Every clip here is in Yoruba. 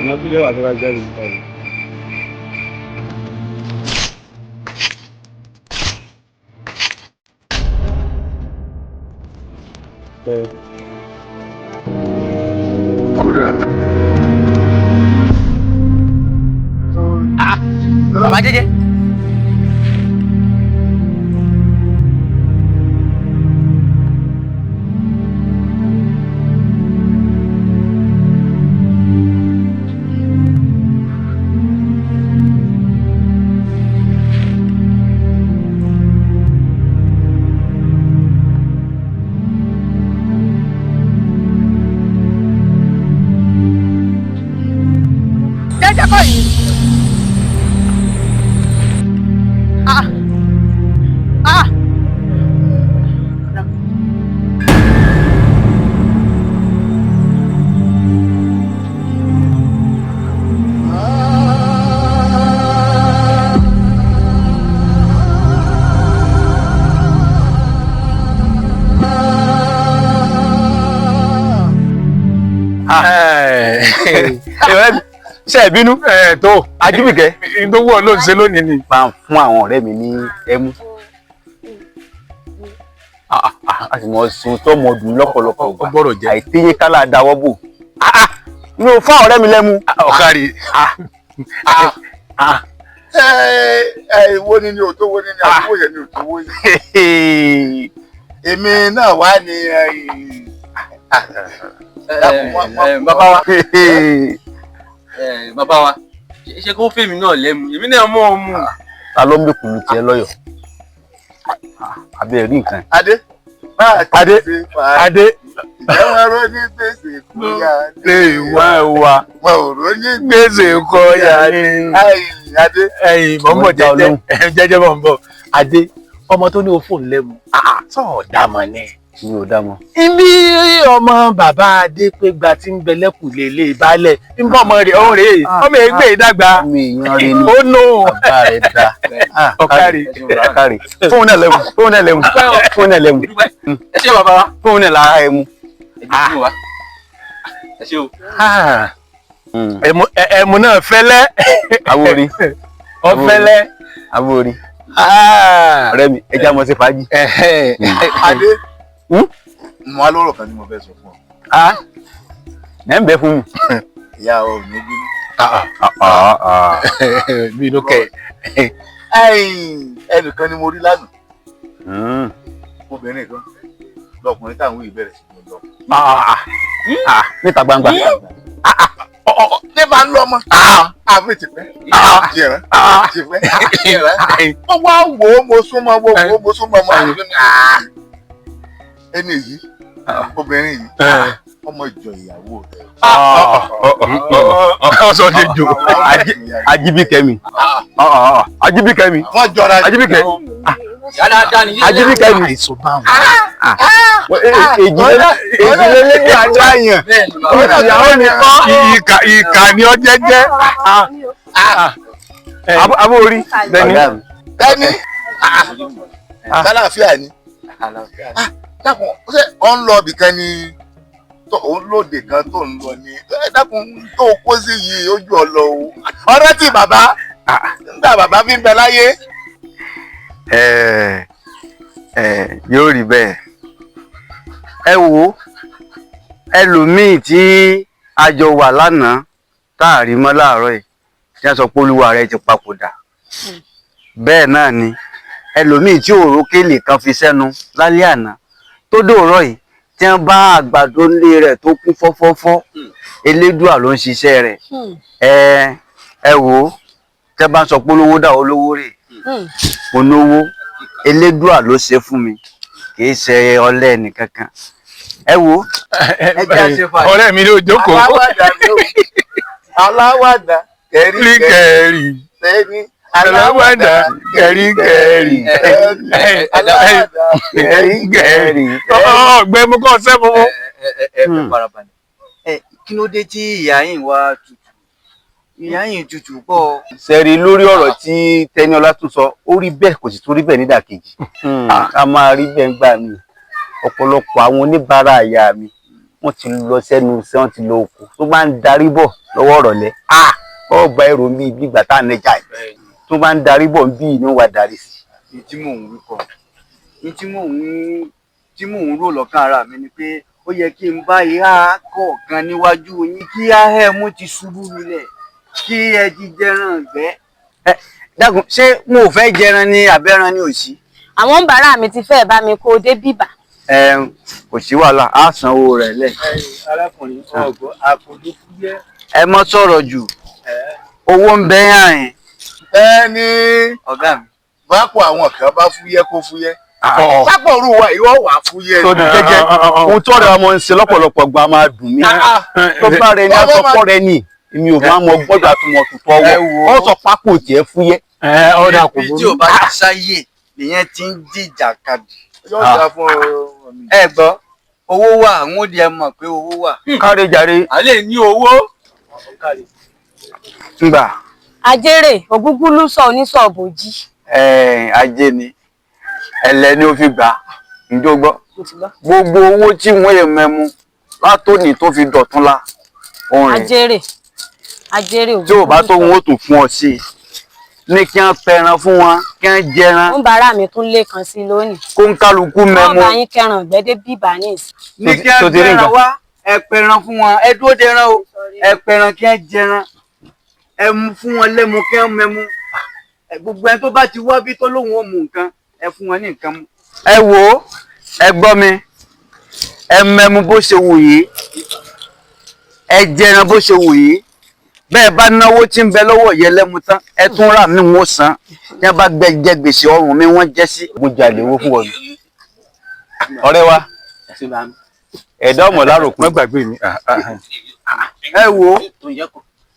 Ìyá bí lẹ́wà tó bá jẹ́ ìgbà yìí. Bàbá jẹ́jẹ́. Jẹ́jẹ́ kọ́ yìí. Ṣé ìbínú tó Ajíbíkẹ́ Ìdówó ló ń ṣe lónìí ni. máa fún àwọn ọ̀rẹ́ mi ní ẹmu. A sì mọ sun tó mọ dùn lọ́pọ̀lọpọ̀ Ọgbọ́rọ̀ jẹ́. àìtíyé kálá dáwọ́ bò. Mi ò fún àwọn ọ̀rẹ́ mi lẹ́mu. Ọ̀kárí. Wo ni ò tó wo ni àdúgbò yẹn ni ò tó wo yẹn. Èmi náà wá ní Bàbá wa. Bàbá wa. Ṣé kó fèmí náà lẹ́mu? Èmi náà mọ̀ ọ́ mú. Ta ló ń bẹ kùnú tiẹ̀ lọ́yọ̀? Àbí ẹ̀rí nǹkan. Adé. Adé. Ìjọba ẹ̀rọ ní gbèsè kúyà. Lè wá wa. Wọ́n ò rò ní Gbèsè kọ́ ya ni. Adé. Ẹyin mọ̀ ń bọ̀ jẹ́jẹ́ mọ̀ ń bọ̀. Adé ọmọ tó ní o fóònù lẹ́mu. Sọ̀ọ́ dàmọ̀ ni. Mi ò dá mọ̀. Ibi ọmọ bàbá Adé pé gba tí ń bẹ lẹ́kùn lélẹ̀ balẹ̀ ń bọ́ ọmọ rẹ̀ ọ̀hún rèé ọmọ ẹgbẹ́ ìdàgbà Mi ìyan rẹ ni. ó nù. Bàbá rẹ̀ dá. Ọ̀kárí. Ọ̀kárí. Fóònù náà lẹ́mu. Fóònù náà lẹ́mu. Fóònù náà lẹ́mu. Ẹ ṣé bàbá wa. Fóònù náà lára ẹmu. Ẹ ṣé o. Ẹmu náà fẹ́lẹ́. Àwòrí. Ọ̀fẹ́lẹ́. Àwòrí. Ọ̀rẹ́ mi ẹja mọ̀ sí fàájì. Adé. Mo wá lọ́rọ̀ kan tí mo fẹ́ sọ fún ọ. Ẹ ń bẹ fún mi. Ìyá ọ ò ní bínú. Bínú kẹ̀. Ẹnìkan ni mo rí lánàá. Obìnrin kan lọkùnrin táwọn ìbẹ̀rẹ̀ sí ní lọ. Níta gbangba. Ní bá ń lọ ọmọ. Àfi tìpẹ́. Jìrán. Tìpẹ́. Wọ́n wá wò ó mo súnmọ́ mo súnmọ́ ọmọ. Ẹni yìí obìnrin yìí ọmọ ìjọ ìyàwó rẹ̀. Ọ̀sọ̀ ti jò. Ajíbíkẹ́ mi. Ajíbíkẹ́ mi. Wọ́n jọra. Ajíbíkẹ́. Ajíbíkẹ́ mi. Àìsàn báwọn. Èjìlélẹ́gbẹ̀ àdáyàn. Ìyàwó mi kọ́. Ìkà ni ọ jẹ́jẹ́. Abóorí. Bẹ́ẹ̀ni. Kálàáfíà ni. Dákun ṣé ọ ń lọ ibìkan ni òun lóde kan tó ń lọ ni dákun tó kó sí yìí ojú ọlọ o ọ̀rẹ́ tí bàbá nígbà bàbá fi ń bẹ láyé. Yóò rí bẹ́ẹ̀. Ẹ wo ẹlòmíì tí a jọ wà lánàá táàrí mọ́ láàárọ̀ yìí tí wọ́n sọ pé olúwa rẹ̀ ti papòdà. Bẹ́ẹ̀ náà ni ẹlòmíì tí òrókèlè kan fi sẹ́nu lálẹ́ àná tó dòrọ̀ yìí tí wọ́n bá àgbàdo ńlé rẹ̀ tó kún fọ́fọ́fọ́ elédùà ló ń ṣiṣẹ́ rẹ̀. Ẹ wò ó tẹ́ bá ń sọ pé olówó dà olówó rè olówó elédùà ló ṣe fún mi kì í ṣe ọ̀lẹ nìkankan. Ẹ wò ó ọ̀rẹ́ mi ló jókòó. Aláwàdà kẹ́ríkẹ́rí. Aláwàdà kẹ́ríkẹ́rí. Aláwàdà kẹ́ríkẹ́rí. Ọ̀gbẹ́ mú kọ́ sẹ́ fún. Ẹ farabalẹ̀. Kí ló dé tí ìyá yín wá tutù? Ìyá yín tutù pọ̀. Sẹ́rí lórí ọ̀rọ̀ tí Tẹ́níọlá tún sọ ó rí bẹ́ẹ̀ kò sì tún rí bẹ́ẹ̀ nídàkejì. A máa rí bẹ́ẹ̀ gbà mí ọ̀pọ̀lọpọ̀ àwọn oníbàárà ìyá mi wọ́n ti lọ sẹ́nu iṣẹ́, wọ́n ti lọ oko tó bá ń darí bọ̀ lọ́wọ́ ọ̀rọ̀lẹ́ ọba ẹ̀rọ mi bí ìgbà tá à nẹja yìí tó bá ń darí bọ̀ bí inú wa darí sí. ní tí mò ń wí kọ ní tí mò ń rò lọ́kàn ara mi ni pé ó yẹ kí n bá ìhà kọ̀ọ̀kan níwájú yín kí ahẹ́mú ti ṣubú milẹ̀ kí ẹ ti jẹran ìgbẹ́. dákun ṣé mo ò fẹ́ jẹran ní abẹ́ran ní òsì. àwọn bàárà mi ti fẹ́ bá mi kó dé bíbà. kò sí wàhálà á san owó rẹ̀ lẹ̀. arákùnrin ọgbọ́n àpòlù fúyẹ́. ẹ mọ́ sọ̀rọ̀ jù owó ń bẹ yàn yín. ẹni ọ̀gá mi. bápò àwọn kan bá fúyẹ́ kó fúyẹ́ sápò òru wa ìwọ wà fúyẹ́. tó jẹjẹ ohun tó rẹ ọmọ ń ṣe lọ́pọ̀lọpọ̀ gba máa dùn mí tó bá rẹ ní asọpọ rẹ ní èmi ò máa mọ gbọ́dọ̀ àtúmọ̀ tuntun ọwọ́ ọ sọ pápó tiẹ̀ fúyẹ́. ọ̀dà kò bí tí ò bá ti sáyè nìyẹn ti ń dìjà kadì. yóò dá fún mi. ẹ gbọ́ owó wà àwọn òde ẹ mọ̀ pé owó wà. káre jàre. alẹ́ ní owó. ngbà. ajérè ògúngúlú sọ oníṣọ̀bòjì. ajé ni ẹlẹ́ni ó fi gbà ǹjọ́ gbọ́ gbogbo owó tí wọ́n yẹ mẹ́mu látòní tó fi dọ̀tún la òun rẹ̀ ajérè ògúngúlú tí ò bá tó wọn ó tún fún ọ sí i ní kí wọ́n pẹran fún wọn kí wọ́n jẹran. ń bàárà mi tún lé kan sí lónìí. kó ń kálukú mẹ́mu. wọ́n bá yín kẹran gbẹ́dẹ́ bíbà ní ìsìn. ní kí wọ́n jẹran wá ẹ pẹran fún wọn ẹ dúró dẹran o ẹ pẹran kí wọ́n jẹran ẹ mú fún wọn lẹ́mu kí wọ́n mẹ́mu gbogbo ẹni tó bá ti wá bí tó lóun ó mú nǹkan ẹ fún wọn ní nǹkan mú. ẹ wò ẹ gbọ́ mi ẹ mẹ́mu bó ṣe wù yìí ẹ jẹran bó ṣe wù yìí bẹ́ẹ̀ bá náwó tí ń bẹ lọ́wọ́ yẹ lẹ́mu tán ẹ tún rà mí wọ́n san tí wọ́n bá jẹ gbèsè ọrùn mi wọ́n jẹ́ sí. mo jà lè wo fún wọn. ọ̀rẹ́ wa ẹ̀dá ọmọ láròkùn gbàgbé mi. ẹ wò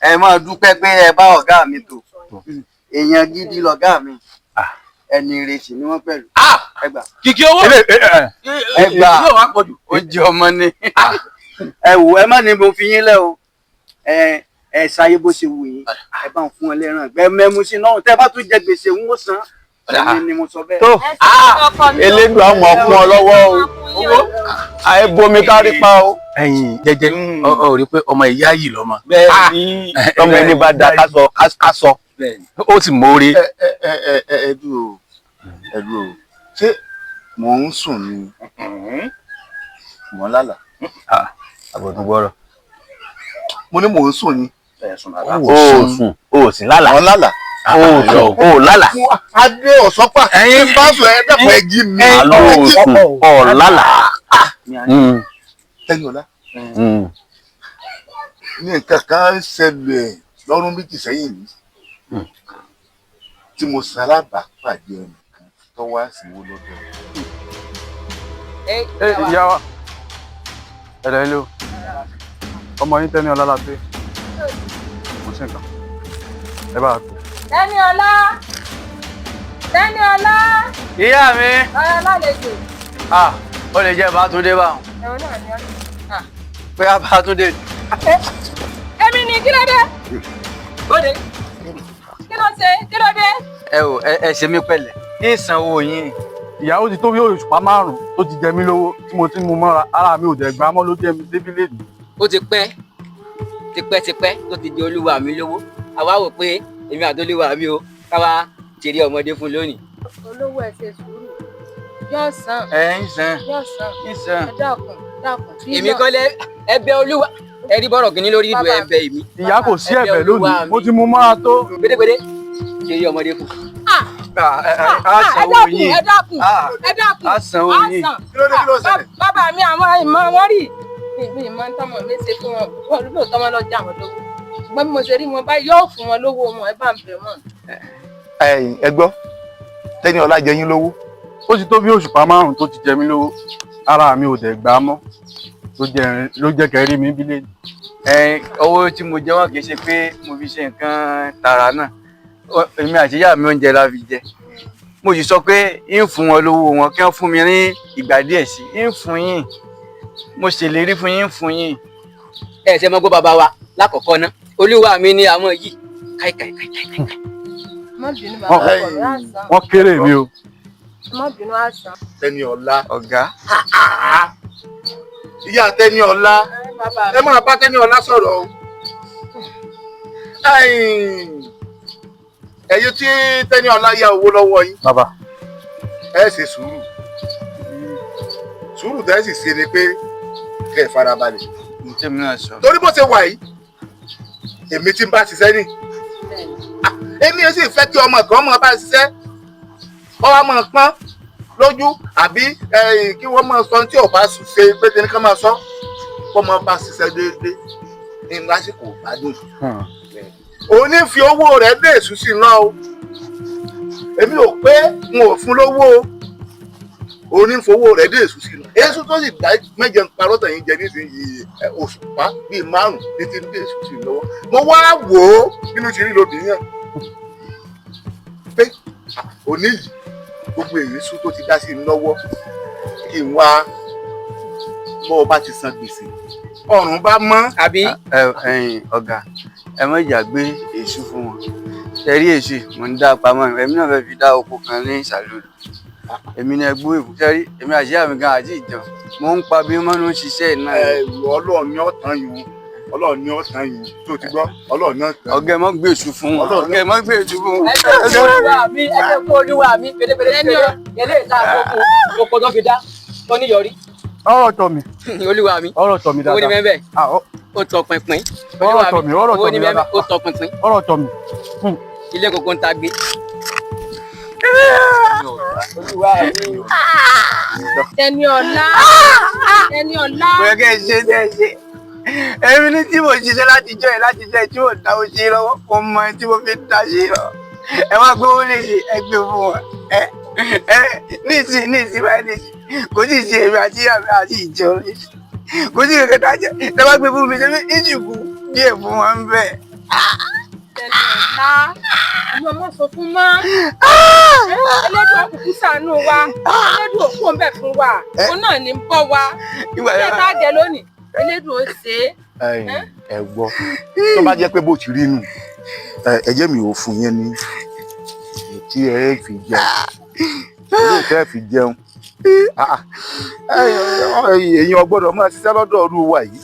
ẹ máa dúpẹ́ pé ẹ bá ọ̀gá mi tò èèyàn gidi lọ̀gá mi ẹni ìrètí ni wọ́n pẹ̀lú. ẹgbà kìkì owó. ẹgbà ó jẹ ọmọ ni. ẹ wò ẹ má ní mo fi yín lẹ o ẹ ṣayé bó ṣe wù yín ẹ bá ń fún ọ lẹ́ràn gbẹ mẹ́mu sí náà tẹ́ bá tún jẹ gbèsè ń wò san èmi ni mo sọ bẹ́ẹ̀. tó elédùn àwọn ọkùn ọ lọ́wọ́ o àìbomi kárí pa o. ẹ̀yin jẹjẹ ọ rí pé ọmọ ìyá yìí lọmọ. ọmọ ẹni bá da ká sọ ó sì mórè. ẹ dúró ṣé mò ń sùn ni mò ń lálàá. àbọ̀dún gbọ́rọ̀. mo ní mò ń sùn ni. o sì lálàá. mò ń lálàá. o lálàá. adé ọ̀sọ́pà ẹ̀yin bá sùn ẹ dẹ́kun ẹ jí mi. àlọ́ òsùn ọ̀ lálàá. Tẹ́niọlá ní nǹkan kan ṣẹlẹ̀ lọ́dún méjì sẹ́yìn mi tí mo ṣalábàápàdé ẹnìkan tó wá sí owó lọ́dọ̀. ìyá wa ẹ̀rẹ̀ ilé o ọmọ yín Tẹ́niọlá la pé mo ṣe nǹkan ẹ bá a tó. Tẹ́niọlá. ìyá mi. ọ̀rọ̀ lálejò. ó lè jẹ́ Bátúndé báwọn. ẹ̀rọ náà ni ọ́. pé a Bátúndé. èmi ni kí ló dé? bóde. kí ló dé? ẹ wò ẹ ṣe mí pẹ̀lẹ́ ní ìsanwó yín. ìyàwó ti tó bí òṣùpá márùn-ún tó ti jẹ mí lówó tí mo ti mú mọ́ra ara mi ò dẹ̀ gbà mọ́ ló jẹ́ mi débi léèdì. ó ti pẹ́ tó ti di olúwa mi lówó àwa wò pé èmi àtolúwa mi o káwa ti rí ọmọdé fún lónìí. olówó ẹ ṣe sùúrù yóò san. ń san. ẹ dákun. èmi kọ́ lẹ ẹ̀bẹ̀ olúwa ẹ rí bọ́rọ̀ kìíní lórí ìlú ẹ̀bẹ̀ mi. ìyá kò sí ẹ̀bẹ̀ lónìí mo ti mú mọ́ra tó. pédépédé ti rí ọmọdé fún. ẹ dákun. a sanwó yín. kí ló ṣẹlẹ̀. bàbá mi àwọn ìmọ̀ wọn rí mi ìmọ̀ tọmọ mi ṣe fún wọn wọn lóòótọ́ wọn lọ jà wọn lówó ṣùgbọ́n bí mo ṣe rí wọn báyìí yóò fún wọn lówó wọn ẹ bá ń bẹ̀ wọ́n. ẹ gbọ́ Tẹ́niọlá jẹ yín lówó. ó ti tó bí òṣùpá márùn-ún tó ti jẹ mí lówó ara mi ò dẹ̀ gbà mọ́ ló jẹ́ kẹrí mi bí léèdì. owó tí mo jẹ wọn kì í ṣe pé mo fi ṣe nǹkan tààrà náà èmi àti ìyá mi oúnjẹ la fi jẹ mo sì sọ pé ń fún wọn lówó wọn kí wọn fún mi ní ìgbà díẹ̀ sí ń fún yín mo ṣèlérí fún yín fún yín. ẹ ṣe mọ gbọ́ bàbá wa lákọ̀ọ́kọ́ ná olúwa mi ní àwọn yìí káìkáìkáìkáì. má bínú bàbá ọkọ mi á san. wọ́n kéré mi o. má bínú á san. Tẹ́niọlá ọ̀gá ìyá Tẹ́níọlá ẹ máa bá Tẹ́níọlá sọ̀rọ̀ o. ẹ̀yin tí Tẹ́níọlá yá owó lọ́wọ́ yín. bàbá. ẹ ṣe sùúrù tẹ́ ẹ sì ṣe ni pé kẹ́ ẹ farabalẹ̀. tèmi náà sọ. torí bó ṣe wà yìí èmi tí ń bá ṣiṣẹ́ ní. èmi ò sì fẹ́ kí ọmọ kan máa bá ṣiṣẹ́ ọwọ́ máa pọ́n lójú àbí kí wọ́n máa sọ tí ọba ṣe pé kí nìkan máa sọ kó máa bá ṣiṣẹ́ déédéé ní lásìkò gbádùn. òun ní fi owó rẹ̀ dé èṣù sí iná o èmi ò pé n ò fún lówó o òun ní fowó rẹ̀ dé èṣù sí iná èṣù tó sì dá mẹ́jẹ ń parọ́ tẹ̀yìn jẹ nísìnyí òṣùpá bíi 5 ní ti ń dé èṣù sí lọ́wọ́ mo wá wò ó nínú ti rí lóbìnrin yẹn pé òní yìí gbogbo èyí sún tó ti dá sí lọ́wọ́ kí n wá bọ́ ọ bá ti san gbèsè ọ̀run bá mọ́. àbí. ọ̀gá ẹ má jà gbé èṣù fún wọn ṣẹ́rí èṣù mo ń dá pamọ́ èmi náà fẹ́ fi dá oko kan ní ìsàlùdù èmi ni ẹgbó èkó ṣẹ́rí èmi àṣìyá mi gan àti ìjọ mo ń pa bí wọ́n ló ń ṣiṣẹ́ náà. Ọlọ́run ní ọ̀tán yìí Ọlọ́run ní ọ̀tán yìí tó ti gbọ́ Ọlọ́run ní ọ̀tán. ọ̀gá ẹ má gbé èṣù fún wọn ọ̀gá ẹ má gbé èṣù fún wọn. ẹgbẹ́ olúwa mi ẹgbẹ́ olúwa mi pèlépèlé yẹlé ìta àkókò oko tó fi dá tó níyọrí. ọ̀rọ̀ tọ̀ mí. olúwa mi ọ̀rọ̀ tọ̀ mí dáadáa. owó ni mẹ́bẹ̀ ó tọ pinpin. ọ̀rọ̀ tọ̀ mí ọ̀rọ̀ tọ̀ mí dáadáa. ó tọ pinpin. ọ̀rọ̀ tọ̀ mí. ilé kòkó ń ta gbé. olúwa mi. Tẹ́níọlá. mo yẹ kẹ́ ẹ ṣe tẹ́ ẹ ṣe èmi ní tí mo ṣiṣẹ́ látijọ́ ẹ̀ látijọ́ tí mo dáwọ́ sí lọ́wọ́ kò mọ ẹ tí mo fi dá sí lọ ẹ wá gbówó lè ṣe ẹgbẹ́ fún wọn nísìnyí báyìí kò sì ṣe èmi àti àmì àti ìjọ kò sí kẹ̀kẹ́ tá a jẹ ẹ wá gbé fún mi ṣe ìṣùkú díẹ̀ fún wọn bẹ́ẹ̀. Tẹ́níọlá ọmọ ọmọ sọ fún mọ́ Elédùà òkùnkùn ṣàánú wa Elédùà òkú ń bẹ̀ fún wa òun náà ní ń bọ́ wa ilé tá a jẹ lónìí Elédùà ó ṣe é. ẹ gbọ́ tó bá jẹ́ pé bó ti rí nù ẹ jẹ́ mi ò fún yẹn ní tí ẹ fi jẹun ilé ìfẹ́ fi jẹun èèyàn ọgbọ́dọ̀ máa ṣiṣẹ́ lọ́dọ̀ ọdún wa yìí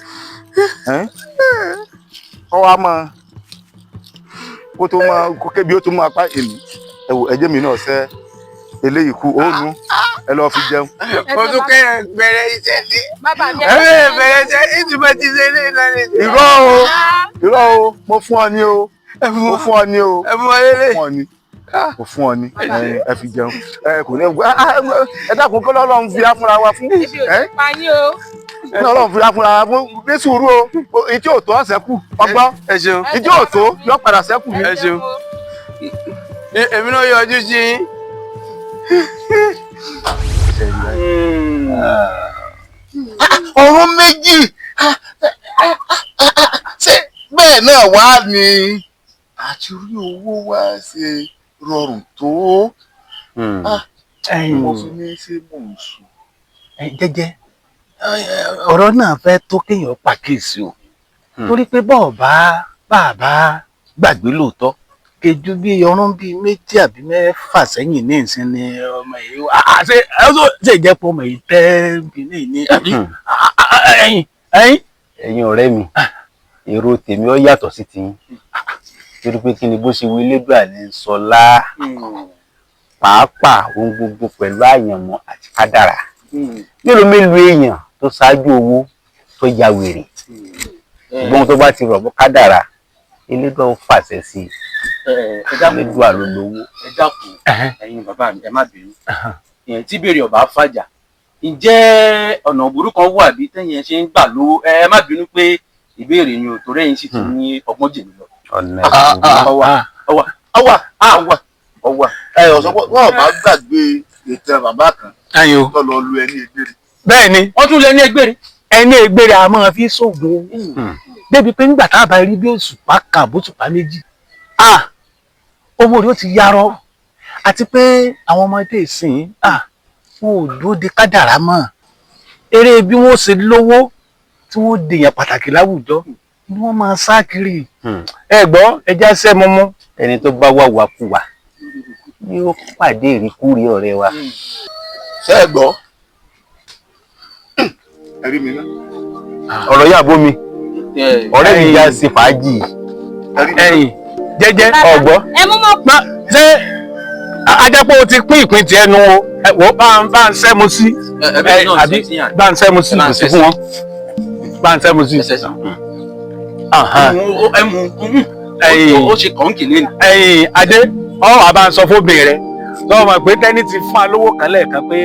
kọ́ wa máa kó tó máa kó kébi ó tó máa pa èmi ẹ jẹ́ mi náà ṣẹ́ eléyìí kú òòlù ẹ lọ fi jẹun. mo tún kẹ́rẹ̀ bẹ̀rẹ̀ iṣẹ́ ní. bàbá mi bẹ̀rẹ̀ iṣẹ́ ìtumọ̀ ti ṣe ilé náà ní. irọ́ o mo fún ọ ní o mo fún ọ ní o ẹ fún ọ lélẹ̀. mo fún ọ ní ẹ fi jẹun kò ní ẹ dákun kí Ọlọ́run fi á fúnra wa fún. ibi ò ti pa yín o. ní Ọlọ́run fi á fúnra wa fún ní sùúrù o ìtí òtó ọ̀sẹ̀ kù ọgbọ́n ẹ ṣeun. ìtí òtó yọ padà sẹ́kù ní. ẹ ṣeun. èmi náà yọjú sí yín. ọ̀run méjì ṣé bẹ́ẹ̀ náà wá ní àti rí owó wá ṣe rọrùn tó mo fi ní ṣe mò ń sùn. jẹ́jẹ́ ọ̀rọ̀ náà fẹ́ tó kéèyàn pàkíyèsí o torí pé bàbá gbàgbé lóòótọ́ kejú bí ọrún bíi 2 àbí 4 sẹ́yìn ní ìsìn ni ọmọ yìí ṣe jẹ́ pé ọmọ yìí tẹ́ bínú ní àbí ẹ̀yin ọ̀rẹ́ mi èrò tèmi ó yàtọ̀ sí tiyín torí pé kí ni bó ṣe wí Elédùà ní sọlá pàápàá ohun gbogbo pẹ̀lú àyànmọ́ àti kádàrá mélòó èèyàn tó ṣáájú owó tó ya wèrè ṣùgbọ́n tó bá ti rọ̀ mọ́ kádàrá Elédùà ó fàṣẹ sí Elédùà ló lówó. ẹ dákun ẹ̀yin bàbá mi ẹ má bínú tí béèrè ọba fàjà ǹjẹ́ ọ̀nà òbúrú kan wà bí tẹ́yìn ṣe ń gbà lówó ẹ má bínú pé ìbéèrè ni ò tó rẹ́yìn sì ti ní ọgbọ́n jèmi lọ. ọ̀nà ọwà ọ̀sán pé wọ́n bá gbàgbé ìtàn bàbá kan tó lọ lu ẹni egbére. bẹ́ẹ̀ ni wọ́n tún lẹ ní egbére ẹni egbére a máa fi ṣoògùn débi pé nígbà tá a bá rí bí òṣùpá kan àbóṣùpá 2 owó rẹ̀ ó ti yarọ àti pé àwọn ọmọdé ìsìn wọn ò dúró de kádàrá mọ́ eré bí wọ́n ṣe lówó tí wọ́n dèèyàn pàtàkì láwùjọ ni wọ́n máa sá kiri ẹ gbọ́ ẹja ṣẹ́ mọ́mọ́. ẹni tó bá wà wákùwà ni ó pàdé ìríkúrí ọ̀rẹ́ wa. ṣé ẹ gbọ́ ẹ̀rí mi ná. ọ̀rọ̀ yàbó mi ọ̀rẹ́ mi já sí fàájì ẹ̀yìn jẹ́jẹ́ ọ̀gbọ́. ẹ mú mọ́. ṣé ajẹ́pọ̀ ti pín ìpín tiẹ̀ nu o wò bá ń sẹ́mu sí àbí bá ń sẹ́mu sí kò sí fún wọn bá ń sẹ́mu sí. ó ṣe kọ́ńkì lẹ́nu. ẹ̀yìn adé ọ̀ àbá ń sọ fóbìnrin rẹ lọ́wọ́ mọ̀ pé tẹ́ni ti fún alówó kan lẹ́ẹ̀kan pé.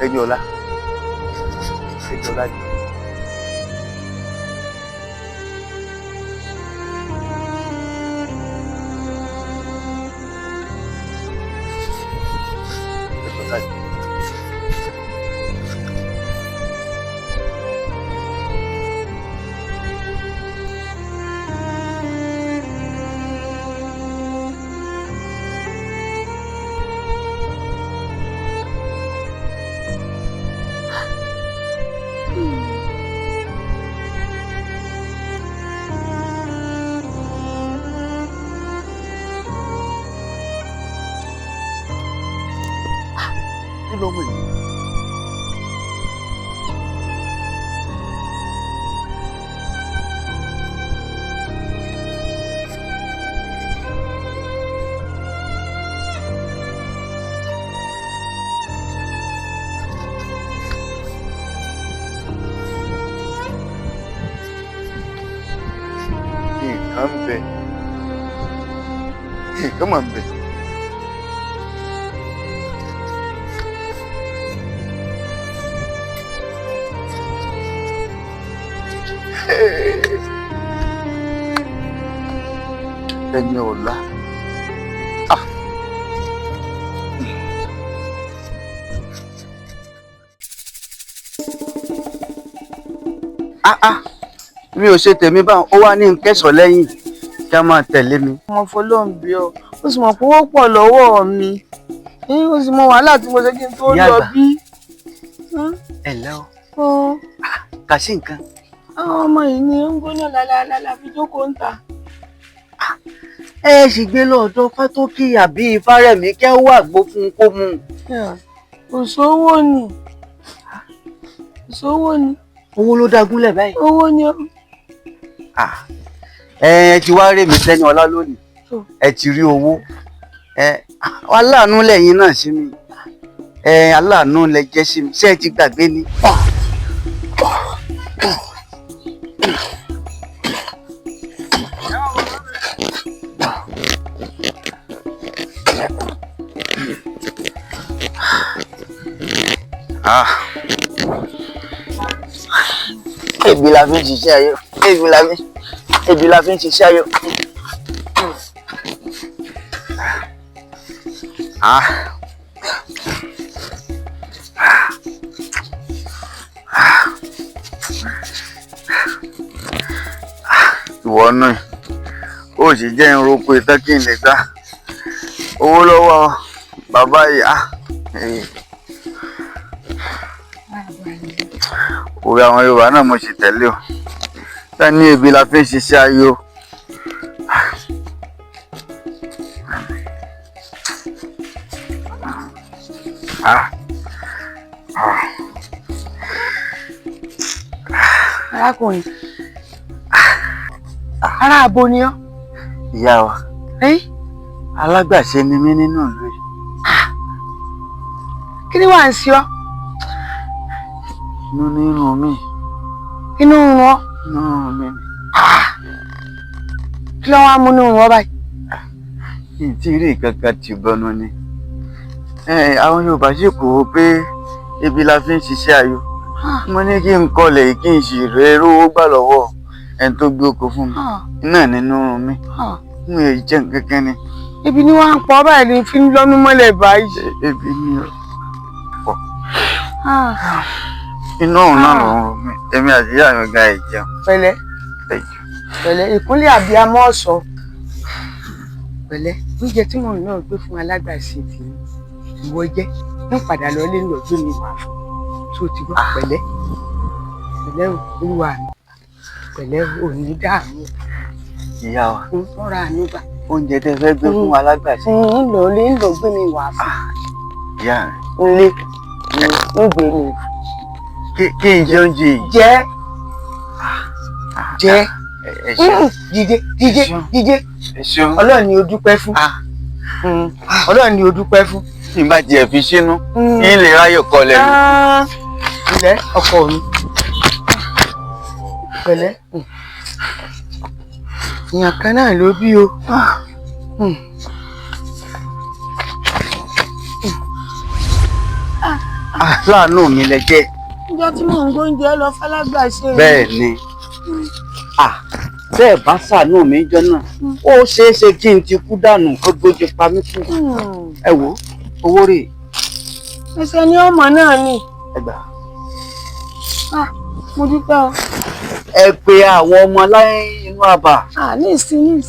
Ẹjọ́lá ni. Lọ́mọ yìí. Nǹkan ń bẹ. Nǹkan máa ń bẹ. Ẹni ọ̀la. Mi ò ṣe tèmi báwọn ó wá ní nkẹ́sọ̀ lẹ́yìn kí a máa tẹ̀lé mi. Mo fọlọ́run bí ọ ó sì mọ̀ pé ó pọ̀ lọ́wọ́ mi ó sì mọ wàhálà tí mo ṣe kí n tó lọ bí. Ẹ ǹlẹ́ o kà sí nǹkan. Àwọn ọmọ yìí ni ó ń gbóná lálálálá fi jókòó ń ta. Ẹ sì gbé lọ́ọ̀dọ̀ Fátókì àbí Ifárẹ̀mí kẹ́ ó wà gbó fún un kó mú un. Kò sówó ni kò sówó ni. Owó ló dágúnlẹ̀ báyìí. Owó ni ó. Ẹ ti wá rèmi sẹ́ni ọlá lónìí ẹ ti rí owó aláàánú lẹ́yìn náà sí mi aláàánú lẹ jẹ́ sí mi ṣé ẹ ti gbàgbé ni. Ebi la fi ń ṣiṣẹ́ ayé ebi la fi ń ṣiṣẹ́ ayé. Ìwọ náà ó sì jẹ́ irunko ìtàn kí n lè gbá owó lọ́wọ́ bàbá ìyá. Òwe àwọn Yorùbá náà mo sì tẹ̀lé o tá ní ebi la fi ń ṣiṣẹ́ ayé o. Arákùnrin ará abo ni ọ́. Ìyá wa alágbàṣe ni mí nínú ìlú yìí. Kí ni wàá ń ṣe ọ́? Inú ní irun mi. Inú ń rún ọ́? Inú irun mi ni. Kí ló wá mú inú rún ọ́ báyìí? Kí n tí rí kankan tì bọnu ni. Àwọn Yorùbá sì kò wò pé ebi la fi ń ṣiṣẹ́ ayọ̀. Mo ní kí n kọlẹ̀ kí n sì rẹ̀ rówó gbà lọ́wọ́ ẹni tó gbé oko fún mi. Iná nínú irun mi. Mo yẹ jẹ́ kankan ni. Ebi ni wọ́n ń pọ̀ báyìí ní fi ń lọ́nu mọ́lẹ̀ báyìí. Ebi ni pọ̀. Iná òun náà lòún mi. Èmi àti ìyá mi ga ìjẹun. Pẹ̀lẹ́. Pẹ̀lẹ́ ìkúnlẹ̀ àbíamọ́ ọ̀sọ́. Pẹ̀lẹ́ oúnjẹ tí mò ń náà gbé fún alágbàṣe tí ìwọ jẹ́ ń padà lọ lé lọ gbé mi wá fún tó ti gbọ́. Pẹ̀lẹ́ pẹ̀lẹ́ olúwa mi pẹ̀lẹ́ òní dààmú. Ìyá wa. Ń tọ́ra àánú gbà. Oúnjẹ tẹ́ fẹ́ gbé fún alágbàṣe. Ń lọ lé ń lọ gbé mi wá fún. Ìyá rẹ̀. Ń gbé mi. Kí n jẹ oúnjẹ yìí. Jẹ́. Jíjẹ. Ọlọ́run ni o dúpẹ́ fún. Ọlọ́run ni o dúpẹ́ fún. Tí n bá tiẹ̀ fi sínú kí n lè ráyè kọ lẹ́nu. Ilẹ̀ ọkọ mi pẹ̀lẹ́ ìyàn kan náà ló bí o. Láàánú mi lẹ jẹ́. Ìjọ tí mò ń gbóúnjẹ lọ fálágbàṣe. Bẹ́ẹ̀ ni bẹ́ẹ̀ bá ṣàánú mi jọ náà ó ṣeé ṣe kí n ti kú dànù kó gbójú pa mí kú. Ẹ wo owó rèé. Ẹsẹ̀ ni ọmọ náà ni. Ẹ gbà. Mo dúpẹ́ o. Ẹ pe àwọn ọmọ láyé inú àbà. Ní ìsinmi.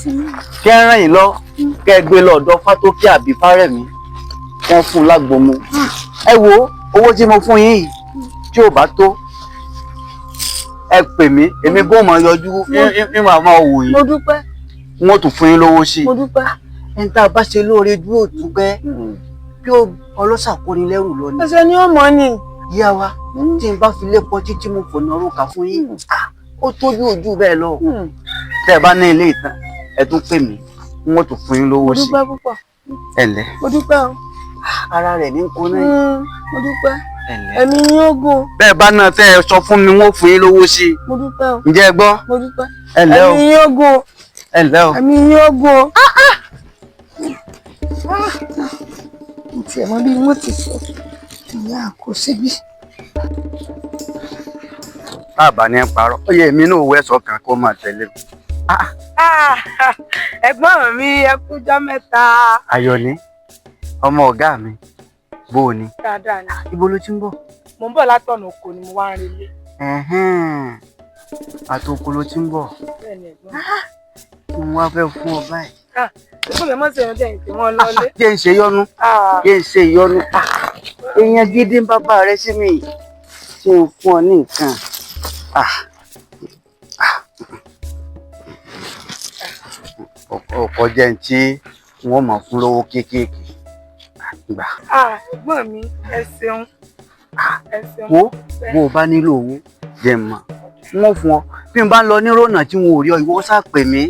Kẹ́ ẹ ràn yín lọ kẹ́ ẹ gbé lọ ọ̀dọ̀ Fátókè àbí Fárẹ̀mí wọ́n fún un lágbomu. Ẹ wo owó tí mo fún yín yìí tí ò bá tó ẹ pè mí èmi bó máa yọjú ní màmá òwò yìí. Mo dúpẹ́. Wọ́n tún fún yín lówó sí. Mo dúpẹ́. Ẹni tá a bá ṣe lóore dúró dúpẹ́ bí ọlọ́ṣà kóni lẹ́rù lọ ni. Ẹsẹ̀ ni ọmọ ni. Ìyá wa tí n bá fi lépo títí mo fònà orúkà fún yín ó tójú ojú bẹ́ẹ̀ lọ. Tẹ́ ẹ bá ní ilé ìtàn ẹ tún pè mí wọ́n tún fún yín lówó sí. Mo dúpẹ́ púpọ̀. Ẹ ǹlẹ́. Mo dúpẹ́ o. Ara rẹ̀ ní kó náà. Mo dúpẹ́. Ẹ̀mí yín ó gùn. Bẹ́ẹ̀ bá náà tẹ́ ẹ sọ fún mi wọ́n fún yín lówó sí. Mo dúpẹ́ o. Ǹjẹ́ ẹ gbọ́? Mo dúpẹ́. Ẹ ǹlẹ́ o. Ẹ̀mí yín ó gùn. Ẹ ǹlẹ́ o. Ẹ̀mí yín ó gùn. Mo tiẹ̀ mọ̀ bí mo ti sọ ìyá kò síbí. Bàbá ní parọ́ ó yẹ èmi náà wẹ́sọ̀ kan kó máa tẹ̀lé mi. Ẹ̀gbọ́n mi ẹ kújọ́ mẹ́ta. Ayọ̀ní ọmọ ọ̀gá mi bó o ní. Dáadáa ni. Ibo ló ti ń bọ̀? Mo ń bọ̀ látọ̀nà oko ni mo wá ń relé. Àtòkò ló ti ń bọ̀. Bẹ́ẹ̀ni ẹ̀gbọ́n. Mo wá fẹ́ fún ọ báyìí. Ẹ̀gbọ́n mi mọ̀ sí ẹ̀rọ jẹ́ ìpè wọn lọ́lé. Kí n ṣe yọnu. Kí n ṣe ìyọnu. Èèyàn gidi ń bàbá rẹ sí mi. Ṣé n fún ọ ní nǹkan? Ọkọ̀ jẹ́ tí wọ́n mọ̀ fún lówó kéékèèké. Gbà. Ẹ̀gbọ́n mi ẹ ṣeun. Wo bó o bá nílò owó jẹ́ mọ̀ wọ́n fún ọ bí n bá lọ ní rònà tí wọn ò rí ọ ìwọ sá pè mí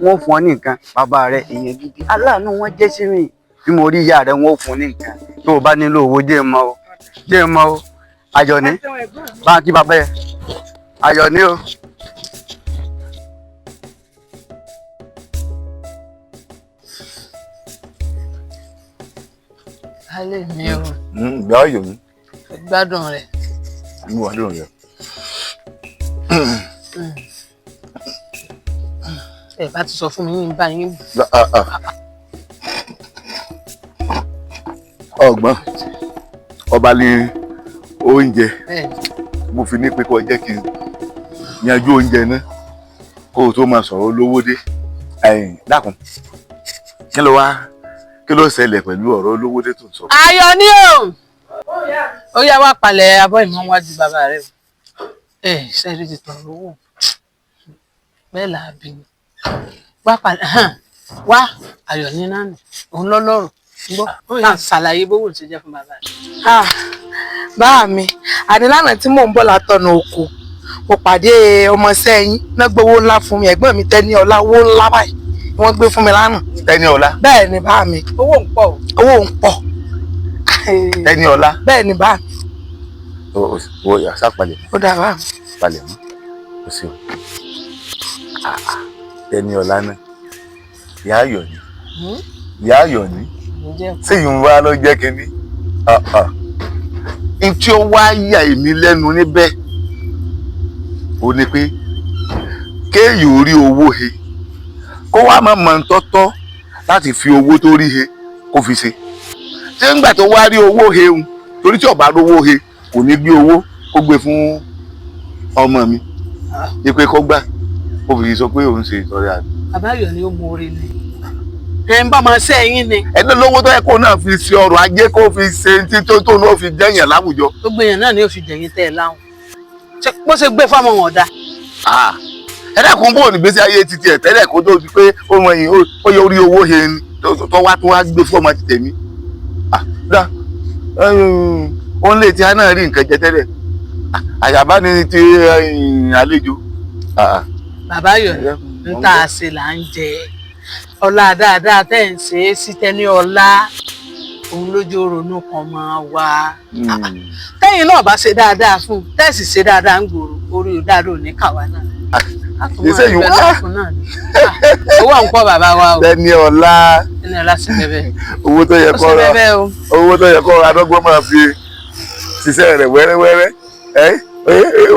wọ́n fún ọ ní nǹkan bàbá rẹ èèyàn gidi aláàánú wọn jẹ́ sí mi bí mo rí ìyá rẹ wọ́n fún ní nǹkan tó o bá nílò owó jẹ́ mọ̀ o jẹ́ mọ̀ o Àjọní bá kí bàbá yẹ Àjọní o. Alẹ́ mi o. Ìgbà ayọ̀ mi. Gbádùn rẹ̀. Mo wà lóun rẹ̀. Ẹ bá ti sọ fún mi ní bá yín. Ọgbọ́n ọba lè oúnjẹ mo fi ní pé kó jẹ́ kí n yanjú oúnjẹ náà kó o tó máa sọ̀rọ̀ olówó dé. Dákun kí ló ṣẹlẹ̀ pẹ̀lú ọ̀rọ̀ olówó dé tó ń sọ. Ayọ̀ní o. Ó yá wá palẹ̀ abọ́ ìmọ̀ wájú bàbá rẹ̀ o. Ṣẹ́rí ti tọrọ owó bẹ́ẹ̀ làbí ni wá palẹ̀ wá Ayọ̀ní náà nù òun lọ́lọ́rọ̀ gbọ́ náà ṣàlàyé bówó ṣe jẹ́ fún bàbá rẹ̀. Báà mi àdínlànà tí mò ń bọ̀ látọ̀nà oko mo pàdé ọmọọṣẹ́ yín náà gbowó ńlá fún mi ẹ̀gbọ́n mi Tẹ́ni Ọlá owó ńlá báyìí wọ́n gbé fún mi lánàá. Tẹ́ni Ọlá. Bẹ́ẹ̀ ni bá mi. Owó ń pọ̀. Owó ń pọ̀. Tẹ́ni Ọlá. Bẹ́ẹ̀ ni bá mi. O yà sá palẹ̀. Ó dà bá mi. Palẹ̀ mọ́. O ṣeun. Tẹ́ni Ọlá náà. Ìyá Ayọ̀ní. Ìyá Ayọ̀ní. Ṣé ìyún ló jẹ́ kínní? N tí ó wá yà èmi lẹ́nu níbẹ̀. Ó ní pé kéèyàn ò rí owó he kó wá máa mọ̀ ń tọ́tọ́ láti fi owó tó rí he kó fi ṣe ṣé ńgbà tó wá rí owó he ń torí tí ọba rówó he kò ní gbé owó kó gbé fún ọmọ mi ní pé kó gbà kó fi sọ pé òun ṣe ìtọrẹ àná. Àbáyọ̀ ni ó mú orí ni ẹ ń bá máa ṣe ẹ̀yin ni. ẹni lówó tó yẹ kó náà fi ṣe ọrọ̀ ajé kó fi ṣe tí tó náà fi jẹyàn láwùjọ. gbogbo èèyàn náà ni ó fi jẹ̀yìn tẹ́ ẹ láwọn bó ṣe gbé fáwọn wọn ọ̀dà. ẹ dẹ́kun bóun ìgbésí ayé titi ẹ̀ tẹ́lẹ̀ kó tó di pé ó mọ yìí ó yẹ orí owó he ni tó wá gbé fún ọmọ ti tèmi. dá ó ń lè tí a náà rí nǹkan jẹ tẹ́lẹ̀ àyàbá ni ti àlejò. bàbá yọ̀ ń tà ṣe là ń jẹ ọlá dáadáa tẹ́ ń ṣe é sí tẹ́ni ọlá òun lójú ronú kan máa wá. tẹ́yìn náà bá ṣe dáadáa fún tẹ́sì ṣe dáadáa ń gbòòrò orí dáadáa ò ní kàwá náà. ìṣe yìí wá owó à ń pọ̀ bàbá wa o. tẹ́ni ọlá sí bẹ́bẹ́. owó tó yẹ kó adọ́gbọ́n máa fi ṣiṣẹ́ rẹ̀ wẹ́rẹ́wẹ́rẹ́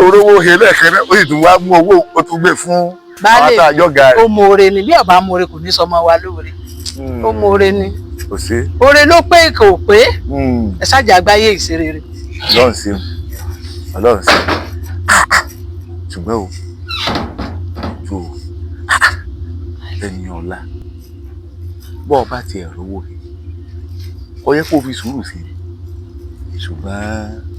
orówó he lẹ́ẹ̀kan náà ó sì tún wá mú owó ó tún gbé fún àwọn àjọgà rẹ̀. ó mọ̀ọ́re ni bí ọba mọ̀ọ́re kò ní sọmọ wa lóore ó mọ̀ọ́re ni kò sí. oore ló pé kò pé ẹ ṣáàjà àgbáyé ìṣeré rẹ̀. ọlọ́run sí ṣùgbọ́n o jù o ẹni ọ̀la bọ́ ọ bá ti ẹ̀rọ owó he ó yẹ kó fi sùúrù sí i ṣùgbọ́n.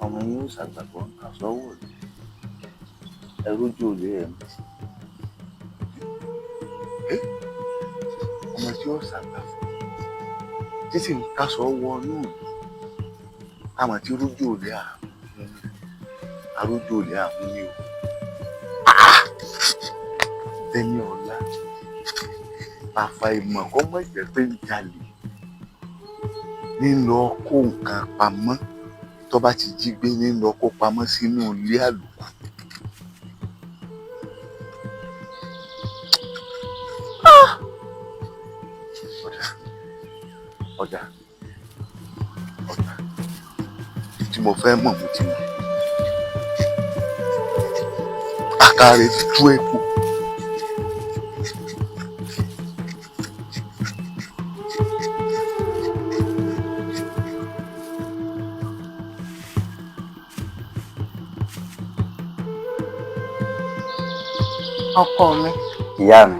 ọmọ yóò ṣàgbàgbọ́ àsọ́wọ́ ẹrú jù lé ẹ̀ ọmọ tí ó ṣàgbàgbọ́ títí ń kásọ̀ wọnú àmọ́ tí rújò lé àrújò lé àmú ni o tẹ́ni ọ̀la bàfà ìmọ̀ kọ́ mọ̀ ìjẹ́ pé ń jalè nílò kó nǹkan pamọ́ tó bá ti jí gbé nílò kó pamọ́ sínú ilé àlùkò. ọ̀dà tí mo fẹ́ mọ̀ mo ti mọ̀ àkàrà ti tú epo. ọkọ mi. ìyá mi.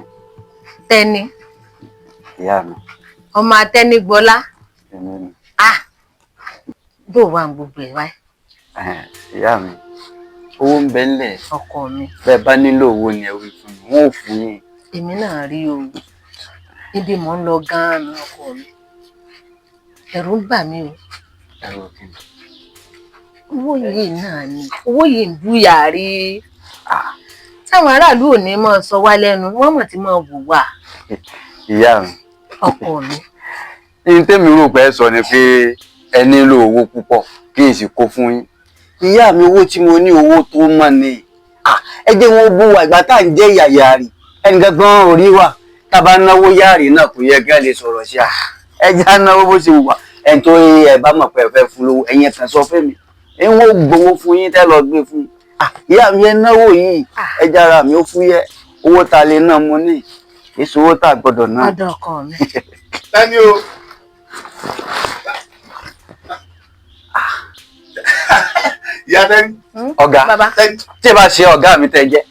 Tẹ́ni. ìyá mi. ọmọ Atẹ́nigbọlá. èmi ni. bó wà ń gbogbo ẹ̀ wáyé. ìyá mi owó ń bẹ ńlẹ̀. ọkọ mi. bẹ́ẹ̀ bá nílò owó ni ẹ wí fún mi wọn ò fún yín. èmi náà rí o níbi mò ń lọ gan-an ní ọkọ mi ẹ̀rù ń bà mí o. ẹ̀rù kí ni. owó yìí náà ni owó yìí ń búyà rí táwọn aráàlú ò ní máa sọ wá lẹ́nu wọ́n mọ̀ tí máa wù wá. ìyá mi. ọkọ mi. ní tèmi rò pé ẹ sọ ni pé ẹ nílò owó púpọ̀ kí n sì kó fún yín. ìyá mi owó tí mo ní owó tó mọ̀ ni ẹ jẹ́ wọn bú wa ìgbà tá à ń jẹ́ yàyà rí ẹnìkan gan orí wa tá a bá náwó yáàrí náà kò yẹ kí a lè sọ̀rọ̀ sí ẹ jẹ́ á náwó bó ṣe wà ẹ̀ tó ẹ bá mọ̀ pé ẹ fẹ́ fún lówó ẹ̀yìn kan sọ fún mi ẹ̀ ń wọ́n gbowó fún yín tẹ́ lọ gbé fún ìyá mi ẹ náwó yìí ẹ jára mi ó fúyẹ́ owó tá a lè ná mo ní èso owó tá a gbọ́dọ̀ ná. ọ̀dọ̀ ọkọ mi. Tẹ́ni o ìyá tẹ́ni. ọ̀gá tí ẹ bá ṣe ọ̀gá mi tẹ́ jẹ́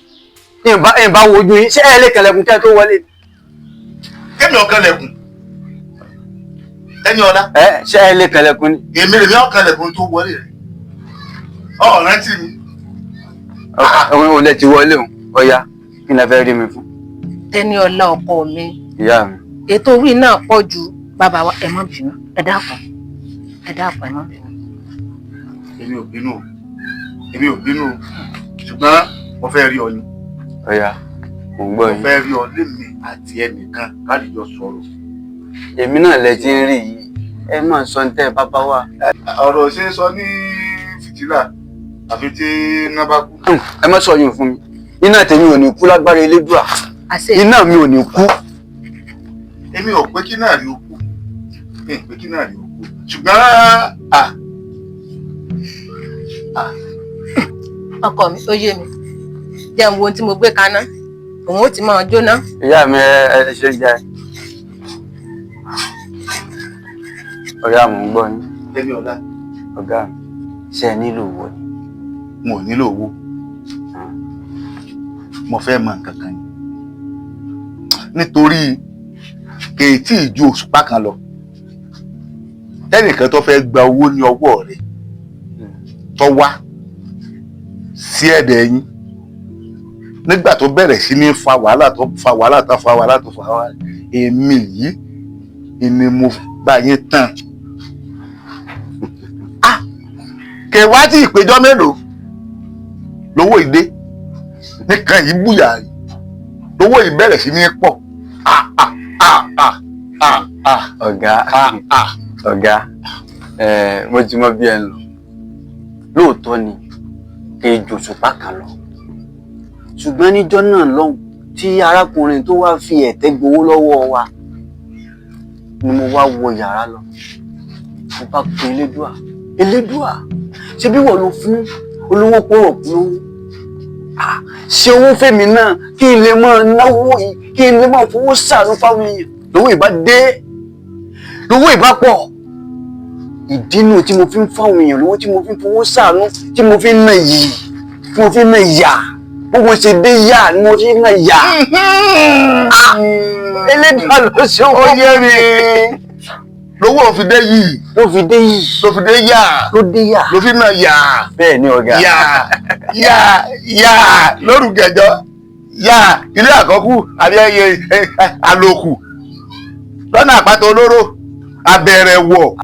ìbá wojú yín ṣé ẹ lè kẹlẹ̀kùn kẹ́ tó wọlé. kémi ọ̀kẹ́lẹ̀kùn ẹni ọ̀la. ṣé ẹ lè kẹlẹ̀kùn ni. èmi lèmi ọ̀kẹ́lẹ̀kùn tó wọlé rẹ̀ ọ̀rẹ́ tì mí. òun lè ti wọlé o ọ̀ya kí ni ẹ fẹ́ rí mi fún. Tẹ́ni ọlá ọkọ mi. ìyá mi. ètò orí náà pọ̀ ju bàbá wa ẹ má bínú ẹ dákun ẹ má bínú. èmi ò bínú o ṣùgbọ́n mo fẹ́ rí ọ ni. ọ̀ya mò ń gbọ́ yín. mo fẹ́ rí ọ lémi àti ẹnìkan káàdìjọ sọ̀rọ̀. èmi náà lẹ ti ń rí yìí ẹ máa sọ ní tẹ́ ẹ bá bá wà. ọ̀rọ̀ ṣe é sọ ní fìtílà àfi tí iná bá kú. ẹ má sọ yín fún mi iná tèmi ò ní kú lágbára elédùà iná mi ò ní kú. èmi ò pé kí náà rí o kú ṣùgbọ́n ọkọ mi ó yé mi jẹun wo tí mo gbé kaná òun ó ti máa jóná. ìyá mi ẹ ṣe ń jẹ ọ̀yá mò ń gbọ́ yín. ẹni ọ̀la. ọ̀gá mi ṣe ẹ nílò owó ni. mo ò nílò owó mo fẹ́ mọ nǹkan kan ni nítorí kèétí ìju òṣùpá kan lọ ẹnìkan tó fẹ́ gba owó ní ọwọ́ rẹ̀ tó wá sí ẹ̀dẹ̀ yín nígbà tó bẹ̀rẹ̀ sí ní fa wàhálà èmi yìí ni mo bá yín tán kẹwàá tí ìpéjọ mélòó lówó ìdé nìkan yìí búyà rí lówó ìbẹ̀rẹ̀ sí ní pọ̀ ọ̀gá mo ti mọ bí ẹ ń lọ lóòótọ́ ni kejì òṣùpá kan lọ ṣùgbọ́n níjọ́ náà lọ́hùn tí arákùnrin tó wá fi ẹ̀tẹ́ gbowó lọ́wọ́ wa ni mo wá wọ yàrá lọ mo bá pe elédùà ṣé bí wọ́n lọ fún olówó pọ̀rọ̀ lówó ṣe owó fèmí náà kí n lè máa náwó yìí kí n lè máa fowó ṣàánú fáwọn èèyàn lówó ìbá dé lówó ìbá pọ̀ ìdínú tí mo fi ń fáwọn èèyàn lówó tí mo fi ń fowó ṣàánú tí mo fi ń ná yìí tí mo fi ń ná yà gbogbo ṣe dé yà ni mo fi ń ná yà elédùà ló ṣe owó yẹ mi lówó fi dé yìí ló fi dé yà ló fi ná yà bẹ́ẹ̀ ni ọ̀gá yà lórúkẹjọ yà ilé àkọ́kù àbí àlòkù lọ́nà àpáta olóró abẹ̀rẹ̀ wọ̀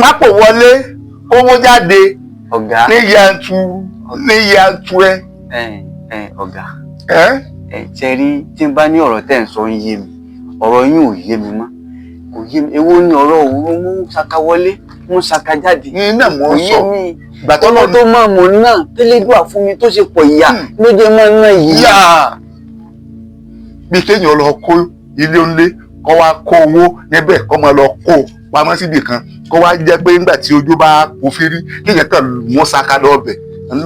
mápò wọlé owó jáde ọ̀gá ní yantu ẹ. ọ̀gá ṣe rí tí n bá ní ọ̀rọ̀ tẹ́ ń sọ ń yé mi ọ̀rọ̀ yín ò yé mi mọ́ kò yé mi èwo ni ọ̀rọ̀ òun mú saka wọlé mú saka jáde iná mọ̀ ń sọ gbàtọ́lọ́ tó máa mọ̀ náà tẹ́lẹ́dùà fún mi tó ṣe pọ̀ ìyá ló jẹ́ máa ná ìyá. bí kéèyàn lọ kó ilé ńlé kó wá kó owó níbẹ̀ kó máa lọ kó pamọ́ síbì kan kó wá jẹ́ pé nígbà tí ojú bá kó fírí kéèyàn kàn mú saka lọ́bẹ̀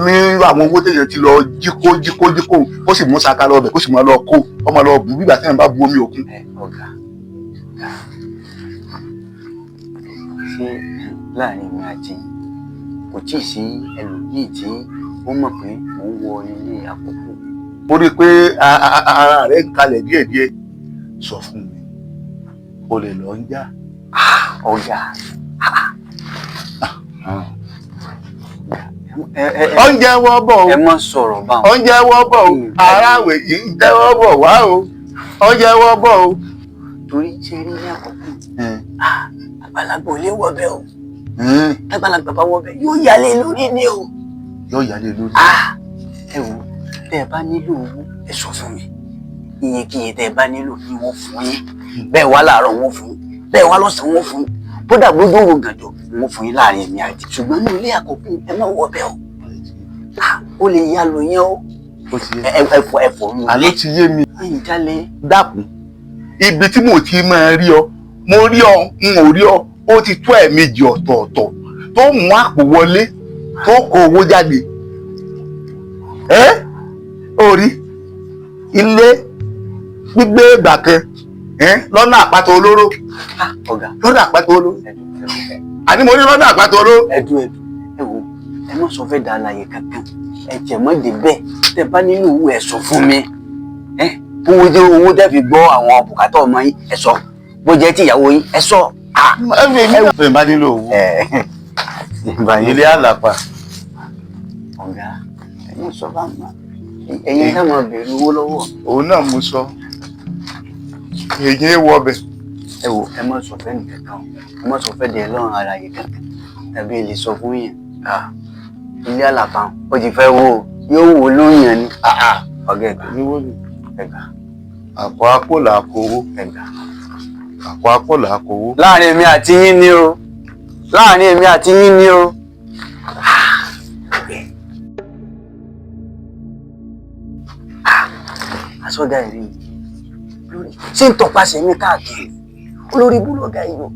ní àwọn owó téèyàn ti lọ jíkó ó sì mú saka lọ́bẹ̀ kó sì máa lọ kó ó máa lọ bù bí ìgbà téèyàn bá bu omi òkun. ọ̀gá ṣé láàrin mi àti kò tí ì sí ẹlòmíì tí ó mọ̀ pé mò ń wọ ilé àkókò. mo rí i pé ara rẹ̀ ń kalẹ̀ díẹ̀díẹ̀ sọ fún mi o lè lọ ń jà. ọ̀gá oúnjẹ wọ́ bọ̀ o ẹ má sọ̀rọ̀ báwọn. oúnjẹ wọ́ bọ̀ o aráàwẹ̀ yìí ń tẹ́wọ́ bọ̀ wá o oúnjẹ wọ́ bọ̀ o. torí ṣe rí ní àkókò àgbàlagbà ò lè wọ bẹ́ẹ̀ o àgbàlagbà bá wọ bẹ́ẹ̀ yóò yálé lórí ni o. yóò yálé lórí. ẹ wo tẹ́ ẹ bá nílò owó ẹ sọ fún mi iyekíye tẹ́ ẹ bá nílò ni wọ́n fún yín bẹ́ẹ̀ wá láàárọ̀ wọ́n fún yín bẹ́ẹ̀ wá lọ́sàn-án wọ́n fún yín bódà gbójú òwò gàjọ wọ́n fún yín láàrin èmi àti ṣùgbọ́n ní ilé àkókò ẹ má wọ bẹ́ẹ̀ o ó lè yá lò yẹn o ẹ̀fọ́ mi. àló ti yé mi. ẹ̀yin jálẹ̀. dákun ibi tí mo ti máa rí ọ mo rí ọ n ò rí ọ ó ti tó ẹ̀ẹ̀mejì ọ̀tọ̀ọ̀tọ̀ tó mú àpò wọlé tó kó owó jáde orí ilé gbígbé ìgbà kan lọ́nà àpáta olóró lọ́nà àpáta olóró àní mo ní lọ́nà àpáta olóró. ẹ̀dùn ẹ wo ẹ má sọ fẹ́ da àlàyé kankan ẹ jẹ́ mọ́ dé bẹ́ẹ̀ tẹ́ bá nílò owó ẹ sọ fún mi owó tẹ́ fi gbọ́ àwọn bùkátà ọmọ yín ẹ sọ bó jẹ́ tí ìyàwó yín ẹ sọ. ẹ bá nílò owó ilé àlàpà. ọ̀gá ẹ má sọ bá mọ́ ẹ̀yin ká máa bèrè owó lọ́wọ́. òun náà mo sọ èyí wọ ọbẹ̀. ẹ wò ẹ má sọ fẹ́ nìkan kan ẹ má sọ fẹ́ dẹ̀ lọ́rùn ara yìí kankan tàbí ẹ lè sọ fún yẹn ilé àlàpà ó ti fẹ́ wò yóò wò lóyún ni ọ̀gá ẹ̀gbá ẹ̀gbá àpò àpò là á kówó. ẹ̀gbá àpò àpò là á kówó. láàrin èmi àti yín ni o láàrin èmi àti yín ni o. asọ́gà ẹ̀rí lórí ṣé ń tọpasẹ̀ mi káàkiri olórí búlọ́gà yìí o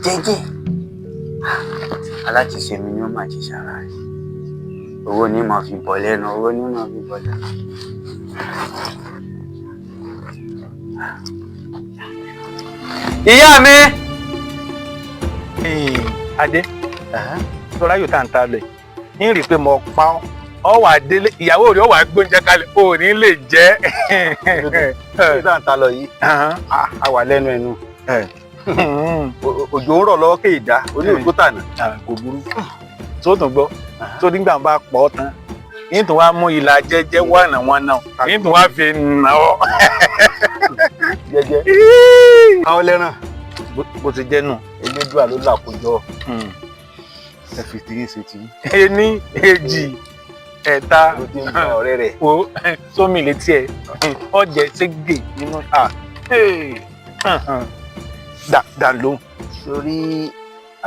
jẹ́jẹ́ aláṣìṣe mi ni ó máa ṣiṣẹ́ ara rẹ̀ owó ní máa fi bọ̀ lẹ́nu owó ní máa fi bọ̀ lẹ́nu. ìyá mi. Adé tọ́lá yóò tà ń ta lẹ̀ ń rí i pé mo pa ọ́ ọ wà délé ìyàwó rẹ̀ ọ wà gbóúnjẹ kalẹ̀ ò ní lè jẹ́. ṣé tá à ń ta lọ yìí a wà lẹ́nu ẹnu òjò ń rọ̀ lọ́wọ́ kéèdá oníòkú tànà. kò burú tó tún gbọ́ tó nígbà bá pọ̀ ọ́ tán yín tó wá mú ìlà jẹ́jẹ́ wọnà wọn náà yín tó wá fi nà ọ́. jẹ́jẹ́ àwọn lẹ́ràn bó ti jẹ́ nù. elédùà ló là kójọ ẹ fi tìyín ṣe tìyín. ení èjì ẹ̀ta ọ̀rẹ́ rẹ̀ o sómi létí ẹ̀ ọ̀jẹ̀ ségè nínú dà lóhùn. sórí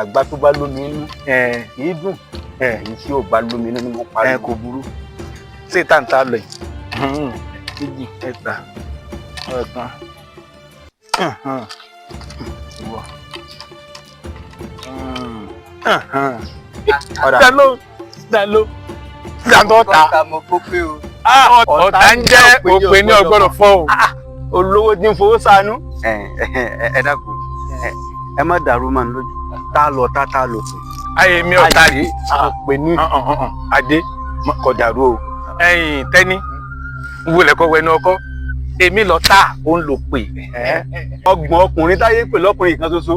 àgbà tó bá lómi inú kì í dùn èyí tí ò bá lómi inú ni mo parí. kò burú ṣé táǹtà lọ yìí méjì ẹ̀ta ọ̀kan ìwọ dàtọ́ ta ọ̀tá ń jẹ́ òpè ní ọgbọ́dọ̀ fọ́ọ̀hún. olówó tí ń fowó ṣàánú. ẹ dákun ẹ má dàrú mọ́ lójú tá a lọ tá a lọ pé. ayé mi ọ̀tá rí òpè ní adé kò dàrú o. ẹ̀yin tẹ́ni wọlé kọ́ wẹnu ọkọ́ èmi lọ tá ó ń lò pé. ọgbọ̀n ọkùnrin táyé pè lọ́kùnrin kan ṣoṣo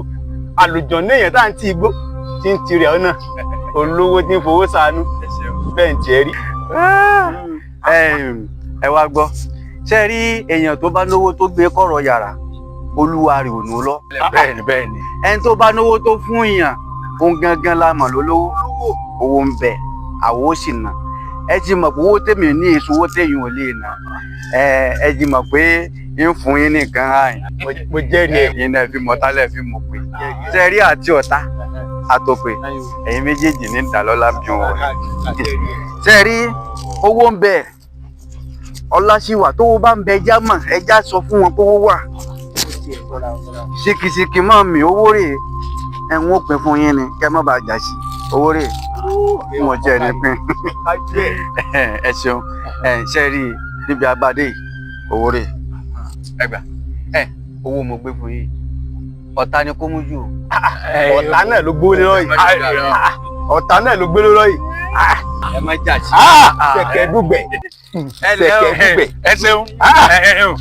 àlùjọ̀n léèyàn tá à ń tí igbó tí ń tirẹ̀ ọ̀nà olówó tí ń fowó ṣàánú bẹ́ẹ̀ ń tiẹ̀ rí. ẹ wá gbọ́ ṣe rí èèyàn tó bá náwó tó gbé kọ̀rọ̀ yàrá olúwa rẹ̀ ò nù lọ. bẹ́ẹ̀ni. ẹni tó bá náwó tó fún èèyàn òun gangan la mọ̀ lólówó owó ń bẹ àwo sì nà ẹ ti mọ̀ pé owó tèmi ní èso owó tèyìn ò lè nà ẹ ti mọ̀ pé ń fún yín nìkan àyìn mo jẹ́rìí ẹ̀yin náà fi mọ̀tálẹ̀ fi mọ̀ pé ṣe rí àti ọ̀tá àtòpè ẹ̀yin méjèèjì ní ìdálọ́lá bí wọn ṣe rí owó ń bẹ ọlásíwà tó bá ń bẹ ẹja mọ ẹja sọ fún wọn pé owó wà ṣìkìṣìkì mọ mi owó rè ẹ̀wọ̀n ó pín fún yín ni kẹ́ má bàa jà sí owó rè mo jẹ ní pín ẹ ṣeun ṣe rí níbi abadé owó rè ẹgbà owó mo gbé fún yín ọ̀tá ni kó mú jù ọ̀tá náà ló gbé lọ́rọ̀ yìí ọ̀tá náà ló gbé lọ́rọ̀ yìí ẹ má jà sí. ṣẹ̀kẹ̀ dùgbẹ̀ ẹ ṣeun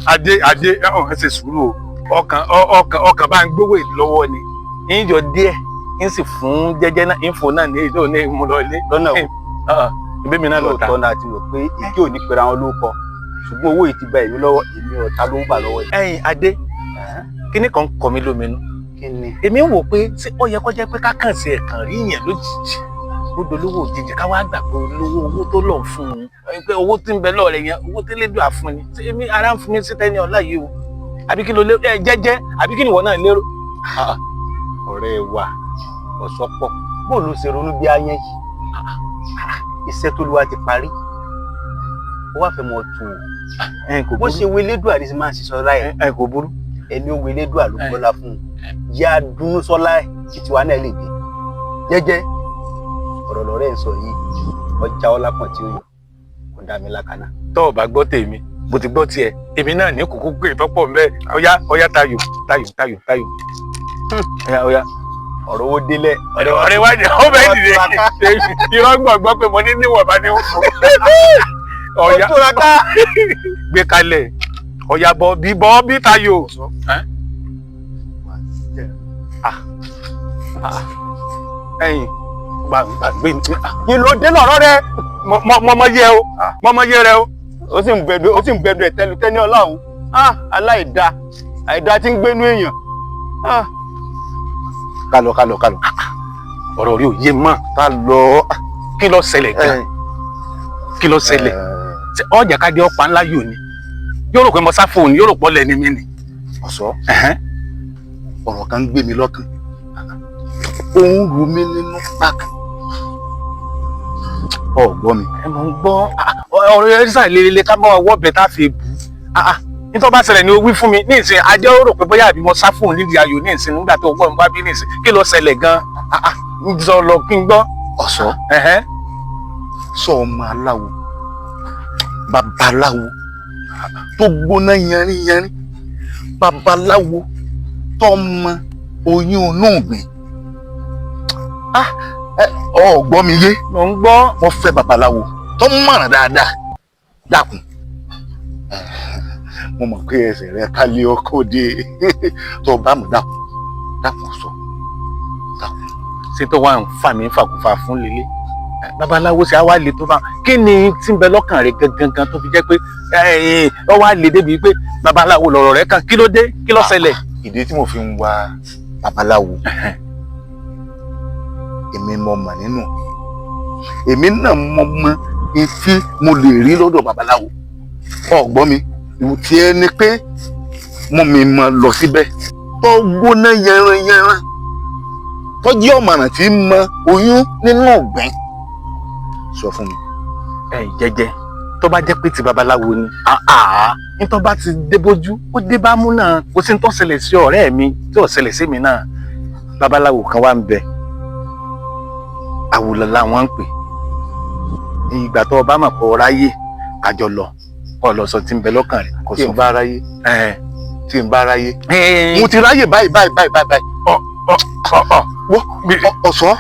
adé ẹ ṣe sùúrù o ọkàn bá ń gbówó lọ́wọ́ ni ń yọ díẹ̀ ń sì fún jẹ́jẹ́ náà ń fò náà ní èdè òní mú lọ ilé lọ́nà ìbí mi náà lọ ta. lóòótọ́ náà ti mọ̀ pé ìjọ ò ní pera wọn lórúkọ ṣùgbọ́n owó yìí ti bá èmi lọ́wọ́ èmi ọ̀tá ló ń bà lọ́wọ́ yìí. ẹ̀yin adé kíní kan kọ mí lóminú èmi ń wò pé ṣé ó yẹ kó jẹ́ pé ká kàn sí ẹ̀kan rí yẹn lójijì ó dolówó òjijì ká wá gbà pé olówó owó tó lọ fún un pé owó tí ń bẹ lọ́ọ̀rẹ́ yẹn owó tí lédùn àfún ni èmi ara ń fún mi sí tẹ́ni ọ̀la yìí o àbí kí ló lé jẹ́jẹ́ àbí kí nìwọ náà lérò. ọ̀rẹ́ wa ọ̀sọ́pọ̀ bóun ló ṣe ronú bí ayé yìí iṣẹ́ tó lúwa ti parí ó wá fẹ́ mọ̀ tù ú bó ṣe wo elédùà ní ti máa ń ṣiṣọ́ láì kò burú ẹni ó wo elédùà ló gbọ́lá fún un yá dúnú sọ́lá ẹ̀ títí wa náà lè dé jẹ́jẹ́ ọ̀rọ̀ lọ́rẹ́ ń sọ yìí ọjà ọlápọ̀n tí ó yọ kò dá mi lákàná. tọ́ ọ̀ bá gbọ́ tèmi bó ti gbọ́ tiẹ̀ èmi náà ní kúkú gbé ìtọ́pọ̀ mbẹ́ ọ̀yá tayò. ọ̀yá ọ̀rọ̀ owó délẹ̀. ọ̀rẹ́ wájú ó bẹ́ẹ̀ dìde irọ́ gbọ̀ngbọ́n pé mo ní níwọ̀n bá ní òkú. ọ̀yà gbé kalẹ̀ ọ̀yà bọ̀ bí tayo. ẹ̀yin gbàgbé kí ló dé lọ́rọ̀ rẹ mọ́mọ́ yẹ rẹ o. ó sì ń gbẹdọ̀ ẹ̀ tẹnutẹ́ni ọlọ́run àìdá tí ń gbénú èèyàn. kálọ ọ̀rọ̀ rí òye mọ́ tá lọ kí ló ṣẹlẹ̀ gan kí ló ṣẹlẹ̀ ọjà káde ọ̀pá ńlá yóò ní yóò rò pé mo sáfò ní yóò rò pọ́ lẹ́ni mi ni. ọ̀sọ́ ọ̀rọ̀ kan ń gbé mi lọ́kàn ó ń ru mí nínú pàkàn ọ̀gbọ́n mi. ẹ mọ̀ ń gbọ́ ọ̀rọ̀ yẹn sàn lélele ká bá wọ́ bẹ̀ tá a fi bù nítorí bá ṣẹlẹ̀ ni ó wí fún mi ní ìsìn ajẹ́ ó rò pé bóyá àbí mo sá fóun nídìí ayò ní ìsìn nígbà tó gbọ́ mi wá bí ní ìsìn kí ló ṣẹlẹ̀ gan-an ń sọ lọ kí n gbọ́. ọ̀sọ́ sọ ọmọ aláwo babaláwo tó gbóná yanrin babaláwo tó mọ oyún onúùgbìn ọgbọ́n mi yé mo ń gbọ́ mo fẹ́ babaláwo tó mọ̀ràn dáadáa dákun mo mọ̀ pé ẹsẹ̀ rẹ kálí ọkọ̀ dé tó bá mọ̀ dákun sọ dákun. ṣé tó wà ń fà mí fàkúfà fún lélẹ̀ babaláwo ṣe á wá le tó bá kí ni tí ń bẹ lọ́kàn rẹ gangan tó fi jẹ́ pé ọ wá le débi pé babaláwo lọ̀rọ̀ rẹ kan kí ló dé kí ló ṣẹlẹ̀. ìdí tí mo fi ń wá babaláwo èmi mọ̀ mọ̀ nínú èmi náà mọ̀ etí mo lè rí lọ́dọ̀ babaláwo ọ̀gbọ́n mi ìwùtí ẹ ni pé mo mi mọ̀ lọ síbẹ̀ tó gbóná yẹran tó jẹ́ ọ̀mọ̀ràn tí mọ oyún nínú ọ̀gbìn sọ fún mi. jẹ́jẹ́ tó bá jẹ́ pé ti babaláwo ni nítorí bá ti dé bójú ó dé bá mú náà kò sí ní tó ṣẹlẹ̀ sí ọ̀rẹ́ mi tí ò ṣẹlẹ̀ sí mi náà babaláwo kan wá ń bẹ Awùlọ́lá wọn ń pè ìgbà tó o bá mọ̀ pé o ráyè kájọ lọ kọ́ lọ sọ tí ń bẹ lọ́kàn rẹ̀ kò sọ. tí n bá ráyè mo ti ráyè báyìí ọ̀sán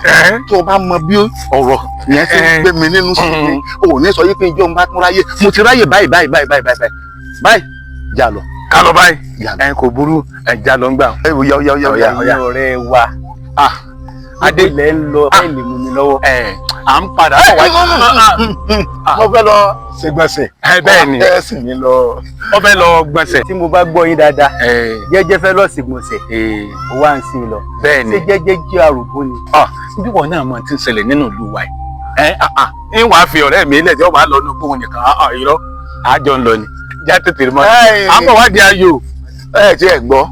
tó o bá mọ bí ọ̀rọ̀ yẹn ti ń gbé mi nínú sí i ò ní sọ yí pé ìjọ ń bá tún ráyè mo ti ráyè báyìí jà lọ. ká lọ báyìí kò burú jà lọ ń gbà. ọ̀yà ọ̀rẹ́ wa adé ilẹ̀ ń lọ bẹ́ẹ̀ lè mú mi lọ́wọ́. à ń padà bọ̀ wáyé. mo fẹ́ lọ ṣègbọ̀nsẹ̀. bẹ́ẹ̀ ni ẹ̀sìn mi lọ. mo fẹ́ lọ gbọ̀nsẹ̀. tí mo bá gbọ́ yín dáadáa jẹ́jẹ́ fẹ́ lọ ṣègbọ̀nsẹ̀ ó wá ń sìn lọ. bẹ́ẹ̀ ni ṣé jẹ́jẹ́ jẹ́ àròbó ni. bí wọn náà mọ ti ń ṣẹlẹ̀ nínú ìlú wa yìí ń wàá fi ọ̀rẹ́ mi lẹ̀ tí wọ́n máa lọ ní gbóhùn nìkan irọ́ àjọ ń lọ ni já tètè mọ́ àbọ̀ wá di ayò. tí ẹ gbọ́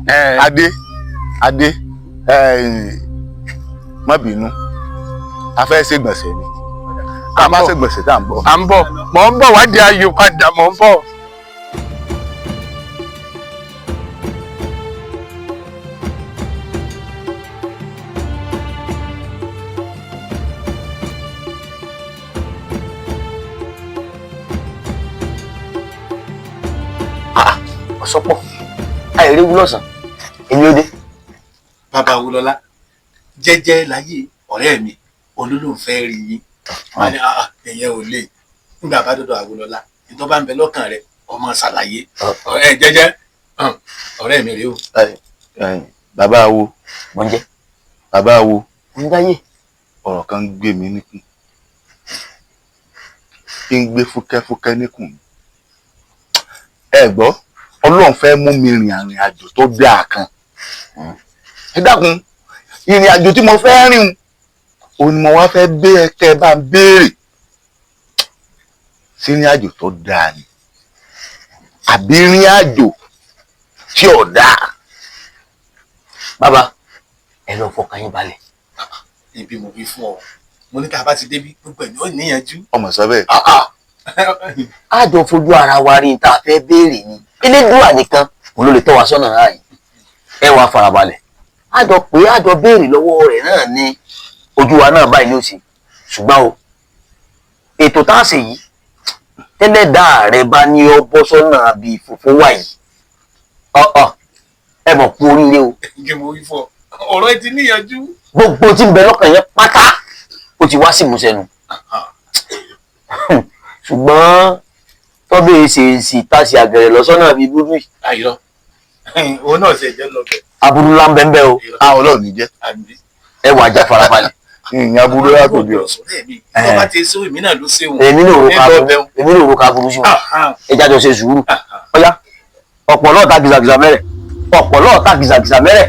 adé má bínú a fẹ́ ṣègbọ̀nsẹ̀ ni a máa ṣègbọ̀nsẹ̀ tá à ń bọ̀. à ń bọ̀ mọ̀ ń bọ̀ wá di ayò padà mọ̀ ń bọ̀. ọ̀sọ́pọ̀ àìréwu lọ́sàn èmi ó dé. bàbá Awùlọ́lá jẹ́jẹ́ láyé ọ̀rẹ́ mi olólùfẹ́ rí yín wọn ni ẹ̀yẹ ò lè nígbà bá dọ̀dọ̀ Awùlọ́lá ìtọ́ bá ń bẹ lọ́kàn rẹ ọmọ ṣàlàyé jẹ́jẹ́ ọ̀rẹ́ mi rèé o. bàbá wo mo ń jẹ́ bàbá wo mo ń dáyé ọ̀rọ̀ kan ń gbé mi níkùn kí n gbé fúkẹ́fúkẹ́ níkùn mi ẹ gbọ́ Ọlọ́run fẹ́ mú mi rìn àrìn àjò tó dáa kan ẹ dákun ìrìn àjò tí mo fẹ́ rìn o ni mo wá fẹ́ bẹ́ẹ̀ kẹ́ bá ń béèrè sí ìrìn àjò tó dáa ni àbí ìrìn àjò tí ò dáa. bàbá ẹ lọ fọkàn yín balẹ̀. ibi mo fi fún ọ mo ní ká bá ti débi gbogbo ẹ̀ ní ó níyànjú. ọmọ sọ bẹ́ẹ̀. àjọ fojú ara wa rí tá a fẹ́ béèrè ni Elédùà nìkan òun ló lè tọ́ wa sọ́nà ráàyè ẹ wá farabalẹ̀ àjọ pé àjọ béèrè lọ́wọ́ rẹ̀ náà ní ojú wa náà báyìí ló ṣe ṣùgbọ́n o ètò tá a ṣe yìí tẹ́lẹ̀ dá rẹ bá ní ọ bọ́ sọ́nà bí fòfó wà yìí ẹ mọ̀ kú oríire o. kí mo wí fọ. ọ̀rọ̀ ẹ ti níyanjú. gbogbo tí ń bẹ lọ́kàn yẹn pátá ó ti wá sí ìmúṣẹ nu ṣùgbọ́n tọ́bẹ̀ ṣe tàṣì àgẹ̀rẹ̀ lọ́sọ́nà bíi búrú yìí. àyọ òun náà ṣe jẹ́ lọ́bẹ̀. aburú ńlá ń bẹ ń bẹ o. Ọlọ́run ní jẹ́. ẹ wà já farabalẹ̀. ìyìn aburú látòdì ọ. ìjọba ti ṣe èmi náà ló ṣe wọn. èmi náà ro ka burú sí wọn. ẹ jájọ ṣe sùúrù. ọ̀yá ọ̀pọ̀ náà ta gìzàgìzà mẹ́rẹ̀ ọ̀pọ̀ náà ta gìzàgìzà mẹ́rẹ̀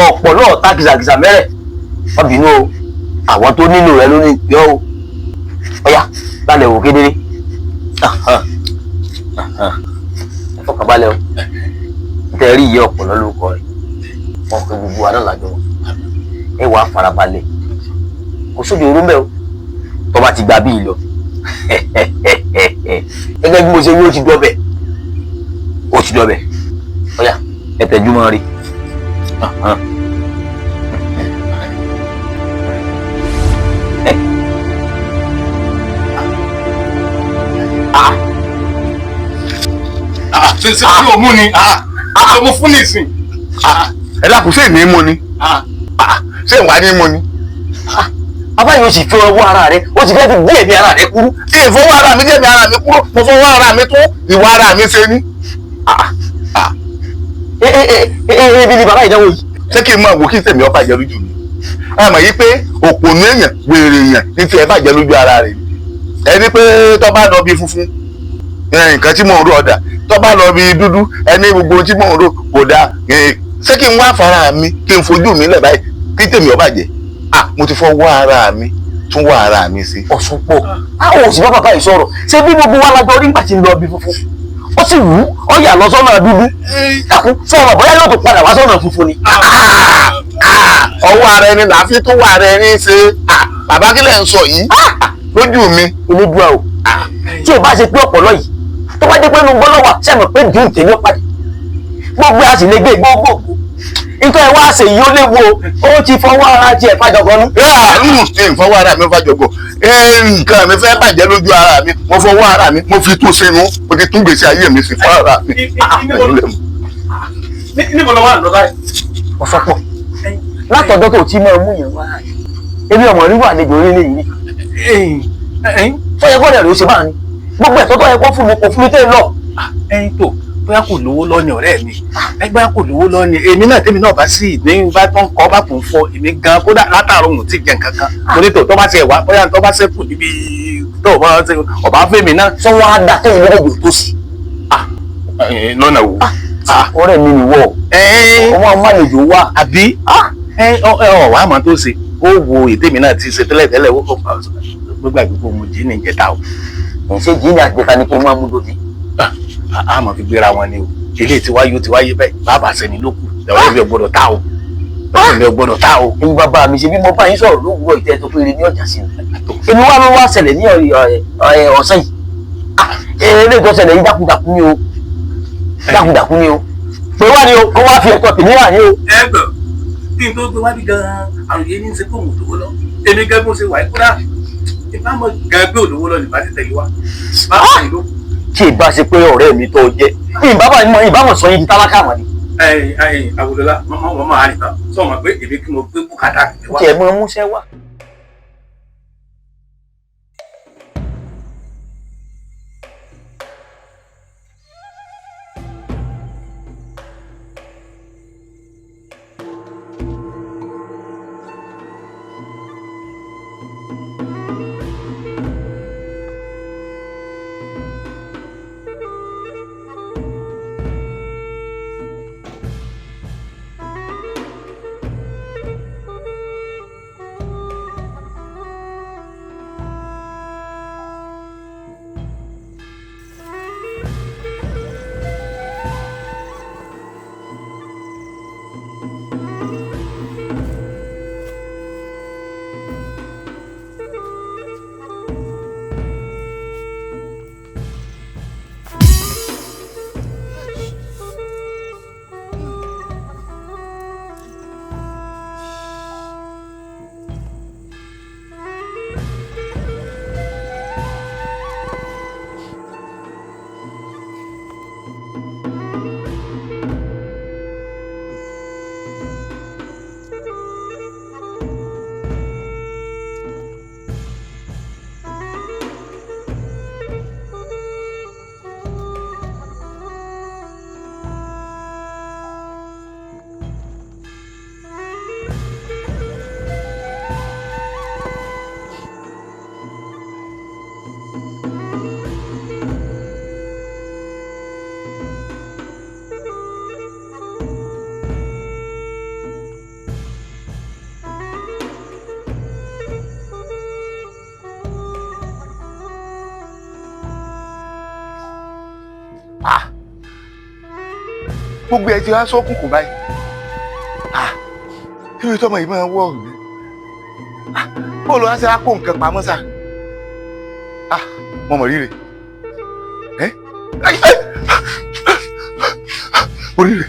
ọ̀pọ̀ náà ta gìzàgìzà mẹ́rẹ̀ ọbìnú o àwọn tó nílò rẹ ló ní ìpẹ́ o. ọ̀yá lálẹ́ wò kedere. ẹ fọkànbalẹ̀ o tẹ̀rí ìyẹ́ ọ̀pọ̀lọ́ lórúkọ rẹ̀ wọn pe gbogbo wa náà lájọ wọn ẹ wàá farabalẹ̀ kò sóde orú mẹ́ o tó bá ti gba bí lọ gẹ́gẹ́ bí mo ṣe wí ó ti dọ́bẹ̀ ọ̀yà ẹ tẹ̀jú mọ́ rí. ṣe kí o mú ni mo fún nìsín. ẹ dákun ṣé èmi mú ni ṣé ìwà ni mú ni. abáyọ̀ sì fi ọwọ́ ara rẹ̀ ó ti fẹ́ fi gbé ẹ̀mí ara rẹ̀ kúrú. ìfọwọ́ ara mi jẹ́mi ara mi kúrò mo fọwọ́ ara mi tún ìwà ara mi ṣe ní. ebi ni bàbá ìdánwò yìí. ṣé kí n máa wò kí tèmi ọba jẹ lójú mi. àmọ́ yìí pé òpònú èèyàn wèrè èèyàn ní tí ẹ bá jẹ lójú ara rẹ̀ ẹni pé tó bá lọ bí funfun nǹkan tí mò ń rò ọ̀dà tó bá lọ bí dúdú ẹni gbogbo tí mò ń rò kò dáa ṣé kí n wá fara mi kí n fojú mi lẹ̀ báyìí kí tèmi ọba jẹ mo ti fọwọ́ ara mi tún wá ara mi sí. ọ̀sùn pọ̀ àwọn òsì bá bàbá yìí sọ̀rọ̀ ṣé bí gbogbo wa lájọ rí nígbà tí ń lọ bí funfun ó sì wú ó yà lọ sọ́nà dúdú dákun sọ̀rọ̀ bóyá yóò tó padà wá sọ́nà funfun ni. ọwọ́ ara ẹni là á fi tún wá ara ẹni ṣe bàbá kí lẹ̀ ń sọ yìí lójú mi. onídùá o tí o bá ṣe pé ọ̀pọ̀lọ́ yìí tó bá dé pé inú gbọ́dọ̀ wà sẹ́mi pé dùn tèmi pàdé gbogbo a sì lè gbé gbogbo nítorí wá ṣe yìí ó léwu o ó ti fọwọ́ ara tiẹ̀ fàjọgọ́ nú. fọwọ́ ara mi fàjọgọ́ nǹkan mi fẹ́ bàjẹ́ lójú ara mi mo fọwọ́ ara mi mo fi tún sínú mo ti tún gbèsè ayé mi sí fún ara mi. níbo ló wà lọ báyìí. ọ̀sọ́pọ̀ látọ̀dọ̀ tó ti máa mú yẹn wá ebi ọmọ rí wà lẹ́jọ́ orílẹ̀ yìí fọyẹ gbọ́dọ̀ rẹ̀ ó ṣe máa ní gbogbo ẹ̀tọ́ tó yẹ kó fún mi kò fún mi tẹ́ lọ. ẹyin tó bóyá kò lówó lọ́ni ọ̀rẹ́ mi ẹgbẹ́ kò lówó lọ́ni èmi náà tèmi náà bá sí ní bá tó ń kọ́ bá kò ń fọ èmi gan kódà látàrọ̀ òun ti jẹ nǹkan kan torí tó bá ṣe wá bóyá tó bá ṣẹ́kù níbi tó bá ṣe ọ̀bá fèmí náà. sọ wọn á dà tó ìwé ẹ̀jọ̀ tó sì. lọ́nà wo. ọ̀rẹ́ mi nìwọ ọmọ amálejò wà. àbí ọ̀wá àmọ́ tó ṣe ó wo ètè mi náà ti ṣe tẹ́lẹ̀tẹ́lẹ̀ gbogbo àgbègbè mo jí ní ìjẹta o. ṣé jí ní àjẹta ni kí n máa mú lòdì. a máa fi gbéra wọn ni o ilé ti wáyé bẹ́ẹ̀ bàbá sẹ́ni ló kù ọ̀rẹ́ mi ò gbọ́dọ̀ ta o ọ̀rẹ́ mi ò gbọ́dọ̀ ta o. ẹ̀yin bàbá mi ṣe bí mo bá yín sọ̀rọ̀ lówùúrọ̀ ìtẹ́ tó péré ní ọjà sí mi. èmi wá ló wá ṣẹlẹ̀ ní ọ̀sán yìí. ilé ìjọ ṣẹlẹ̀ yìí dákúdàkú ni o dákúdàkú ni o pé wá ni o kó wá fi ẹ̀tọ́ tèmi wà ní o. ẹ gbọ́ kí n tó gbé wá bí gan-an àròyé ní í ṣe fóònù tó lọ èmi gẹ́gẹ́ bó ṣe wà kúrá ìbámu gẹ́gẹ́ bí òdòwó lọ nípa títẹ̀lé wa bá a sẹ́yìn ló kù. tí ì bá ṣe pé ọ̀rẹ́ mi tó jẹ́ ìbámu sọ yín di tálákà mọ́ ni. Àwòlọ́lá mọ́mọ́ àríkà sọ ma pé èmi kí mo gbé bùkátà mi wá. tí ẹ mọ múṣẹ́ wá. gbogbo ẹ ti wá sọ́kùnkùn báyìí ibi tọ́mọ yìí máa ń wọ̀ ọ̀hún bóòlù wá sí á kó nǹkan pamọ́ sá mo mọ̀ rírè mo rírè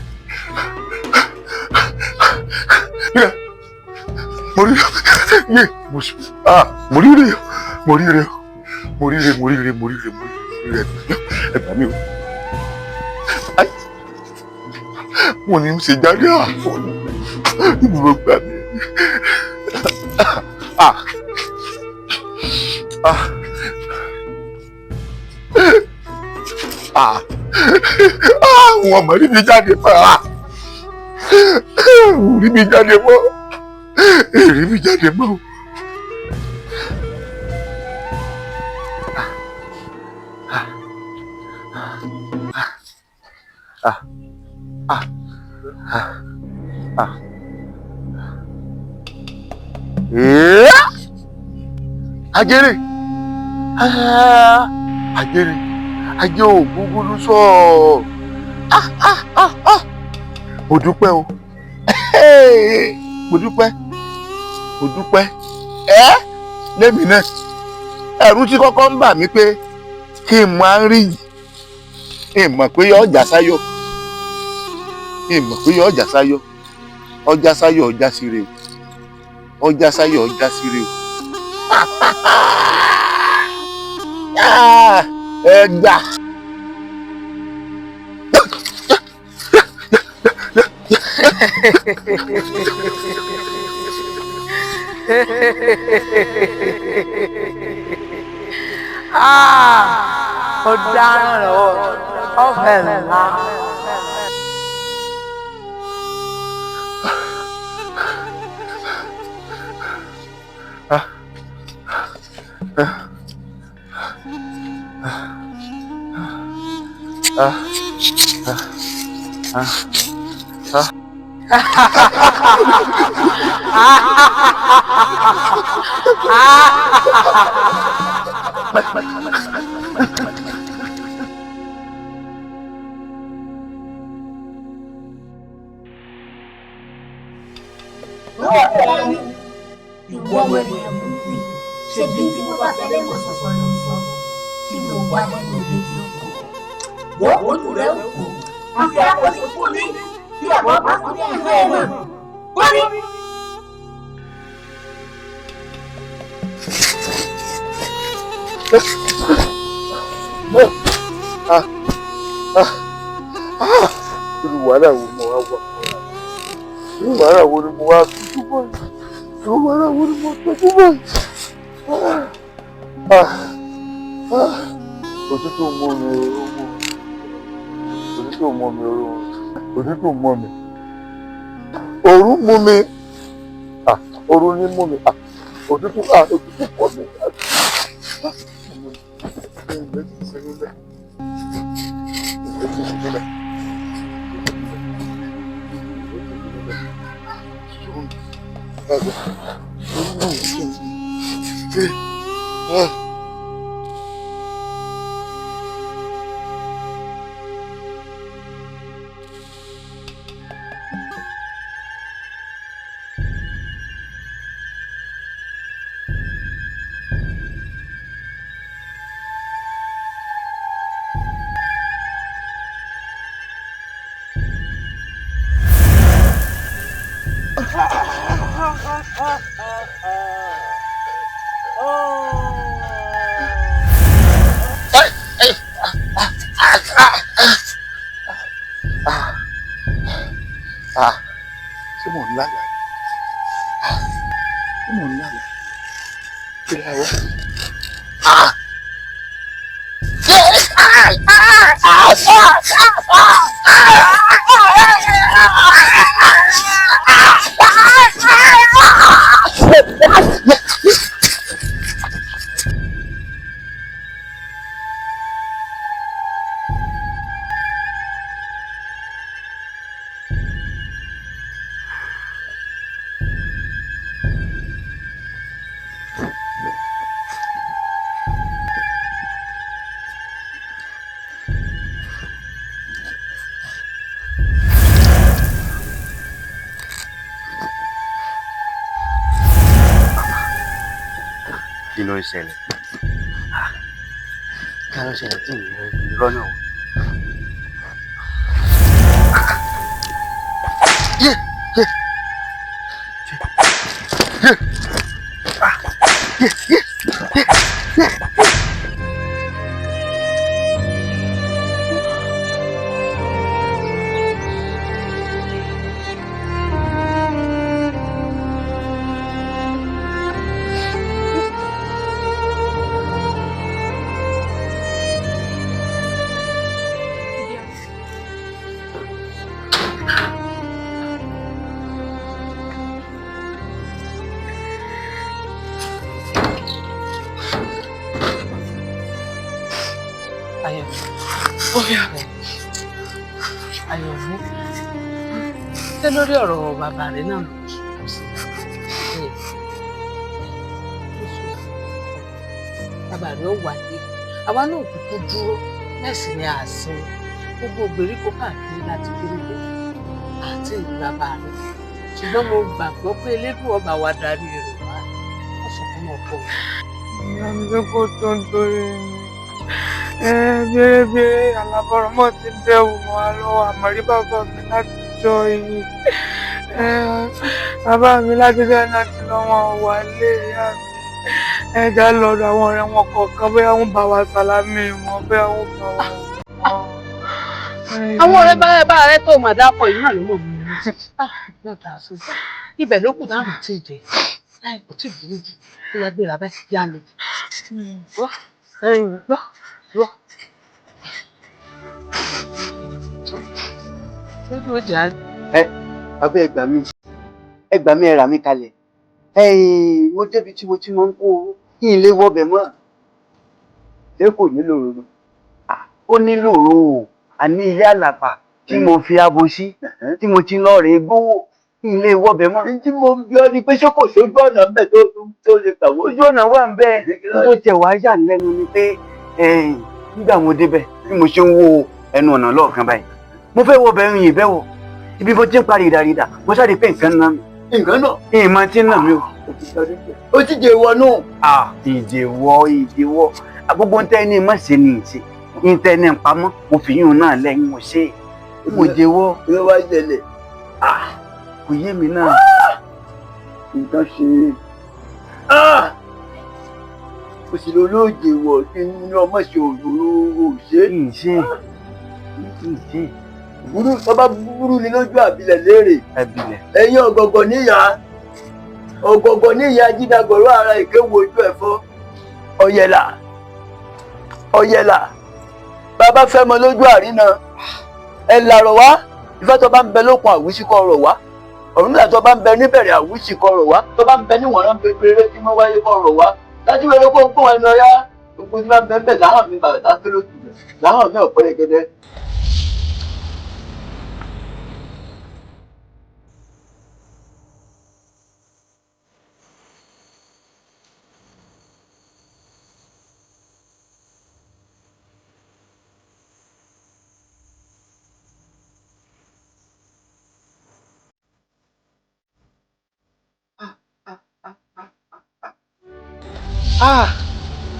mo rírè ẹgbà mi o mo ní ṣe jáde àfọ ìbúrò gbà mí wọn mọ níbi jáde mọ́ níbi jáde mọ́ èrè mi jáde mọ́. Ajere ajé ò gbúgbúrú sọ mo dúpẹ́ o mo dúpẹ́ lẹ́mìí náà ẹ̀rù tí kọ́kọ́ ń bà mí pé kí n máa ń rí yìí mọ̀ pé ọjà sáyọ̀ ọjà sáyọ̀ ọjà síre o ọjà sáyọ̀ ọjà síre o ẹ gbà. Ọ̀daràn lọ́wọ́ ọ̀fẹ́ ńlá. Ìwọ wẹ̀rẹ̀ ẹ̀mú pè ṣe bí tí mo bá tẹ́lẹ̀ mọ̀ sọ̀sọ̀ ló ń sọ kí ló wá nínú ilé tí ó kù. Wọ́n ojú rẹ̀ ń kù àfi àkọsí fún mi bí ẹ̀wọ̀n bá kú ní ẹ̀fẹ́ ẹ̀ náà. Wọ́n ní. Irú wàhálà wo mo wá wà? Irú wàhálà wo ni mo wá tuntun báyìí? Irú wàhálà wo ni mo tuntun báyìí? Òtútù mú mi oró. Òtútù mú mi oró. Òtútù mú mi. Òru mú mi. Òru ní mú mi. Òtútù pọ̀ mi. Ṣé mò ń lálàá? Ṣé mò ń lálàá? Kí ló wá? ló ń ṣẹlẹ̀? Kí ló ń ṣẹlẹ̀ tí mi lọ́nà o? Ayọ̀mí, ṣé lórí ọ̀rọ̀ bàbá rẹ̀ náà ló kù sí? Bàbá rẹ̀ ó wà dé, àwa náà kúkú dúró, bẹ́ẹ̀ sì ni àsìn gbogbo ìgbèríko káàkiri láti dúró lọ àti ìlú bàbá rẹ̀. Ṣùgbọ́n mo gbàgbọ́ pé elédùn ọba wa darí rẹ̀ wá, wọ́n sọ fún ọkọ mi. Ìyá mi fẹ́ kó tó ń torí mi. Bẹ́ẹ̀rẹ́bẹ́ẹ́rẹ́ alábọ̀rọ̀mọ́ ti bẹ̀wò mọ́ wa lọ́wọ́ àmọ́rí bàbá mi láti jọ yìí. Bàbá mi láti jẹ́ náà ti lọ́wọ́ wà lé ìyá mi. Ẹja lọ́dọ̀ àwọn ọ̀rẹ́ wọn kọ̀ọ̀kan bóyá wọ́n bá wa sàlámì wọn bóyá wọ́n bá wa wọ́n. Àwọn ọ̀rẹ́ bá rẹ tó mà dápọ̀ yìí náà ló mọ̀ mí. Ibẹ̀ ló kù dáhùn tí ì jẹ́. Láì kò tí ì burú jù. Ó yẹ gbéra bẹ́ẹ̀ yá lọ. Lọ. Bàbá ẹ gbà mí ẹ rà mí kalẹ̀. Mo débi tí mo ti máa ń kó owó kí n lè wọbẹ̀ mọ́. Ṣé kò nílò roro? Ó nílò roro. Àní ilé àlàpà tí mo fi abo sí tí mo ti lọ rèé gbówó kí n lè wọbẹ̀ mọ́. Tí mo bí ọ ni pé ṣé kò sójú ọ̀nà ń bẹ̀ tó lè kàwé. Ojú ọ̀nà wà ń bẹ̀. Tó tẹ̀ wá yà lẹ́nu ni pé nígbà mo débẹ̀ bí mo ṣe ń wo ẹnu ọ̀nà lọ́ọ̀kan báyìí mo fẹ́ wọ bẹ̀rù yìí bẹ́wọ̀ ibi mo ti ń parí ìdàrídà mo sáré pé nǹkan ná mi. Nǹkan náà ìmọ̀ tí ń nà mí o. Ó ti dèwọ̀ náà. Ìdèwọ̀ gbogbo ń tẹ́ ní mọ̀ ṣe ní ìṣe ń tẹ́ ní pamọ́ mo fi yún náà lẹ́yìn mo ṣe é mo dèwọ̀. Ló wá ṣẹlẹ̀ kò yé mi náà. Nǹkan ṣe òṣèlú olóòjì wọ̀ kí ní ọmọ ṣe òṣòro òṣè. Ìṣe. Burú ọba búburú ni lójú àbílẹ̀ léèrè. Ẹ̀yin ọ̀gọ̀gọ̀ níyà jídàgọ̀rọ̀ ara ìkéwò ojú ẹ̀fọ́. Ọ̀yẹ̀là. Bàbá fẹ́ mọ lójú àríná. Ẹ làrọ̀ wá. Ìfẹ́ tó bá ń bẹ lókun àwísíkọ́ ọ̀rọ̀ wá. Ọ̀rúnmìlà tó bá ń bẹ níbẹ̀rẹ̀ àwísíkọ́ ọ̀rọ̀ wá. Tó bá ń bẹ níwọ̀n rán pépéré tí wọ́n wáyé kọ́ ọ̀rọ̀ wá. Láti wẹ́rẹ́ kó ń kó ẹnu ọ̀yá. Gbogbo tí wọ́n bẹ́ẹ̀ láhàn mi bàbá tá fẹ́rẹ́ òtún rẹ̀. Láhàn mi ọ̀pẹ́ gẹ́gẹ́.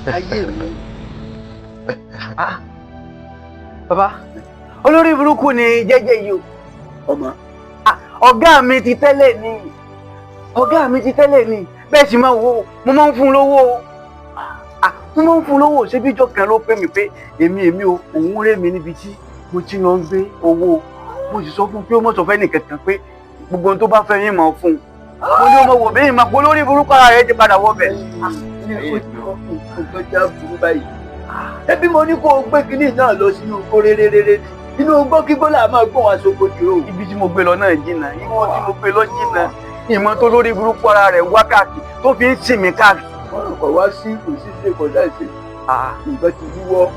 Ayé mi. Bàbá, olórí burúkú ni jẹ́jẹ́ yìí o. Ọmọ. Ọ̀gá mi ti tẹ́lẹ̀ ni. Bẹ́ẹ̀ sì máa wo, mo máa ń fún lówó. Mo máa ń fún lówó ṣé bíjọ́ kan ló pè mí pé èmi o, òun rẹ́ mi níbi tí mo ti lọ ń gbé owó. Mo sì sọ fún pé ó mọ̀ sọ fẹ́ nìkankan pé gbogbo ohun tó bá fẹ́ yín máa fún un. Mo ní ọmọ wò bẹ́ẹ̀ máa pọ̀ lórí burúkú ara rẹ̀ ti padà wọ bẹ̀. Ẹbí mo ní kó o gbé kinní náà lọ sínú igbó réréréré ni inú igbó kígbó là máa gbọ́n wá sóko jùlọ. Ibi tí mo gbé lọ náà jìnnà ìwọ tí mo gbé lọ jìnnà ìmọ̀ tó lórí burúkú ara rẹ̀ wá káàkiri tó fi ń sìn mí káàkiri. Ọ̀rọ̀ wá sí kò sí ṣe kò láì ṣe nǹkan ti yíwọ́.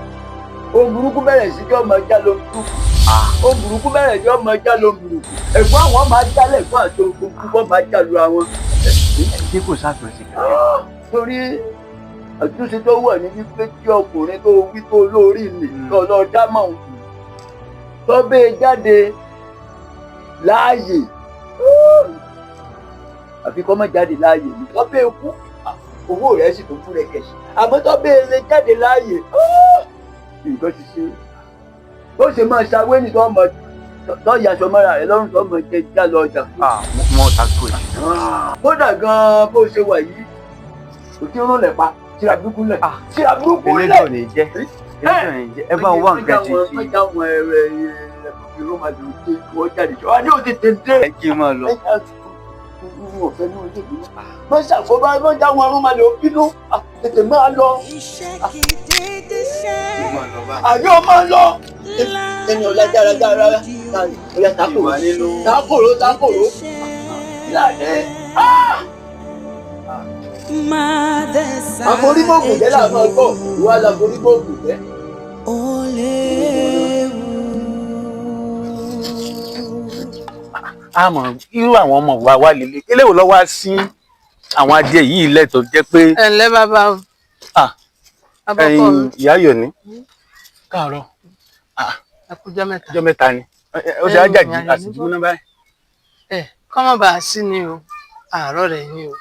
Ohun burúkú bẹ̀rẹ̀ sí kí ọmọ já ló ń tú. Ohun burúkú bẹ̀rẹ̀ sí ọmọ já ló ń burúkú. Ẹ̀gbọ́n àwọn máa jálẹ̀ fún àti ohun burúkú wọ́n máa já lu àwọn. Ṣé kò ṣàtúnṣe kankan? Torí àtúnṣe tó wà ní wípé tí ọkùnrin tó wí tó lórí nì tó lọ dámọ̀ òun tó bẹ́ẹ̀ jáde láàyè àfi kọ́ mọ́ jáde láàyè ní tó bẹ́ẹ̀ kú owó rẹ̀ sì tó kú rẹ̀ kẹ̀sì àmọ́ tó béèrè jáde láàyè nǹkan ti ṣe bó ṣe máa ṣàwé ní tó mọ tó yàṣọ mọ́ra rẹ̀ lọ́rùn tó mọ jẹ já lọ ọjà. mo ta kò yìí. kódà gan-an bó ṣe wà yìí kò tí ń rún lẹ̀ pa tíra burúkú lẹ̀ tíra burúkú lẹ̀. elédò ní jẹ́ ẹ bá wá nǹkan ti ṣe. wọ́n já wọn ẹ̀rẹ̀ ìrọ́mọdé òde wọ́n jáde ṣọ́ wá ní òde tètè. ẹ kí n máa lọ. ọ̀fẹ́ ní ojú ìlú má ṣàkóbá má já wọn arúnmalè òbínú tètè máa lọ. àjọ máa lọ. ẹni ọ̀la dáradára ọ̀ya takòrò láàdé. àforígbòògùn jẹ́ làwọn ọgbọ́n ìwà làforígbòògùn jẹ́. àmọ́ irú àwọn ọmọ wa lélẹ̀ eléwo lọ wá sí àwọn adìẹ yìí lẹ́tọ̀ jẹ́ pé. ẹ ǹlẹ́ bàbá o. ẹ̀yin ìyá ayọ̀ ni káàárọ̀ ẹkújọ́ mẹ́ta. ọjọ́ mẹ́ta ni ó ṣe ájàjì àtijọ́ náà báyìí. ẹ kọ́mọ̀ bá a sí ni o àárọ̀ rẹ̀ ni o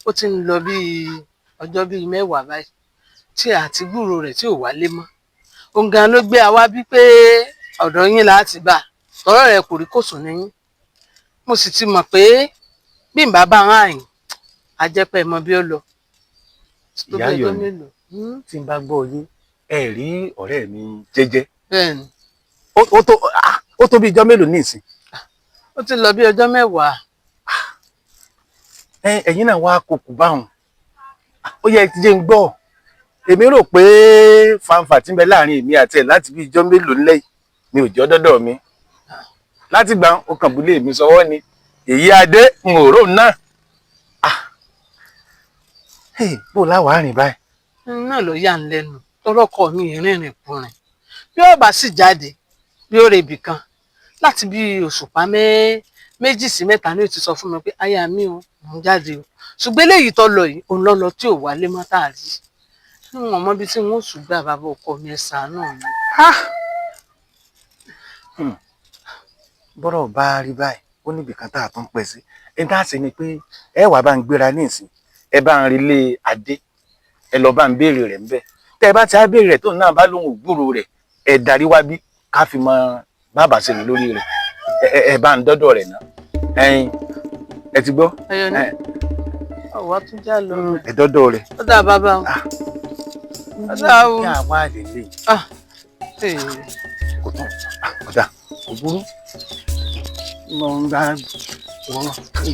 ó ti ń lọ bíi ọjọ́ bíi 10 báyìí tí àti gbúrò rẹ̀ tí ò wálé mọ́ òun gan ló gbé àwa bí pé ọ̀dọ̀ yín láti bá tọ́rọ̀ rẹ̀ kò rí kò sùn níyìn mo sì ti mọ̀ pé bí n bá bá hàn àyìn á jẹ́ pé ẹ mọ bí ó lọ. ìyá ayọ̀ ni tí n bá gbọ́ yín ẹ rí ọ̀rẹ́ mi jẹ́jẹ́. bẹ́ẹ̀ni. ó tó bí ọjọ́ mélòó ní ìsìn. ó ti lọ bí ọjọ́ 10. ẹ̀yin náà wá kókò báwọn ó yẹ ti jẹ́ ń gbọ́ èmi rò pé fanfà tí ń bẹ láàrin èmi àti ẹ̀ láti bí ọjọ́ mélòó lẹ́yìn mi ò jọ́ dọ́dọ̀ mi láti gbà ó kàn búlé mi sọwọ́ ni èyí adé ń òró náà bó láwàá rìn báyìí. náà ló yà ń lẹ́nu tọrọkọ mi ìrìnrìn kùnrin bí ó bá sì jáde bí ó rebì kan láti bí òṣùpá méjì sí 3 ni ó ti sọ fún mi pé aya mi ò ń jáde o ṣùgbọ́n eléyìí tó lọ yìí òun lọ́lọ́ tí ò wálé mọ́ tààrí níwọ̀n mọ́ bí tí wọ́n ṣùgbọ́n bàbá ọkọ mi ẹ̀ ṣàánú mi. bọ́rọ̀ bá rí báyìí ó níbi kan tá a tún pẹ́ sí ẹ dá sí ni pé ẹ wà bá ń gbéra ní ìsìn ẹ bá ń relé adé ẹ lọ bá ń béèrè rẹ̀ ńbẹ̀ tẹ́ ẹ bá ti á béèrè rẹ̀ tóun náà bá lóhùn ògbúrò rẹ̀ ẹ darí wá bí ká fi mọ bàbá ṣe ní lórí rẹ̀ ẹ bá ń dọ́dọ̀ rẹ̀ náà ẹ̀yin ẹ ti gbọ́. ẹyọ ní ọwọ́ tún já lọ. ẹ dọ́dọ̀ rẹ̀. ó dà bàbá o. ó dà o. kí àwa lè lè. kò tán ọ̀dà kò burú mo ń bá wọn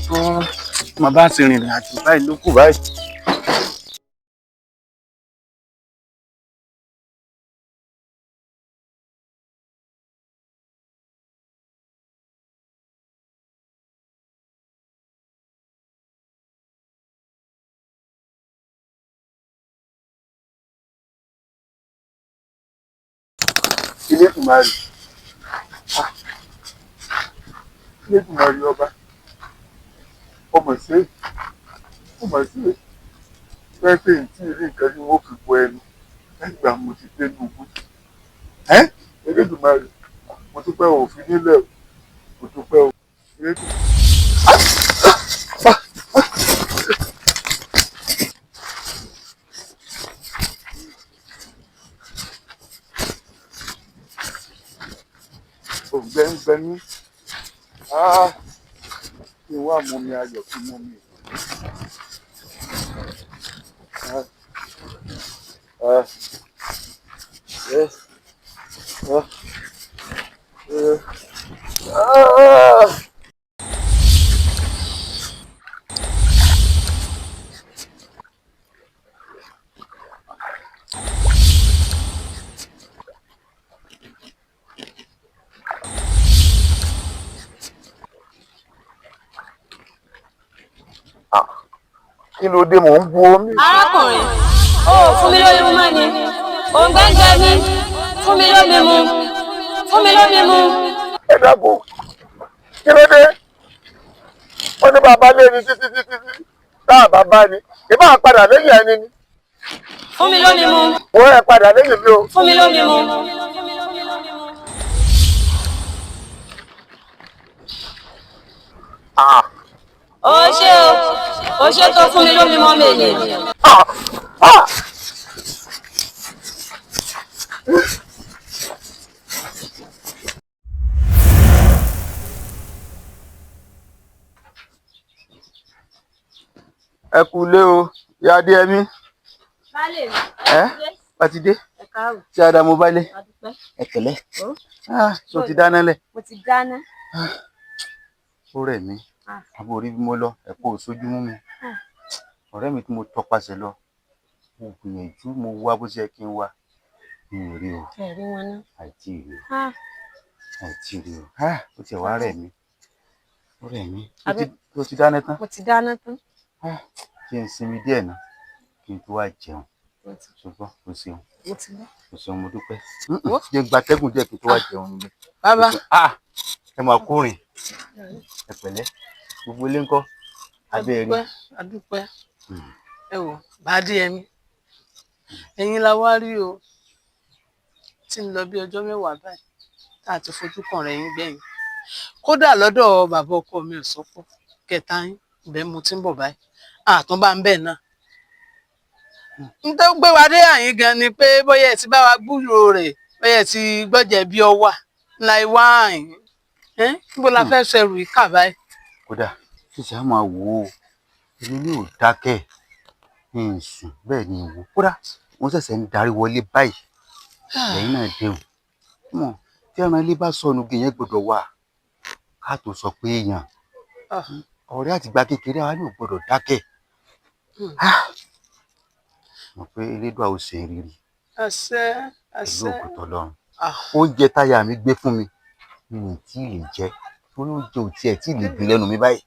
fún mo bá ṣe rìnrìn àjò báyìí ló kù báyìí. ilé tùmárì ọba ọmọ sí fẹ́ẹ́ tí ìrí nǹkan tí wọ́n fi bọ ẹnu ẹgbàá mo ti dé ní ogún Elédùmarè mo dúpẹ́ òfin nílẹ̀ mo dúpẹ́ òfin. ògbẹ́ngbẹ́ní kí n wá mú mi ayọ̀ kí mú mi. Kí ló dé mò ń bu omi? Arákùnrin, ó fún mi lómi mu mọ́ ni. Òǹgbẹ ń jẹ mí. Fún mi lómi mu. Fún mi lómi mu. Ẹ dàgbò. Kí ló dé? Ó ní bàbá lé ní títí tá a bàbá ni. Ìbá padà lẹ́yìn ẹni ni. Fún mi lómi mu. Wọ́n ẹ padà lẹ́yìn mi o. Fún mi lómi mu. Ó ṣé o. ó ṣe tó fún mi lómi mọ́ mi ènìyàn. ẹ kú lé o ìyá Adéyẹmí. Baálé mi. Pati dé. Ẹ káàbọ̀. Tí a dá mo bá lé. Adúpẹ́. Ẹ kẹlẹ. So ti dáná lẹ. Mo ti dáná. Ó rẹ̀ mí. Àbò orí bí mo lọ ẹ kó sójú mú mi. Ọ̀rẹ́ mi tí mo tọpasẹ̀ lọ. Mo gbìyànjú mo wá bó ṣe yẹ kí n wá. Mi ò rí o. Ẹ rí wọn náà. Àìtí rí o. Àìtí rí o. Ó ti wá rẹ̀ mí. Ó rẹ̀ mí. Ó ti dáná tán. Mo ti dáná tán. Kí n sinmi díẹ̀ náà kí n tó wá jẹun. Ṣùgbọ́n kò ṣeun. Kò ṣeun mo dúpẹ́. Jẹ́ gbatẹ́gùn díẹ̀ kí n tó wá jẹun nílé. Bàbá. Ẹ máa kórìn. Ẹ pẹ̀lẹ́. Gbogbo ilé ńkọ́. Abẹ́ rí. Adúpẹ́. Ẹ wò bá Adéyẹmí. Ẹ̀yin la wá rí o. Tí ń lọ bí ọjọ́ mẹ́wàá báyìí. Tá a ti fojú kàn rẹ̀ yín gbẹ̀yìn. Kódà lọ́dọ̀ bàbá ọkọ mi ò sọ́pọ̀. Kẹta yín ibẹ̀ mo ti ń bọ̀ báyìí. Àtún bá ń bẹ̀ náà. N tó gbé wa dé àyín gan ni pé bóyá ẹ ti bá wa gbúrò rẹ̀, bóyá ẹ ti gbọ́jẹ̀ bí ọwà láì wá àyín. Níbo la fẹ́ ṣẹrù ìkà báyìí? Kódà ṣíṣe á máa wò ó. Èmi ní ò dákẹ́. Ń sùn bẹ́ẹ̀ ni ìwò. Kódà wọ́n ṣẹ̀ṣẹ̀ ń darí wọlé báyìí. Lẹ́yìn náà dẹ̀hùn. Tí ẹran ilé bá sọnù gèèyàn gbọ́dọ̀ wà. Ká tó sọ pé èèyàn. Ọ̀rẹ́ àtìgbà kékeré wa ní ò gbọ́dọ̀ dákẹ́. Mo pé Elédùà ó ṣe ìrírí. Àṣẹ. Pẹ̀lú òkúta Ọlọ́run. Oúnjẹ táyà mi gbé fún mi mi ò tí ì lè jẹ torí oúnjẹ ò tiẹ̀ tí ì lè gbé lẹ́nu mi báyìí.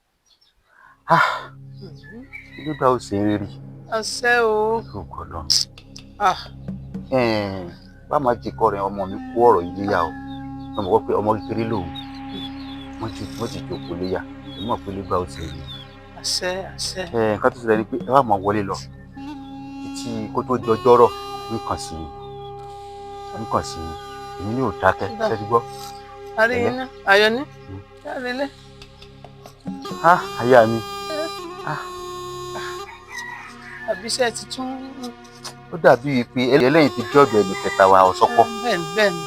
Elédùà ó ṣe ìrírí. Àṣẹ o. Pẹ̀lú òkúta Ọlọ́run. Bá máa jẹ kọ́ rẹ̀ ọmọ mi kó ọ̀rọ̀ yìí léyà o. Wọ́n mọ̀ pé ọmọ kékeré lòun. Wọ́n ti jókòó léyà. Èmi mọ̀ pé Elédùà ó ṣe ìrírí. Àṣẹ. Nǹkan tó ṣẹlẹ̀ ni pé ẹ wá máa wọlé lọ. Tí kó tó di ọjọ́ rọ̀ nǹkan sí i èmi ní ò dákẹ́ ṣẹ́ni gbọ́. Àríyìn ayọ̀ ní yàrá aya mi. Àbíṣẹ́ ti tún. Ó dàbí pé ẹlẹ́yìn ti jẹ́ ọ̀dọ̀ ẹnì kẹta wa ọ̀sọ́pọ̀. Bẹ́ẹ̀ni.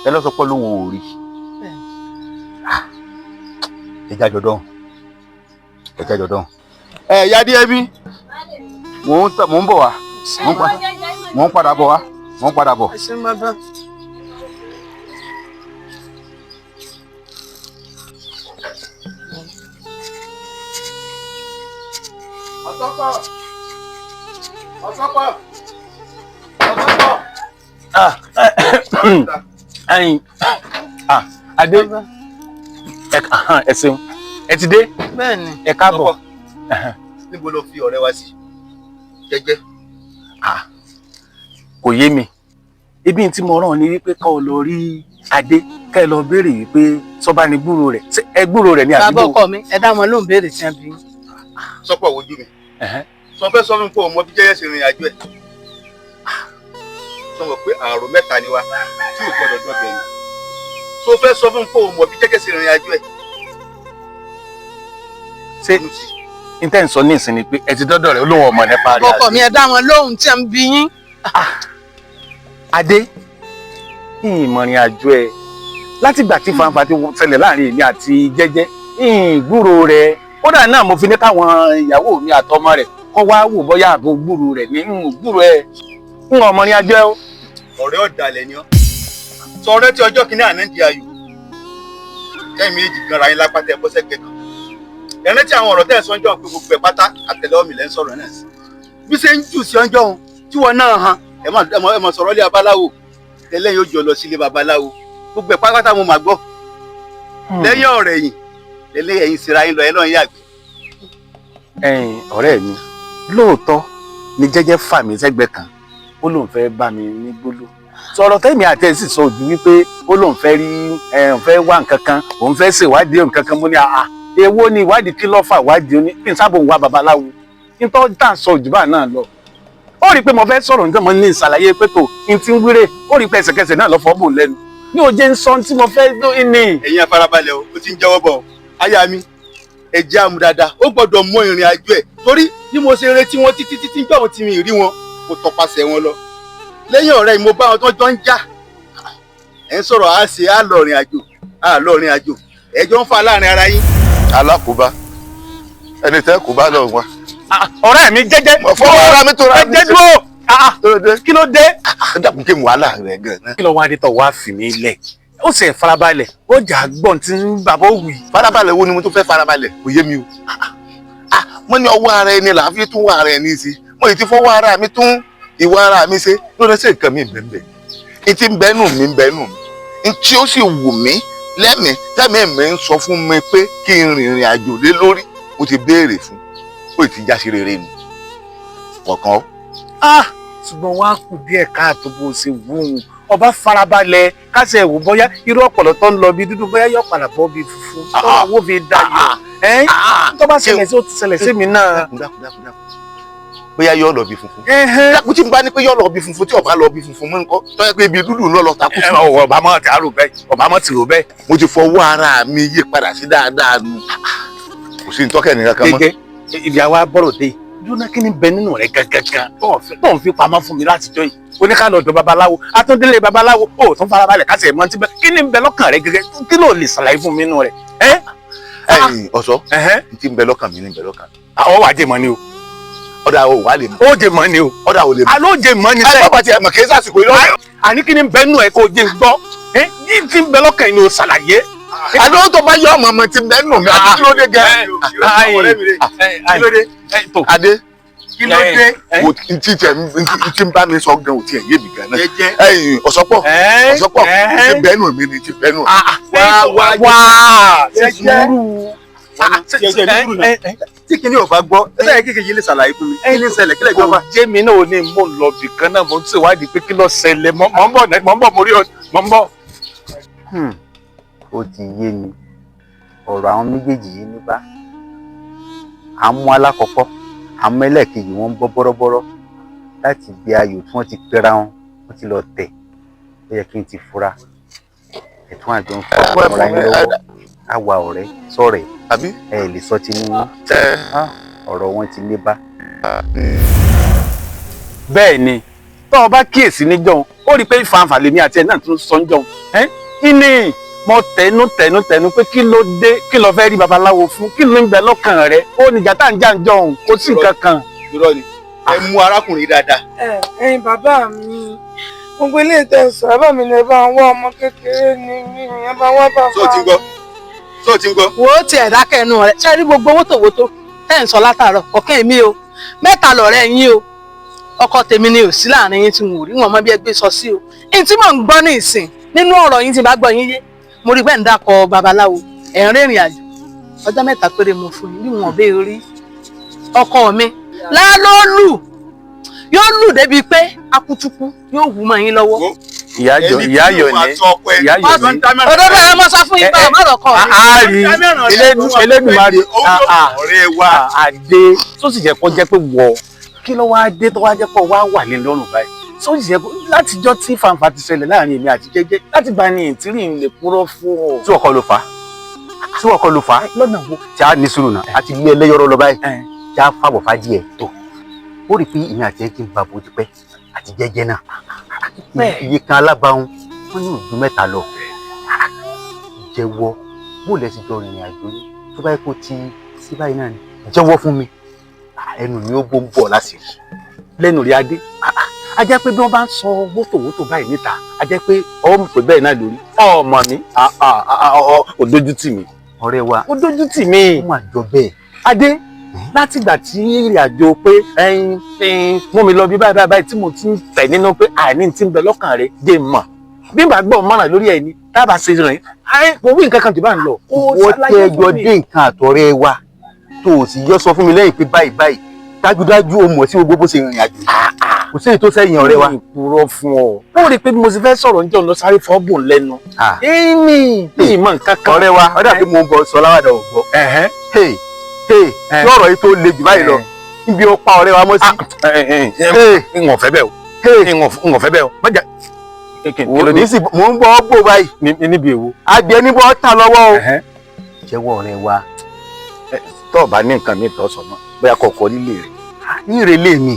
ẹlọ́sọpọ̀ ló wò ó rí. Ẹja jọdọ̀. Ìyá Adéyẹmí. Mò ń bọ̀ wá. Mò ń padà bọ̀ wá. Ẹ ṣé bàbá. Ọ̀sọ́pọ̀. Adé ẹ ṣeun ẹ ti dé. Bẹ́ẹ̀ni. Ẹ káàbọ̀. Níbo ló fi ọ̀rẹ́ wa sí? Jẹ́jẹ́. Kò yé mi. Ibi tí mo rán ni wípé ká lọ rí Adé ká lọ béèrè wípé sọba ni gbúrò rẹ̀. Ẹ gbúrò rẹ̀ ní àdúgbò. Bàbá ọkọ mi ẹ dá wọn lóhùn béèrè tí wọn bí. Sọ́pọ̀ wojú mi. Sọ fẹ́ sọ fún pé ọmọ bí jẹ́yẹ́ ṣe rìn àjò ẹ̀. Sọ mọ̀ pé àrùn mẹ́ta ni wa tí ò gbọ́dọ̀ dọ̀bẹ̀ yìí. Sọ fẹ́ sọ fún pé ọmọ bí jẹ́yẹ́ ṣe rìn àjò ẹ̀. Ṣé n tẹ́ ń sọ ní ìsìn ni pé ẹ ti dọ́dọ̀ rẹ̀ olóhùn ọmọ nípa rẹ̀. Ọkọ mi ẹ dá wọn lóhùn tí wọn bí yín. Adé ìmọ̀rìn àjò ẹ̀ látìgbà tí fanfa ti ṣẹlẹ̀ láàrin èmi àti Jẹ́jẹ́ ìgbúrò rẹ̀ kódà náà mo fi ní káwọn ìyàwó mi àtọmọ rẹ̀ kọ́ wá wò bóyá àbò gbúrò rẹ̀ ní gbúrò ẹ̀ ń ọmọrin àjò ẹ̀ o. Ọ̀rẹ́ ọ̀dàlẹ̀ ni ọ́. Sọ ọ̀rẹ́ tí ọjọ́ kìíní àná di ayò. Kẹ́yìn méjì gan ra yín lápá tẹ bọ́ sẹ́gbẹ̀ẹ́ kan. Ẹ̀rẹ́ tí àwọn ọ̀rọ̀ tẹ̀ sọ́njọ́ pé gbogbo ẹ̀ pátá àtẹ̀lẹ́wọ́ mi lẹ́ ń sọ̀rọ̀ náà sí. Bí ṣe ń jù sí ọjọ́ òun tí wọ́n náà han ẹ mọ̀ sọ̀rọ̀ lé babaláwo tẹ́lẹ̀ yóò jọ lọ sílé babaláwo gbogbo ẹ̀ pátá mo máa gbọ́. Lẹ́yìn ọ̀rẹ́ yìí lẹ́lẹ́ ẹ̀yìn síra yín lọ ẹ lọ́n yàgbé. Ọ̀rẹ́ mi lóòótọ́ ni Jẹ́jẹ́ fà mí sẹ́gbẹ̀ẹ́ kan ó lóun fẹ́ bá mi ní gbóló sọ̀rọ̀ tẹ́mi àti ẹ̀ sì sọ ojú wípé ó lóun fẹ́ rí òun fẹ́ wá nǹkan kan òun fẹ́ ṣèwádìí nǹkan kan mo ní èwo ni ìwádìí kí ló fà wádìí oní kí n sábò ń wá babaláwo nítorí tá à ń sọ òjúbà náà lọ ó rí i pé mo fẹ́ sọ̀rọ̀ nítorí mo ní ìsàlàyé pé tó n ti ń wéré ó rí i pé ẹsẹ̀kẹsẹ̀ náà lọ́ fọ́ bò lẹ́nu ní òjé ń sọ tí mo fẹ́ tó ní. Ẹ̀yin afárabalẹ̀ o ti ń jẹ́wọ́ bọ̀ aya mi ẹ̀jẹ̀ àmú dáadáa ó gbọ́dọ̀ mọ ìrìn àjò ẹ̀ torí bí mo ṣe retí wọn títí gbà wọn ti mi rí wọn mo tọpasẹ̀ wọn lọ lẹ́yìn ọ̀rẹ́ yìí mo bá wọn tó jọ ń jà ẹ̀ ń sọ̀rọ̀ á lọ ìrìn àjò ẹjọ́ ń fa láàrin ara yín. alákòóbá ẹni tẹ́ kò bá lọ wá. ọ̀rẹ́ mi jẹ́jẹ́ fọwọ́ ara mi tó ra mi jẹ́jẹ́ kí ló dé. dàbí kí n wàhálà rẹ̀ gan-an. kí ló wá dé tó wá fi mí lẹ̀ ó sì farabalẹ̀ ó jà gbọ́n tí ń bàbá òwì. farabalẹ̀ wo ni mo tún fẹ́ farabalẹ̀ kò yé mi o. mo ní ọwọ́ ara ẹni là á fi tún wọ ara ẹni sí mo lè ti fọwọ́ ara mi tún ìwà ara mi ṣe lórí ṣe nǹkan mi bẹ́ẹ̀ ìtì ń bẹ́nu mi n tí ó sì wù mí lẹ́mìí tẹ́mi mi ń sọ fún mi pé kí n rìnrìn àjò lé lórí mo ti béèrè fún ó ti já sí rere ni kọ̀ọ̀kan. ṣùgbọ́n wàá kù díẹ̀ káàtó bó ṣe wù ú ọba farabalẹ̀ kásẹ̀ wò bóyá irú ọ̀pọ̀lọ́ tó ń lọ bí dúdú bóyá yóò padà bọ́ bí funfun tó owó fi dayọ̀ tó bá ṣẹlẹ̀ sí ó ti ṣẹlẹ̀ sí mi náà. bóyá yóò lọ bí funfun. dákun tí n bá ní pé yóò lọ bí funfun tí ọba lọ bí funfun mọ́ nǹkan tó yẹ pé ibi dúdú lọ takú sí. ọba mọ̀ tí a rò bẹ́ẹ̀ ọba mọ̀ tí rò bẹ́ẹ̀. mo ti fọwọ́ ara mi yí padà sí dáadáa nu kò sí ntọ́kẹ́ nìkan kan mọ́. gẹ́gẹ́ ibi àwa bọ̀rọ̀ dé dúnà kí ni bẹ nínú rẹ gangan tó ń fi pamọ́ fún mi látijọ́ yìí oníkàlọ́dọ̀ babaláwo atúndélé babaláwo ó tún farabalẹ̀ kásẹ̀ mọ́ tí bẹ́ẹ̀ kí ni bẹ lọ́kàn rẹ gẹ́gẹ́ kí ló lè ṣàlàyé fún mi nínú rẹ. ọ̀sọ́ tí ń bẹ lọ́kàn mi ní bẹ lọ́kàn mi. àwọn wàá jẹ mọ́ ni o. ọ̀dà ò wà lè mọ́. ó jẹ mọ́ ni o. ọ̀dà ò lè mọ́. aló jẹ mọ́ ni sẹ́yìn. bàbá ti ẹ̀mọ̀ kì í sàsìkò yìí lọ́wọ́. àní kí ni bẹ nínú ẹ kó jẹ gbọ́ yìí tí ń bẹ lọ́kàn yìí ni o ṣàlàyé. àdó tó bá yọ ọmọ ọmọ ti bẹ nù mí àti kí ló dé gẹ. adé kí ló dé. tí ń bá mi sọ gan ò tiẹ̀ yé mi gan náà. ọ̀sọ́pọ̀ ti bẹ́nu mi ni ti bẹ́nu. wá ṣe sùúrù. tí kìíní ò bá gbọ́ ẹ̀sẹ̀ kékeré yìí lè ṣàlàyé fún mi kí ló ṣẹlẹ̀ kílẹ̀ gbọ́n bá. jẹ́mi náà ò ní mò ń lọ bì kan náà mo ń ṣèwádìí pé kí ló ṣẹlẹ̀ mọ́ ń bọ̀ mo rí ọ mọ́ ń bọ̀. ó ti yé mi ọ̀rọ̀ àwọn méjèèjì yìí ní bá àmú alákọ̀ọ́kọ́ àmú ẹlẹ́ẹ̀kejì wọ́n ń bọ́ bọ́rọ́bọ́rọ́ láti bí ayò tí wọ́n ti pera wọn wọ́n ti lọ tẹ̀ ó yẹ kí n ti fura ẹ̀tún àjọ ń fa ọ̀rọ̀ ayé lọ́wọ́ àwa ọ̀rẹ́ sọ̀rẹ́ ẹ lè sọ tinú ọ̀rọ̀ wọn ti lé bá. bẹ́ẹ̀ ni tó o bá kíyèsí níjọ́ ó rí i pé ìfàǹfà lèmi àti ẹ̀ náà tún sọ níjọ́ kí ni mo tẹnu pé kí ló dé kí ló fẹ́ rí babaláwo fún kí ló ń bẹ lọ́kàn rẹ ó níjà tá à ń jà ń jọ̀hún kó sí nǹkan kan. irọ́ ni ẹ mú arákùnrin dáadáa. ẹ̀yin bàbá mi gbogbo ilé ìtẹ̀sán bàbá mi lè bá wá ọmọ kékeré ní mi ẹ bá wá bàbá mi. tó ti ń gbọ́. wo tiẹ̀ dákẹ́ ẹnu rẹ̀ ṣe rí gbogbo wótòwótò tẹ́ ń sọ látàárọ̀ ọ̀kẹ́ mi o mẹ́ta lọ̀rẹ́ yín o ọkọ tèmi ni ò sí láàrin yín tí mo rí wọn mọ bí ẹgbẹ́ sọ sí o ní tí mò ń gbọ́ ní ìsìn nínú ọ̀rọ̀ yín tí bá gbọ́ yín yé mo rí bẹ́ẹ̀ ń dákọ̀ babaláwo ẹ̀ ń rìnrìn àjò ọjọ́ mẹ́ta péré mo fún yín bí wọ́n bẹ́ẹ̀ rí ọkọ mi lálólù yóò lù débi pé akutuku yóò wù mọ́ yín lọ́wọ́. ìyá ayọ̀ ni òdodo ẹ mọ sọ fún yín bá ọmọ ọkọ mi. a rí Elédùmarè ọ̀rẹ́ wa àdé tó sì jẹ́ kó jẹ́ pé wọ kí ló wá dé tó wá jẹ́ pé wá wà ní lọ́rùn báyìí tó sì jẹ́ látijọ́ tí fàǹfà ti ṣẹlẹ̀ láàrin èmi àti jẹ́jẹ́ láti gba ni ìtìrì ń lè purọ́ fún ọ. tí ọkọ ló fà á lọ́nà wo. tí a ní sùúrù náà a ti lé ẹlẹ́yọ̀rọ̀ lọ báyìí tí a fàbọ̀ fàájì ẹ̀ tó ó rí i pé èmi àti ẹ̀ ti ń ba bó ti pẹ́ àti jẹ́jẹ́ náà iye kan alábàáhùn wọ́n ní ojú mẹ́ta lọ jẹ́wọ́ bó lẹ ti jọ rìnrìn àjò yìí tó bá yẹ kó ti sí báyìí náà ni jẹ́wọ́ fún mi ẹnu mi ó bó ń bọ̀ láṣìírí lẹ́nu rí adé a jẹ́ pé bí wọ́n bá ń sọ wótòwótò báyìí níta a jẹ́ pé ọmọ pé bẹ́ẹ̀ náà lórí ọmọ mi ò dójú tì mí ọ̀rẹ́ wa ó dójú tì mí ó mà jọ bẹ́ẹ̀ adé látìgbà tí ìrìn àjò pé mú mi lọ bí báyìí tí mo ti ń tẹ̀ nínú pé àìní ti ń bẹ lọ́kàn rẹ̀ dé mọ̀ bí n bá gbọ́ mọ́ràn lórí ẹ̀ ni tábà ṣe rìn kò wí nǹkan kan jù bá ń lọ. wọ́n tẹ́ ẹjọ́ dé nǹkan àtọ̀rẹ́ wa tó o sì yọ sọ fún mi lẹ́yìn pé báyìí dájúdájú o mọ̀ sí gbogbo bó ṣe rìnrìn àjò kò sí èyí tó sẹ́yìn ọ̀rẹ́ wa. ìpurọ́ fún ọ ó rí i pé bí mo ti fẹ́ sọ̀rọ̀ níjọ́ lọ sáré fọ́ bùn lẹ́nu. èmi ìmọ̀ nǹkan kan. ọ̀rẹ́ wa ọ̀dà pé mo ń bọ̀ sọ láwàdà ò gbọ́. tí ọ̀rọ̀ yìí tó le jù báyìí lọ níbi ó pa ọ̀rẹ́ wa mọ́ sí. n ò fẹ́ bẹ́ẹ̀ o n ò fẹ́ bẹ́ẹ̀ o mọ̀jà mo ń bọ́ bò báyìí. níbi èwo. adìẹ níbo ta lọ́wọ́ o. jẹ́wọ́ ọ̀rẹ́ wa tó bá ní nǹkan mi tó sọ mọ́ bóyá kọ̀ọ̀kọ́ nílé rẹ̀. ní ìrẹ̀lẹ̀ mi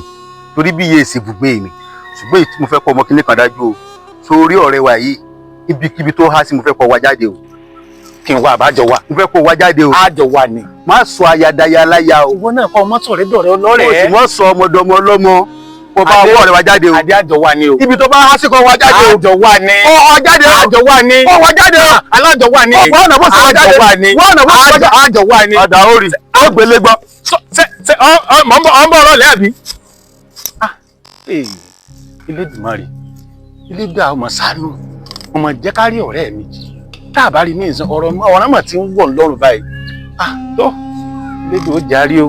torí bí iye ìsìnkúgbé mi ṣùgbọ́n èyí tí mo fẹ́ kọ́ ọmọ kìnìkan dájú o sórí ọ̀rẹ́ wa yìí ibikíbi tó há sí mo fẹ́ kọ́ wa jáde o. kí n wá àbájọ wa. mo fẹ́ kó wa jáde o. àjọ wa ni. má sọ ayadaya láya o. ìwọ náà kọ́ ọmọ sọ̀rẹ́ dọ̀rẹ́ ọlọ́rẹ̀. o sì mọ́ sọ ọmọdọmọ ọlọ́mọ kó bá wọ́ ọ̀rẹ́ wa jáde o. adé àjọ wa ni o. ibi tó bá há sí kọ́ wa jáde o. àjọ wa ni. ọ jáde o. àjọ wa ni. ọ wa jáde o. alájọ wa ni. wọ́n ọ̀nà bó ṣe wa jáde. àjọ wa ni. wọ́n ọ̀nà bó ṣe wa jáde. àjọ wa ni. ọ̀dà orí ó gbélé gbọ́. mọ̀ ń bọ̀ ọ̀rọ̀ lẹ́ẹ̀bí. Elédùmarè Elédùà ọmọ ṣàánú ọmọ jẹ́ ká rí ọ̀rẹ́ mi tá a bá rí ní ìsìn ọ̀rọ̀ mọ̀ tí ń wọ̀ lọ́rùn báyìí tó Elédùà ó jarí o.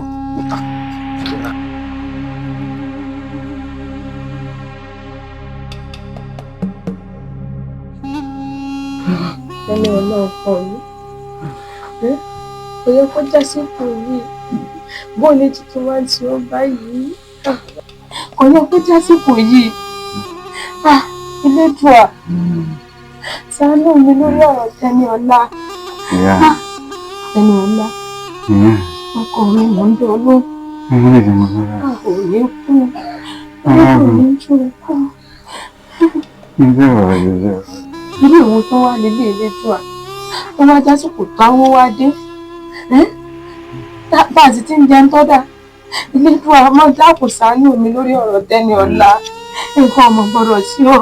ẹni ọ̀nà ọ̀pọ̀ yìí kò yẹ kó já sípò yìí bó lè tuntun wá tí ó báyìí kò yẹ kó já sípò yìí Elédùà ṣàánú mi lórí ọ̀rọ̀ Tẹ́níọlá Tẹ́níọlá ọkọ mi mọ̀ ń dọ̀ ló kò ní kú kò ní jù kú. Ilé ìwọ̀n tó wà nílé Elédùà tó wá jásìkò táwọn wá dé bá a sì ti ń jẹun tó dà Elédùà máa dákun ṣàánú mi lórí ọ̀rọ̀ Tẹ́níọlá nǹkan ọmọ gbọ́dọ̀ sí ọ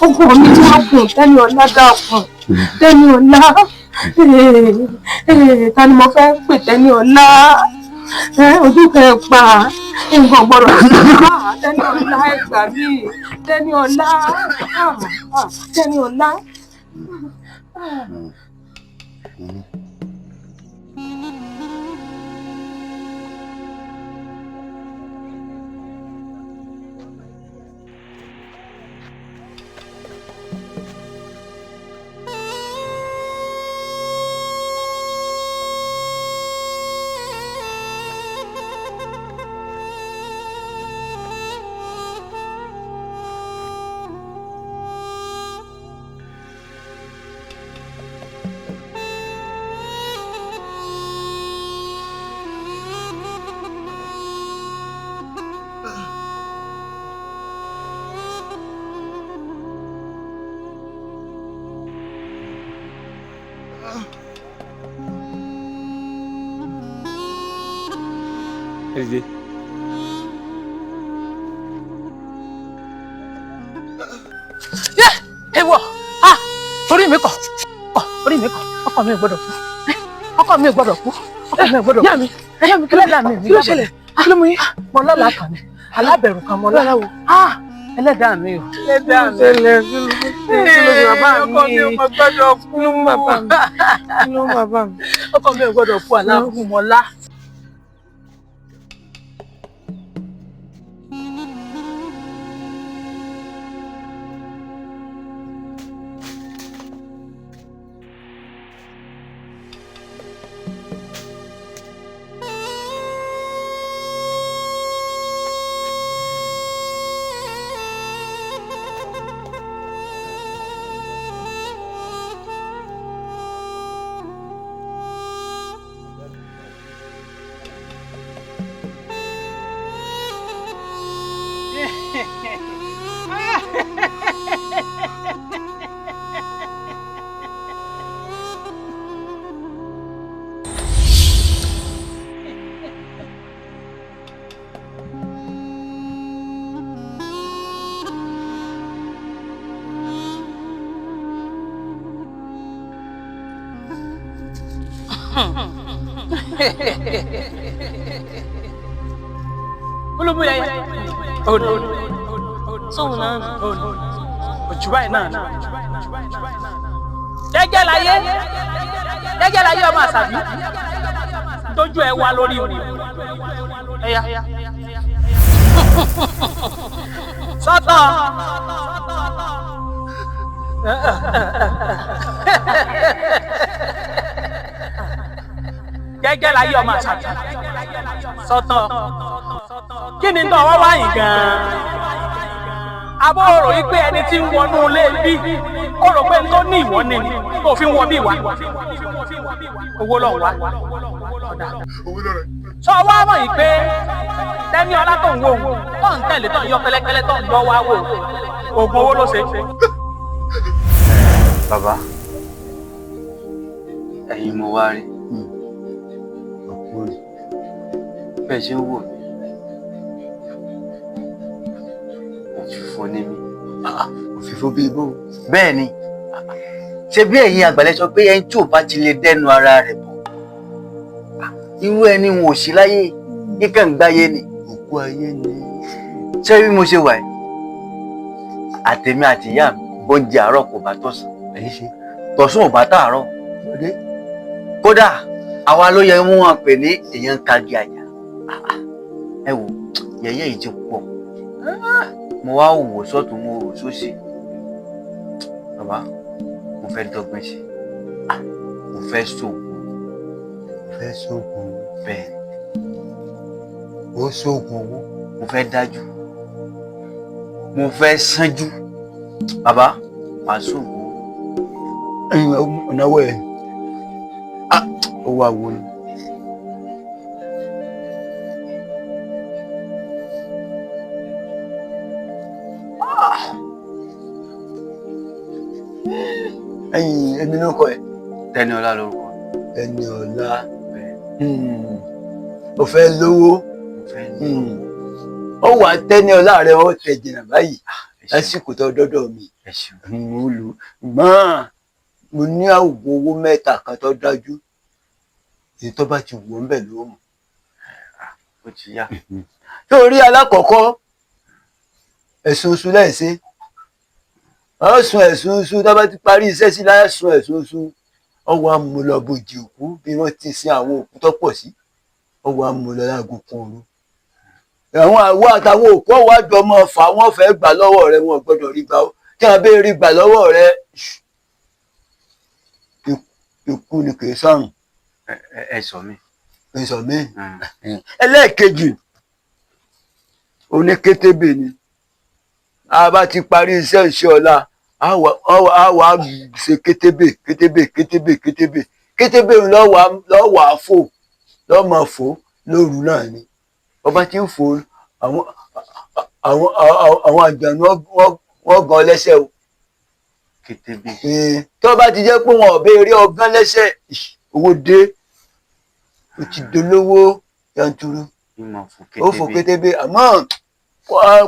ọkọ mi tí wọ́n kùn Tẹ́níọlá dákun Tẹ́níọlá ta ni mo fẹ́ pè Tẹ́níọlá ojú kẹ́ pa nǹkan gbọ́dọ̀ sí ọ Tẹ́níọlá ẹgbà mí Tẹ́níọlá Tẹ́níọlá. Ẹ̀dìdé. Ewọ orí mi kọ orí mi kọ ọkọ mi ò gbọ́dọ̀ kú ọkọ mi ò gbọ́dọ̀ kú ọkọ mi ò gbọ́dọ̀ kú. Yá mi kí ló dà mí kí ló ṣẹlẹ̀ kí ló mú yín. Mo lọ́la kan ni alábẹ̀rù kan mo lọ́la wo ẹlẹ́dàá mi o. Ẹlẹ́dàá mi ṣẹlẹ̀ kí ló bàbá mi ọkọ mi ò gbọ́dọ̀ kú bàbá mi ọkọ mi ò gbọ́dọ̀ kú aláàbù mọ́lá. Olúmú yẹ odò sóhun náà ojú báyìí náà jẹ́jẹ́ láyé ọmọ àṣàbí tójú ẹ wá lórí orí ẹ̀yà sọ́tọ̀ jẹ́jẹ́ láyé ọmọ àṣàbí sọ́tọ̀ kí ni tó wọ́n wáyìn gan-an abó rò yí pé ẹni tí ń wọnú ilé bí ó rò pé tó ní ìwọ ni tó fi ń wọ bí wa owó lọ wá sọ wá mọ̀ yìí pé tẹ́ni ọlá tó ń wo òun tó ń tẹ̀lé tó ń yọ pẹ̀lẹ́pẹ̀lẹ́ tó ń gbọ́ wá wò oògùn owó ló ṣe. bàbá ẹ̀yin mo wá rí bẹ́ẹ̀ ṣe ń wò mí òfìfo ní mi. òfìfo bíi bó. bẹ́ẹ̀ ni ṣé bí ẹ̀yin àgbàlẹ̀ sọ pé ẹni tí ò bá ti lè dẹ́nu ara rẹ̀ bọ̀ irú ẹni wọn ò sí láyé kíkàn ń gbáyé ni. òkú ayé ni. ṣé bí mo ṣe wà yìí àtẹ̀mí àti ìyá mi bóúnjẹ àárọ̀ kò bá tọ̀sán tọ̀sán ò bá tààrọ̀ kódà àwa ló yẹ wọn pè ní èèyàn ń kagi àjà. ẹ wò yẹ̀yẹ́ yìí ti pọ̀ mo wá wò sọ́tún mo wò sósì bàbá mo fẹ́ dọ́gbọ́n ṣe mo fẹ́ ṣoògùn bẹ́ẹ̀ ó ṣoògùn owó mo fẹ́ dájú mo fẹ́ sánjú bàbá màá ṣoògùn ọ̀nàwó ẹ̀ owó àwo ni. ẹ̀yin èmi ló kọ ẹ. Tẹ́niọlá lórúkọ. Tẹ́niọlá o fẹ́ lówó ó wà Tẹ́niọlá rẹ ó tẹ jìnnà báyìí lásìkò tó dọ́dọ̀ mi mo lò gbọ́n mo ní àwògùn owó mẹ́ta kan tó dájú èyí tó bá ti wọ̀ ń bẹ̀ ló mọ̀. ó ti yá. torí alákọ̀ọ́kọ́ ẹ̀sùn oṣù láìsí wọ́n sun ẹ̀sùn oṣù tó bá ti parí iṣẹ́ sí láyé sun ẹ̀sùn oṣù ọwọ́ amúlọ́bojì òkú bí wọ́n ti sin àwọn òkú tó pọ̀ sí ọwọ́ amúlọ́lágùn kan òru. àwọn àwọ̀ àtàwọn òkú ọwọ́ àjọ ọmọ ọ̀fà wọn fẹ́ gbà lọ́wọ́ rẹ wọn gbọ́dọ̀ rí gbà ó tí wọ́n bẹ́ẹ̀ rí gbà lọ́wọ́ rẹ ikú ni kì í sọ̀rùn. ẹ sọ mí. ẹ sọ mí. ẹlẹ́ẹ̀kejì oníkétébè ni a bá ti parí iṣẹ́ ìṣe ọ̀la a wà ṣe kétébè lọ́wọ́ àfò lọ́mọ fò lóru náà ni ọba tí ń fò àwọn àjànú wọ́n gan lẹ́sẹ̀ o. kétébè. tó bá ti jẹ́ pé wọn ò bẹ́ẹ̀ rí ọgán lẹ́sẹ̀ owó dé o ti dolówó yanturu ó fò kétébè àmọ́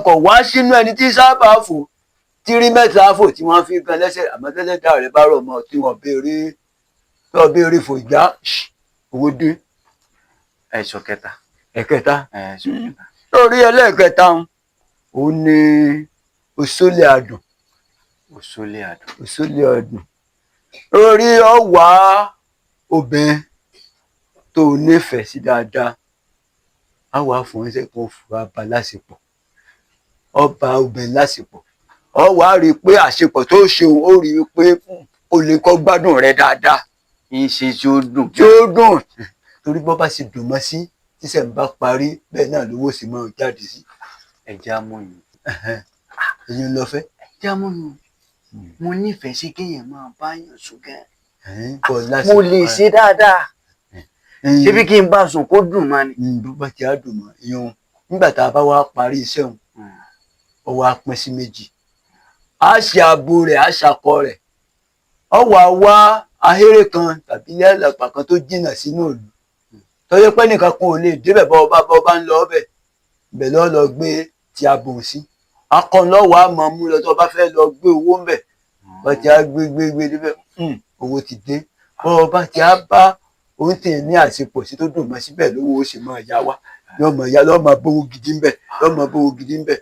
kò wá sínú ẹni tí sábà fò tí rí mẹ́ta fò tí wọ́n fi gan lẹ́sẹ̀ àmọ́ tẹ́lẹ̀ dá rẹ̀ bá rọ̀ mọ́ tí wọ́n béèrè fò ìjà owó dé. ẹ̀sọ́ kẹta. ẹ̀kẹta. lórí ẹlẹ́ẹ̀kẹta òun ni òṣòlè àdùn. òṣòlè àdùn. lórí ọ̀wá obìnrin tó nífẹ̀ẹ́ sí dáadáa á wà fún ẹsẹ̀ kan fura bá lásìkò ọba obìnrin lásìkò ọ wàá rí i pé àṣepọ̀ tó ṣe ó rí i pé o lè kọ́ gbádùn rẹ dáadáa. ìṣe tí ó dùn. tí ó dùn torí bọ́ bá ṣe dùn mọ́ sí tíṣẹ̀ ń bá parí bẹ́ẹ̀ náà lówó sì máa jáde sí. ẹja amóyún. èyí ń lọ fẹ́. ẹja amóyún mo nífẹ̀ẹ́ sí kéèyàn máa bá yàn sùn gan. mo lè ṣe dáadáa. ṣé bí kí n bá sùn kó dùn mọ́ ni. bó bá ti á dùn mọ́ ìyẹn nígbà tá a bá wá parí iṣẹ́ òun ó wá pín sí méjì á ṣe abo rẹ̀ á ṣakọ rẹ̀ ó wá wá ahéré kan tàbí lẹ́lẹ̀pà kan tó jìnnà sínú ìlú tọ́jú pé nìkan kan ò lè débẹ̀ bọ́ ọba ń lọ ọbẹ̀ ibẹ̀ lọ́ lọ gbé ti abo sí akọ́nlọ́wọ́ á mọ̀ mú lọ tó bá fẹ́ lọ gbé owó ń bẹ̀ bá ti á gbé débẹ̀ owó ti dé bọ́ ọba ti á bá òun tì ní àṣepọ̀ sí tó dùn mọ́ síbẹ̀ lówó ó sì máa yá wá lọ́mọ bówó gidi ń bẹ̀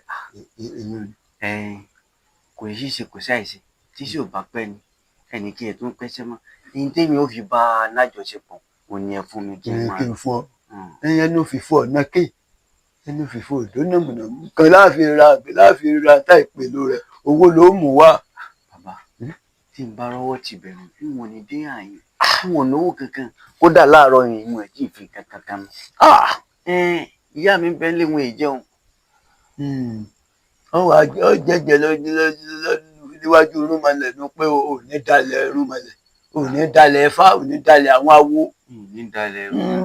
kò sí ṣe kò sáìsì tí sì ò bá pẹ́ ni ẹnì kí ẹ tó ń pẹ́sẹ́ mọ́ ní tèmi ò fi bá a lájọṣepọ̀ ò ní ẹ fún mi kí n máa. kí n fún ọ ẹnu fìfọ ọ̀nà ké ẹnu fìfọ òdónàmùnàmù kan láàfin ra tá ìpèlò rẹ owó ló mú wá. bàbá tí n bá rọ́wọ́ ti bẹ̀rù bí wọn ní dé àyè tí wọn náwó kankan kódà láàárọ̀ yìí wọn ẹ̀ tí ì fi kankan kan mọ́. ìyá mi bẹ́ẹ̀ lé wọn èjẹun. ọ jẹjẹ níwájú irúnmọlẹ̀ nu pé ò ní dalẹ̀ irúnmọlẹ̀ ò ní dalẹ̀ ẹfá ò ní dalẹ̀ àwọn awo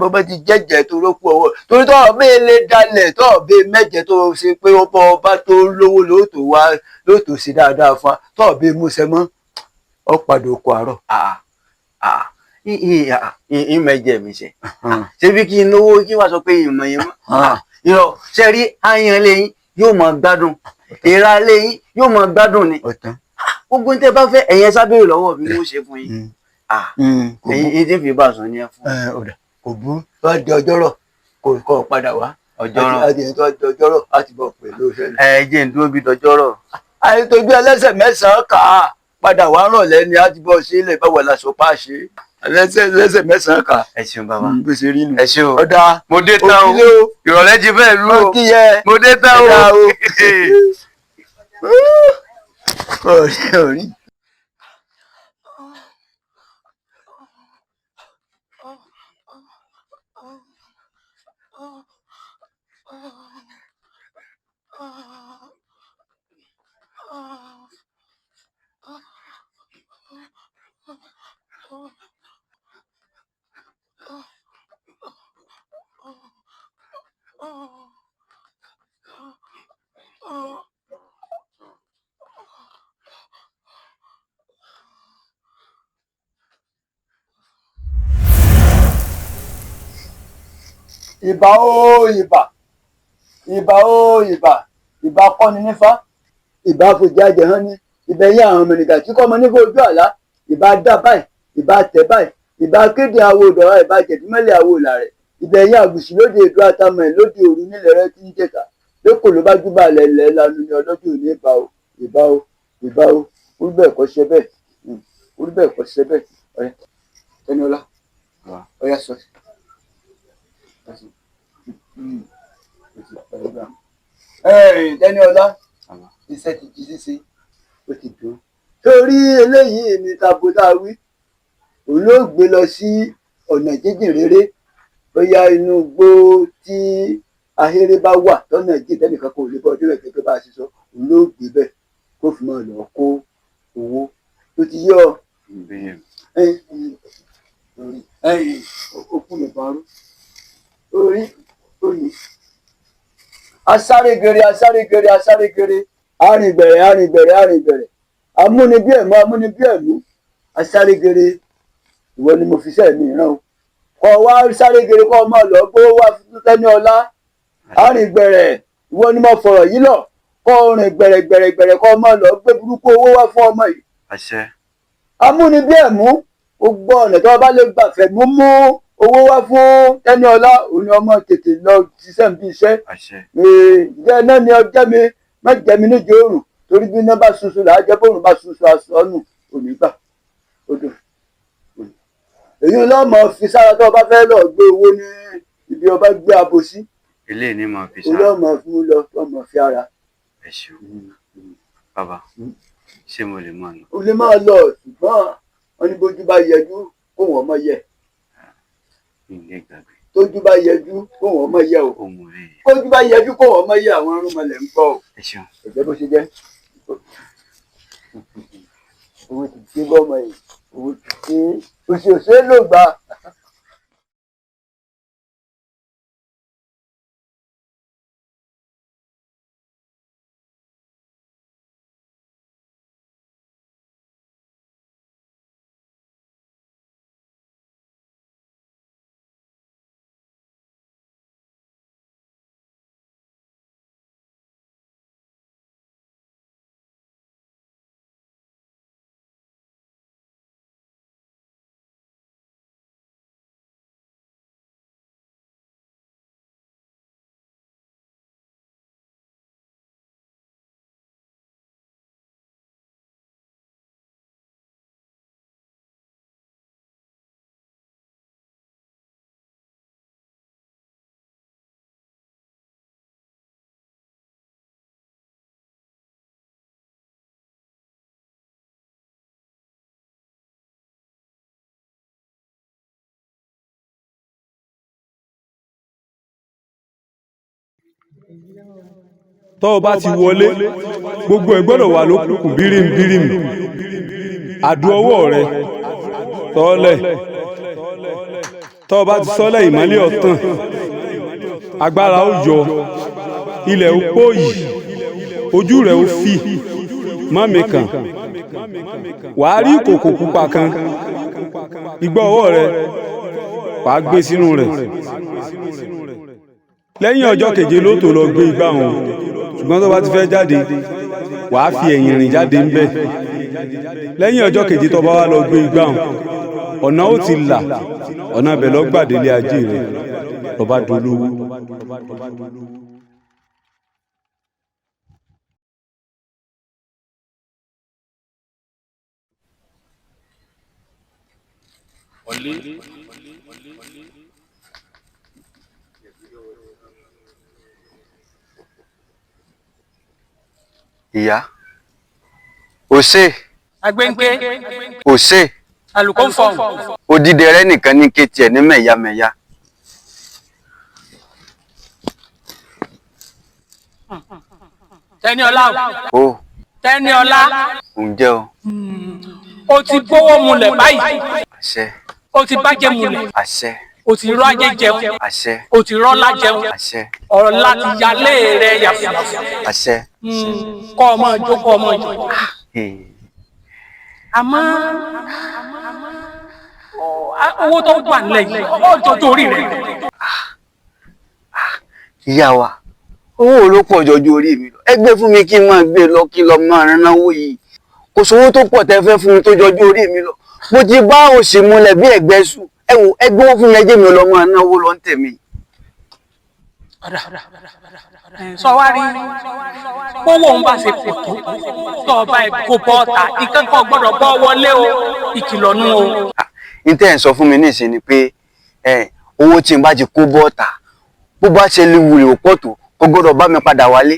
bọ́bá ti jẹ́jẹ́ tó rókù ọwọ́ torí tọ́ ọ̀bẹ lè dalẹ̀ tọ́ ọ̀bẹ mẹ́jẹ tó ṣe pé ọba tó lówó lóòótọ́ sí dáadáa fún wa tọ́ ọ̀bẹ múṣẹ mọ́ ọ padà oko àárọ̀. ìmẹ̀jẹ̀ mi ṣe ṣebí kí n lówó kí wàá sọ pé ìmọ̀ yẹn mọ́ irọ́ ṣe rí àyàn lẹ́yìn yóò máa gbádùn ìra lẹ́yìn yóò máa gbádùn ni gbogbo tẹ bá fẹ́ ẹ̀yẹn sábẹ́rẹ̀ lọ́wọ́ mi ló ṣe fún yín ẹ̀yin tí ń fi bá a sọ ní ẹ fún. kò burú tó di ọjọ́rọ̀ kò kọ́ padà wá adìyẹ tó di ọjọ́rọ̀ láti bọ̀ pẹ̀lú òṣèlú. ẹ jẹ́ ń dúró bí dọjọ́rọ̀. àìtójú ẹlẹ́sẹ̀ mẹ́sàn-án kà á padà wá ràn lẹ́ni á ti bọ́ sí ilé báwo la sọ pa ṣe ẹlẹ́sẹ̀ mẹ́sàn-án kà. ẹ ṣeun bàbá bó ṣe rí nu. ẹ ṣeun ọ̀dà mo dé tán o ìrọ̀lẹ́ ti fẹ́ lú o mo dé tán o. orí. ìbà ó ìbà ìbà ó ìbà kọ́ni nífà ìbà fòjì ajẹ̀hán ní ìbẹ̀yìn àwọn ọmọ nìkan tí kọ́ ọmọ nífà ojú àlá ìbà dá báyìí ìbà tẹ̀ báyìí ìbà kéde àwo ìdọ̀rọ̀ ìbà jẹ̀dúmẹ́lẹ̀ àwo làrẹ̀ ìbẹ̀yìn àgùsì lóde èdè àtàmọ̀ ẹ̀ lóde òru nílẹ̀ rẹ ti ń jẹ̀ka lóko ló bá júbà lẹ̀lẹ̀ lanu ní ọlọ́dún òní ìbà ó orí bẹ́ẹ̀ kọ́ ṣe bẹ́ẹ̀ orí bẹ́ẹ̀ kọ́ ṣe bẹ́ẹ̀ ọ̀rẹ́ Tẹ́níọlá ọ̀yá sọ Tẹ́níọlá iṣẹ́ ti jí ṣíṣe ó ti dùn. torí eléyìí ni tabodáwí òun ló gbé lọ sí ọ̀nà jíjìn rere bóyá inú igbó tí ahéré bá wà tọ́nà jí tẹ́nìkan kò lè bọ́ débẹ̀ gẹ́gẹ́ bá a ṣe sọ òun ló gbé bẹ́ẹ̀ kó fi máa lọ kó owó tó ti yọ okùn nìkan rú orí òní asárégere arìngbẹ̀rẹ̀ amúnibí ẹ̀mú asárégere ìwọ ni mo fi sẹ́ẹ̀ mi rán o kọ́ wá sárégere kọ́ ọmọ lọ gbówó wá fún Tẹ́níọlá arìngbẹ̀rẹ̀ ìwọ ni mo fọ̀rọ̀ yìí lọ kọ́ rìn gbẹ̀rẹ̀gbẹ̀rẹ̀ kọ́ ọmọ lọ gbé burúkú owó wá fún ọmọ yìí. amúnibí ẹ̀mú gbogbo ọ̀nà tó bá lè gbàfẹ́ mú owó wá fún Tẹ́níọlá òun ni ọmọ tètè lọ ṣiṣẹ́ bí iṣẹ́ ìjẹ́ náà ni ọjọ́ mi má jẹ́ mi níjẹ́ òrùn torí bí iná bá ṣoṣo là á jẹ́ bóun bá ṣoṣo aṣọ nù òní gbà odò èyí lọ́mọ fi sára tó o bá fẹ́ lọ gbé owó ní ibi ọba gbé abo sí eléyìí ni mo fi sára olóòmọ fún lọ lọ́mọ fi ara. ẹ ṣeun bàbá ṣé mo lè máa lọ. o lè máa lọ ṣùgbọ́n wọn ní bójú bá yẹjú kó wọ́n mọ yẹ tójú bá yẹjú kó wọ́n mọ yẹ o kójú bá yẹjú kó wọ́n mọ yẹ àwọn arúnmọlẹ̀ ń kọ́ o ẹ̀jẹ̀ bó ṣe jẹ́ owó ti dé bọ́mọ yìí owó ti dé òṣèṣe ló gbà. tọ́ ọ bá ti wọlé gbogbo ẹ̀ gbọ́dọ̀ wà lókùnkùn bírímù àdó ọwọ́ rẹ tọ́lẹ̀ tọ́ ọ bá ti sọ́lẹ̀ ìmọ́lẹ̀ ọ̀tàn agbára ó yọ ilẹ̀ ó pòyì ojú rẹ̀ ó fi mọ́mì kan wàá rí ìkòkò pupa kan igbá ọwọ́ rẹ wàá gbé sínú rẹ̀ lẹ́yìn ọjọ́ keje ló tó lọ gbé igbá wọn ṣùgbọ́n tó bá ti fẹ́ jáde wàá fi ẹ̀yìn rìn jáde ń bẹ̀ lẹ́yìn ọjọ́ keje tó bá wá lọ gbé igbá wọn ọ̀nà ó ti là ọ̀nà ibẹ̀ lọ gbàdélé ajé rẹ̀ ló bá dolówó. ìyá òsè agbẹ́ngbé òsè alùkò ń fọ̀hún. odídẹrẹ́ nìkan ní kétì ẹ̀ ní mẹ̀yàmẹ̀yà. Tẹ́níọlá ó Tẹ́níọlá ǹjẹ́ o. o ti gbówó mulẹ̀ báyìí àṣẹ o ti bájẹ́ mulẹ̀ àṣẹ o ti rọ́ ajé jẹun àṣẹ o ti rọ́lá jẹun àṣẹ ọ̀rọ̀ láti yálé rẹ̀ yàfùyàfù àṣẹ. kọ́ ọmọ ìjó kọ́ ọmọ ìjó. àmọ́ owó tó wà nílẹ̀ yìí ọjọ́ tó rí rẹ̀. ìyá wa owó ló pọ̀ jọjú orí mi lọ ẹ gbé fún mi kí n máa gbé lọ kí n lọ máa rán náwó yìí kò sówó tó pọ̀ tẹ́ fẹ́ fún mi tó jọjú orí mi lọ mo ti bá òsì múlẹ̀ bí ẹ̀gbẹ́ sùn ẹ wò ẹ gbé owó fún mi ẹ jẹ́ mi lọ máa náwó lọ ń tẹ̀mí. sọ wá rí owó ń bá ṣe pọ̀ tó tọ́ ọba ẹ̀kọ́ bọ́ọ̀ta ìkẹ́kọ̀ọ́ gbọ́dọ̀ bọ́ wọlé o ìkìlọ̀ nù o. ní tẹ́ ẹ̀ sọ fún mi nísìnyí ni pé owó tí n bá ti kó bọ́ọ̀ta bó bá ṣe lè wùrì ò pọ̀ tó kò gbọ́dọ̀ bá mi padà wálé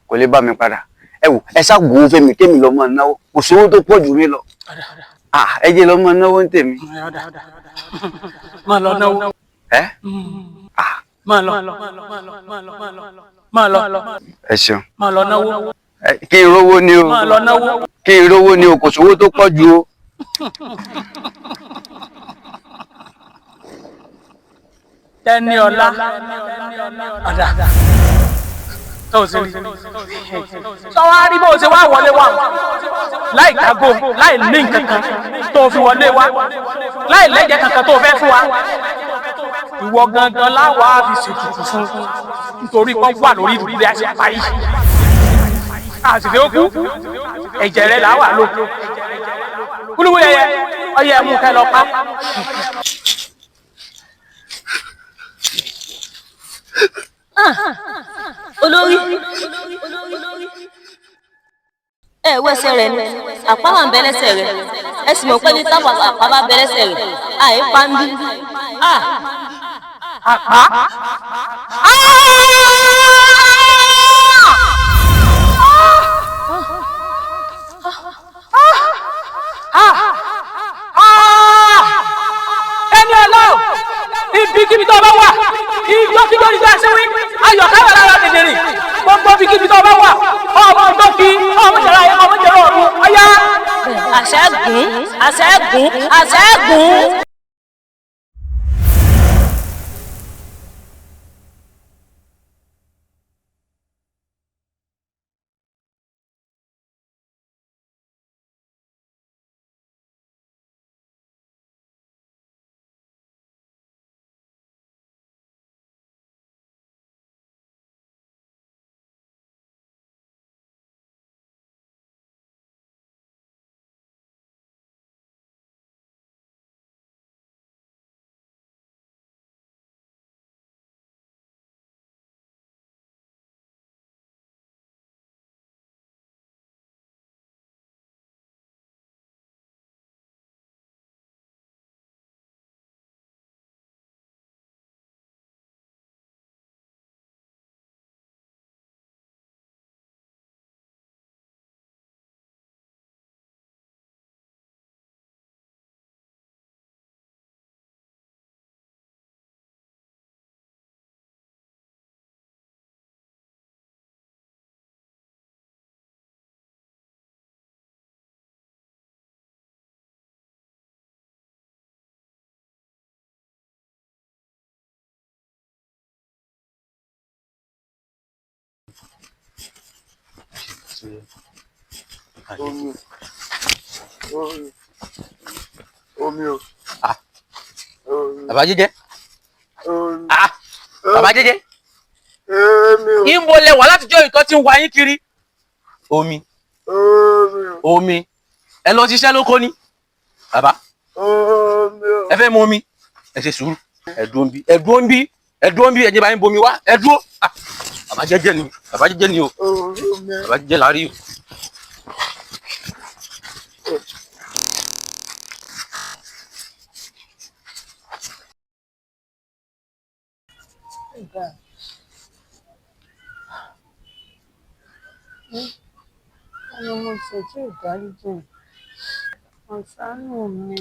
kò lè bá mi padà ẹ wò ẹ ṣàgùn fẹ́mi kémi lọ máa náwó kò sówó tó pọ̀ jù mí lọ ẹ jẹ́ lọ máa náwó ń tèmi. máa lọ náwó. máa lọ máa lọ. ẹ ṣeun. máa lọ náwó. kí n rówó ni o máa lọ náwó. kí n rówó ni o kò sówó tó pọ̀ jù o. Tẹ́níọlá ọ̀dà tó o ṣe rí sọ́wọ́ á rí bó o ṣe wá wọlé wá láì kágò láì ní nǹkan kan tó o fi wọlé wá láì lẹ́jẹ̀ kankan tó o fẹ́ fún wa ìwọ gangan láwa fi ṣètùtù fún nítorí pọ́n wà lórí ìdílé àṣepá yìí àṣìlẹ̀ ó kú ẹ̀jẹ̀ rẹ̀ làwà lò kúlúwú yẹyẹ ọyẹ ẹ̀mú kẹ lọ pa. olórí ẹ wẹsẹ rẹ ni àpá wà ń bẹ lẹ́sẹ̀ rẹ ẹ sì mọ̀ pé ní táwọn àpá bá bẹ lẹ́sẹ̀ rẹ àìpa ń bí. àpá. Tẹ́níọlá ibikíbi tó bá wà ìjọkíjọ ní sáà síwí ayọ̀ká wà lára dèdèrè gbogbo ibikíbi tó bá wà ọmọ tó fi ọmọ jẹrọ ayé ọmọ jẹrọ ọdún ọyá. àṣẹ́gun àṣẹ́gun àṣẹ́gun. Omi o. Bàbá jẹ́jẹ́. Bàbá jẹ́jẹ́. Ìmọ̀ lẹ wà látijọ́ ìtọ́ tí ń wá yín kiri. Omi. Omi. Ẹ lọ ṣiṣẹ́ lóko ni. Bàbá. Ẹ fẹ́ mu omi. Ẹ ṣe sùúrù. Ẹ dúró ń bí. Ẹ dúró ń bí. Ẹ dúró ń bí. Ẹ̀jẹ̀ bá yín bomi wá. Ẹ dúró. Bàbá jẹ́jẹ́ ni. Bàbá jẹ́jẹ́ ni o. Bàbá jẹ́jẹ́ la rí o. Ọmọ mo ṣe tí ò dáríjì. Ọ̀sánù mi.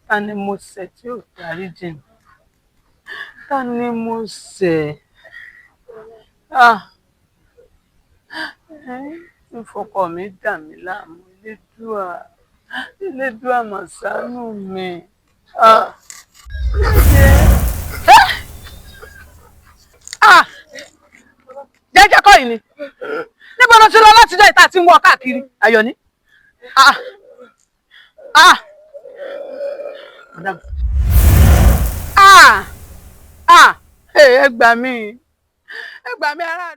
Ta ni mo ṣẹ̀ tí ò dáríjì? Ta ni mo ṣẹ̀? Ìfọkọ mi dà mí láàmú. Elédùà mà ṣàánú mi. Jẹ́jẹ́ kọ́ yìí ni. Níbo ló ti lọ látijọ́ ìta tí ń wọ káàkiri? Ayọ̀ní. Ẹ gbà mí. Ẹ gbà mí ará.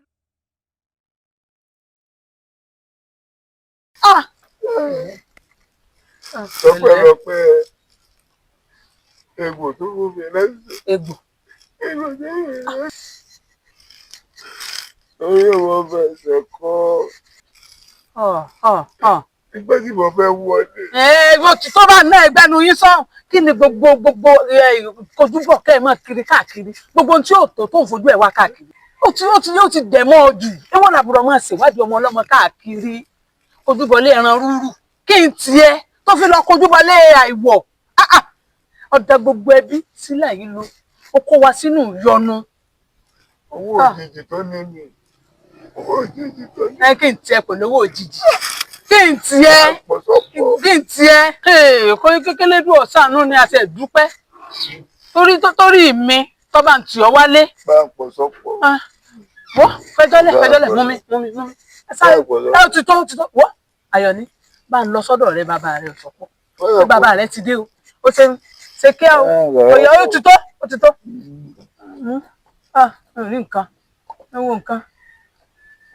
Lọ́pẹ́lọpẹ́ egbò tó wú mi lẹ́sẹ̀. Egbò. Egbò tó wú mi lẹ́sẹ̀. Orí ọmọ bẹ̀sẹ̀ kọ́. Ìgbẹ́ tí mo fẹ́ wọlé. Mo ti tó bá ná ẹgbẹ́nu yín sọ́hùn. Kí ni gbogbo kojúbọ̀ kẹ́ ẹ̀ mọ́ kiri káàkiri? Gbogbo tí yóò tó ń fojú ẹ̀ wá káàkiri. Ó ti dẹ̀ mọ́ ọ jù. Ẹ̀wọ̀n làbúrò máa ṣèwádìí ọmọ ọlọ́mọ káàkiri. Kojúbọlé ẹran rúrú. Kí n tiẹ̀ tó fi lọ kojúbọlé àìwọ̀. Ọ̀dà gbogbo ẹbí sílẹ̀ yìí lọ. Ó kó wa sínú ìyọnu. Owó òjijì tó ní mi. Owó òjijì tó ní mi. Kí n tiẹ̀ pẹ̀lú owó òjijì. Kí n tiẹ̀. Kó kékeré bí ọ̀sánú ni a ṣe dúpẹ́. Torí mi tó bá ń tì ọ́ wálé. Bá ń pọ̀ sọ́pọ̀. Wọ́ fẹjọ́lẹ̀ mú mi. Ẹ sáré ó ti tó. Wọ́ Ayọ̀ní bá ń lọ sọ́dọ̀ rẹ bàbá rẹ ọ̀sọ̀pọ̀. Ṣé bàbá rẹ ti dé o? Ó ṣe kí á o. Òyà ó ti tó. Rí nǹkan. Ẹ wo nǹkan.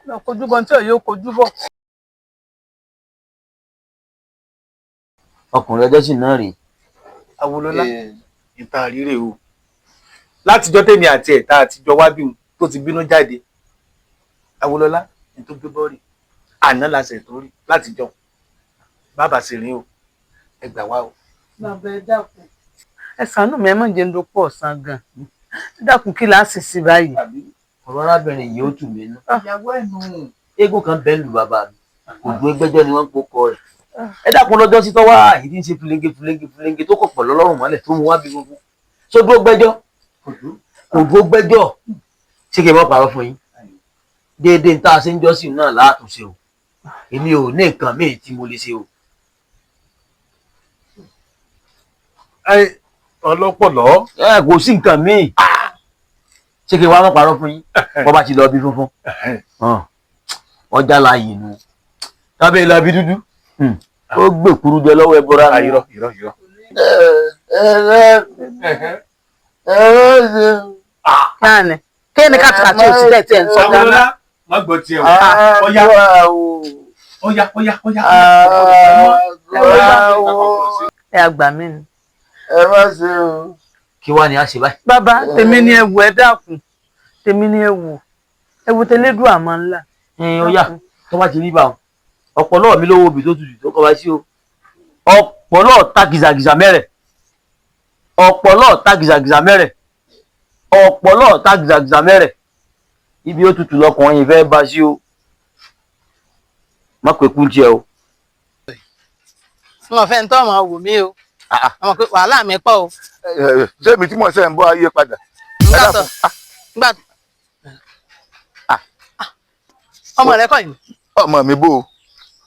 Lọ kojúbọ tí ò yóò kojúbọ. Ọkùnrin ọjọ́ sì náà rèé. Awolọ́lá ìta rírè o. Látijọ́ tèmi àti ẹ̀ta àtijọ́ wá bí tó ti bínú jáde. Awolọ́lá ní tó gbé bọ́ọ̀rì. Àná la ṣẹ̀ tó rí látijọ́. Bàbá sì rìn o. Ẹ gbà wá o. Bàbá ẹ dákun. Ẹ ṣàánú mi ẹ má jẹ́ ń lo pọ̀ ọ̀sán gan. Ẹ dákun kí láà sì sí báyìí. Ọ̀rọ̀ arábìnrin yìí ó tù mí nú. Ìyàwó ẹ̀ nù. Eégún kan bẹ́ẹ̀ lù bàbá mi. Kò dún ẹgbẹ́jọ́ ni wọ́n ń pokọ rẹ̀. Ẹ dákun lọ́jọ́ sí tọ́wọ́ àyè tí ń ṣe fúlẹ́ńgé tó kọ̀ pọ̀ lọ́rùn mọ́lẹ̀ tó mú wá bí gbogbo. Ṣó dúró gbẹ́jọ́? Kò dúró gbẹ́jọ́. Ṣé kí n má parọ́ fún yín? Déédéé ń tá a ṣe ń jọ́sìn náà látúnṣe o. Èmi ò ní nǹkan míì tí mo lè ṣe o. Ọlọ́pọ̀lọ́. Kò sí nǹkan míì. Ṣé kí n wá má parọ́ fún yín? Bọ́ bá ti lọ bí funfun. Ọjà la yìí nu. Tábìlì lọ bí dúdú. Ó gbé kúrú jẹ lọ́wọ́ ẹbọra ni. Irọ́. Káàní kí ni kàtàkàtà ò sí bẹ́ẹ̀ tí ẹ̀ ń sọ dáná. Má gbọ́ tiẹ̀ Ọya. Ẹ àgbà mi ni. Ẹ má ṣe o. Kí wá ni a ṣe báyìí? Bàbá tèmi ni ẹ wò ẹ dákun. Tèmi ni ẹ wò tẹlẹ́dùn àmọ́ ńlá. Ọya tó bá ti rí bá wọn. Ọ̀pọ̀lọ́ mi lówó obì tó tutù tó kọ́ bá sí o. Ọ̀pọ̀lọ́ ta gìzàgìzà mẹ́rẹ̀. Ibi ó tutù lọkùnrin yìí fẹ́ bá sí o. Má pé kú jẹ o. Mo fẹ́ ń tọ́ ọmọ wò mí o. Ọmọ pé wàhálà mi pọ̀ o. Ṣé mi tí mo ṣe ń bọ́ ayé padà? Nígbà tó. Ọmọ rẹ kọ́ yìí. Ọmọ mi bò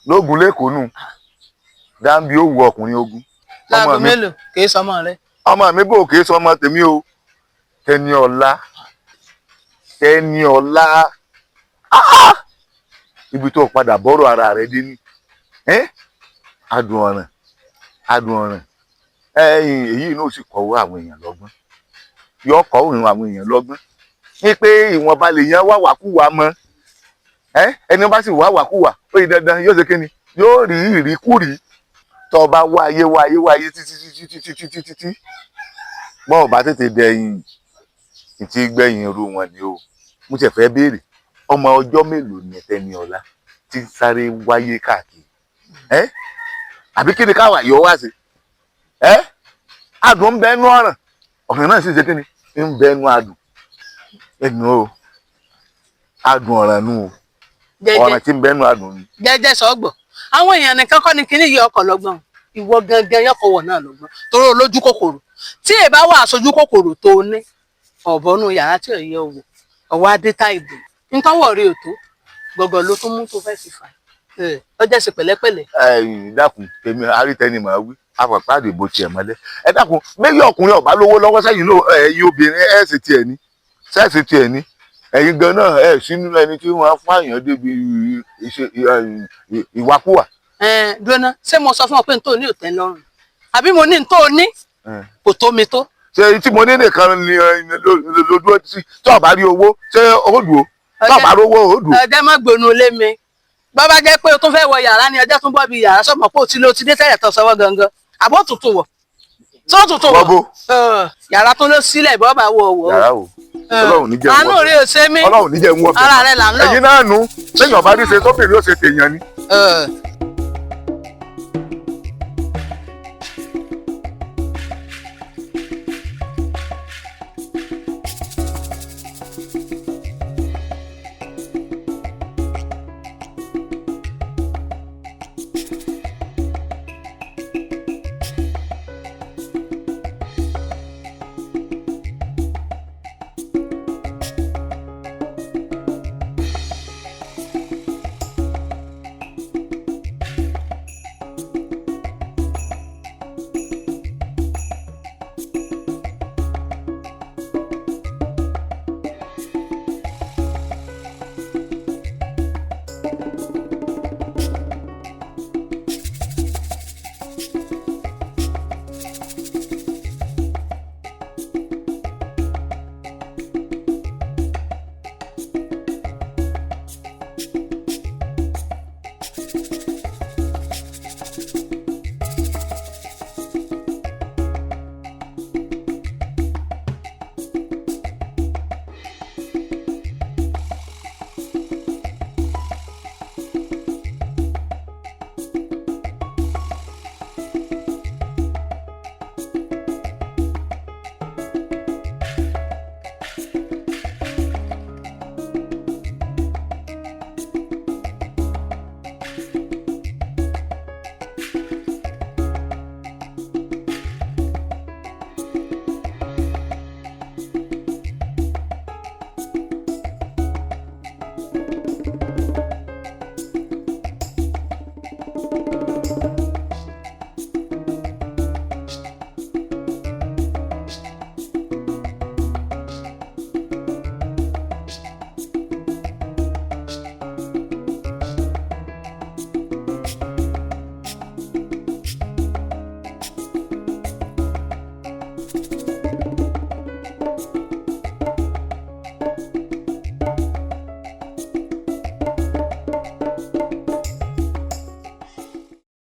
lóògùn lẹ́kọ̀ọ́ nù. Dáńbí ó wu ọkùnrin ogun. Láago mélòó kìí sọmọ rẹ? Ọmọ mi bò kìí sọmọ tèmi o. Tẹni ọ̀la. Tẹ́níọlá ibi tó padà bọ́rọ̀ ara rẹ̀ dé ní adùn ọ̀ràn èyí náà sì kọ̀wé àwọn èèyàn lọ́gbọ́n yóò kọ́ òun àwọn èèyàn lọ́gbọ́n ní pé ìwọ̀nba lè yan wáwàkúwà mọ́ ẹni bá sì wáwàkúwà ó yí dandan yóò ṣe kíni yóò rí ìríkúrí tó bá wáyé títí bọ́ọ̀ bá tètè dẹ̀yìn ìtì gbẹ̀yìn irú wọn ni o mo ṣe fẹ́ béèrè ọmọ ọjọ́ mélòó ni Tẹ́níọlá ti ń sáré wáyé káàkiri àbí kí ni káwa yọ wá sí adùn ń bẹnu ọ̀ràn náà sì ṣe kí ni ń bẹnu adùn ẹnu o adùn ọ̀ràn nù o ọ̀ràn tí ń bẹnu adùn ni. jẹ́jẹ́ sọ́gbọ̀ àwọn èèyàn nìkan kọ́ ni kíní yìí ọkọ̀ lọ́gbọ̀n ìwọ gangan yọkọ̀wọ̀ náà lọ́gbọ̀n torí olójú kòkòrò tí èèbá wà aṣojú kòkòrò tó ní ọ̀bọ̀nù yàrá tí òye òwò ọ̀wọ́ adéta ìbò ntọ́wọ̀ rí òtó gbọ̀ngàn ló tún mú tó fẹ́ fi fà ọjọ́ sí pẹ̀lẹ́pẹ̀lẹ́. dákun tèmi arítẹ́ni màá wí afọ̀páàdé bó tiẹ̀ mọ́lẹ̀ dákun méjì ọkùnrin ọ̀bá lówó lọ́wọ́ sẹ́yìn náà ẹ̀yin obìnrin ṣe tiẹ̀ ní ẹ̀yin gan náà sínú ẹni tí wọ́n fààyàn débi ìwakúwà. dúróná ṣé mo sọ fún ọ pé n tó ní òtẹ́ lọ́rùn àbí mo ní n tó ní kò tó mi tó. ṣé tí mo ní nìkan ni ló dúró tí o bá rí owó ṣé ó dùn ó tí o bá rí owó ó dùn. ọjọ́ má gbónú lé mi bàbá jẹ́ pé o tún fẹ́ wọ yàrá ni ọjọ́ tún bọ́ bí yàrá sọ́mọ̀ pé o ti lé dé tẹ́lẹ̀ tó sọ́wọ́ gangan àbọ̀ tuntun wọ̀ tó tuntun wọ̀ yàrá tó ló sílẹ̀ bọ́ bá wọ̀ wọ̀. yàrá o Ọlọ́run ní jẹ́ wọ́n àánú rí o ṣe mí Ọlọ́run ní jẹ́ wọ́n ara rẹ̀ là ń lọ. ẹ̀yin náà nù lẹ́yìn ọba ní ṣe tóbìnrin ó ṣe tèèyàn ni.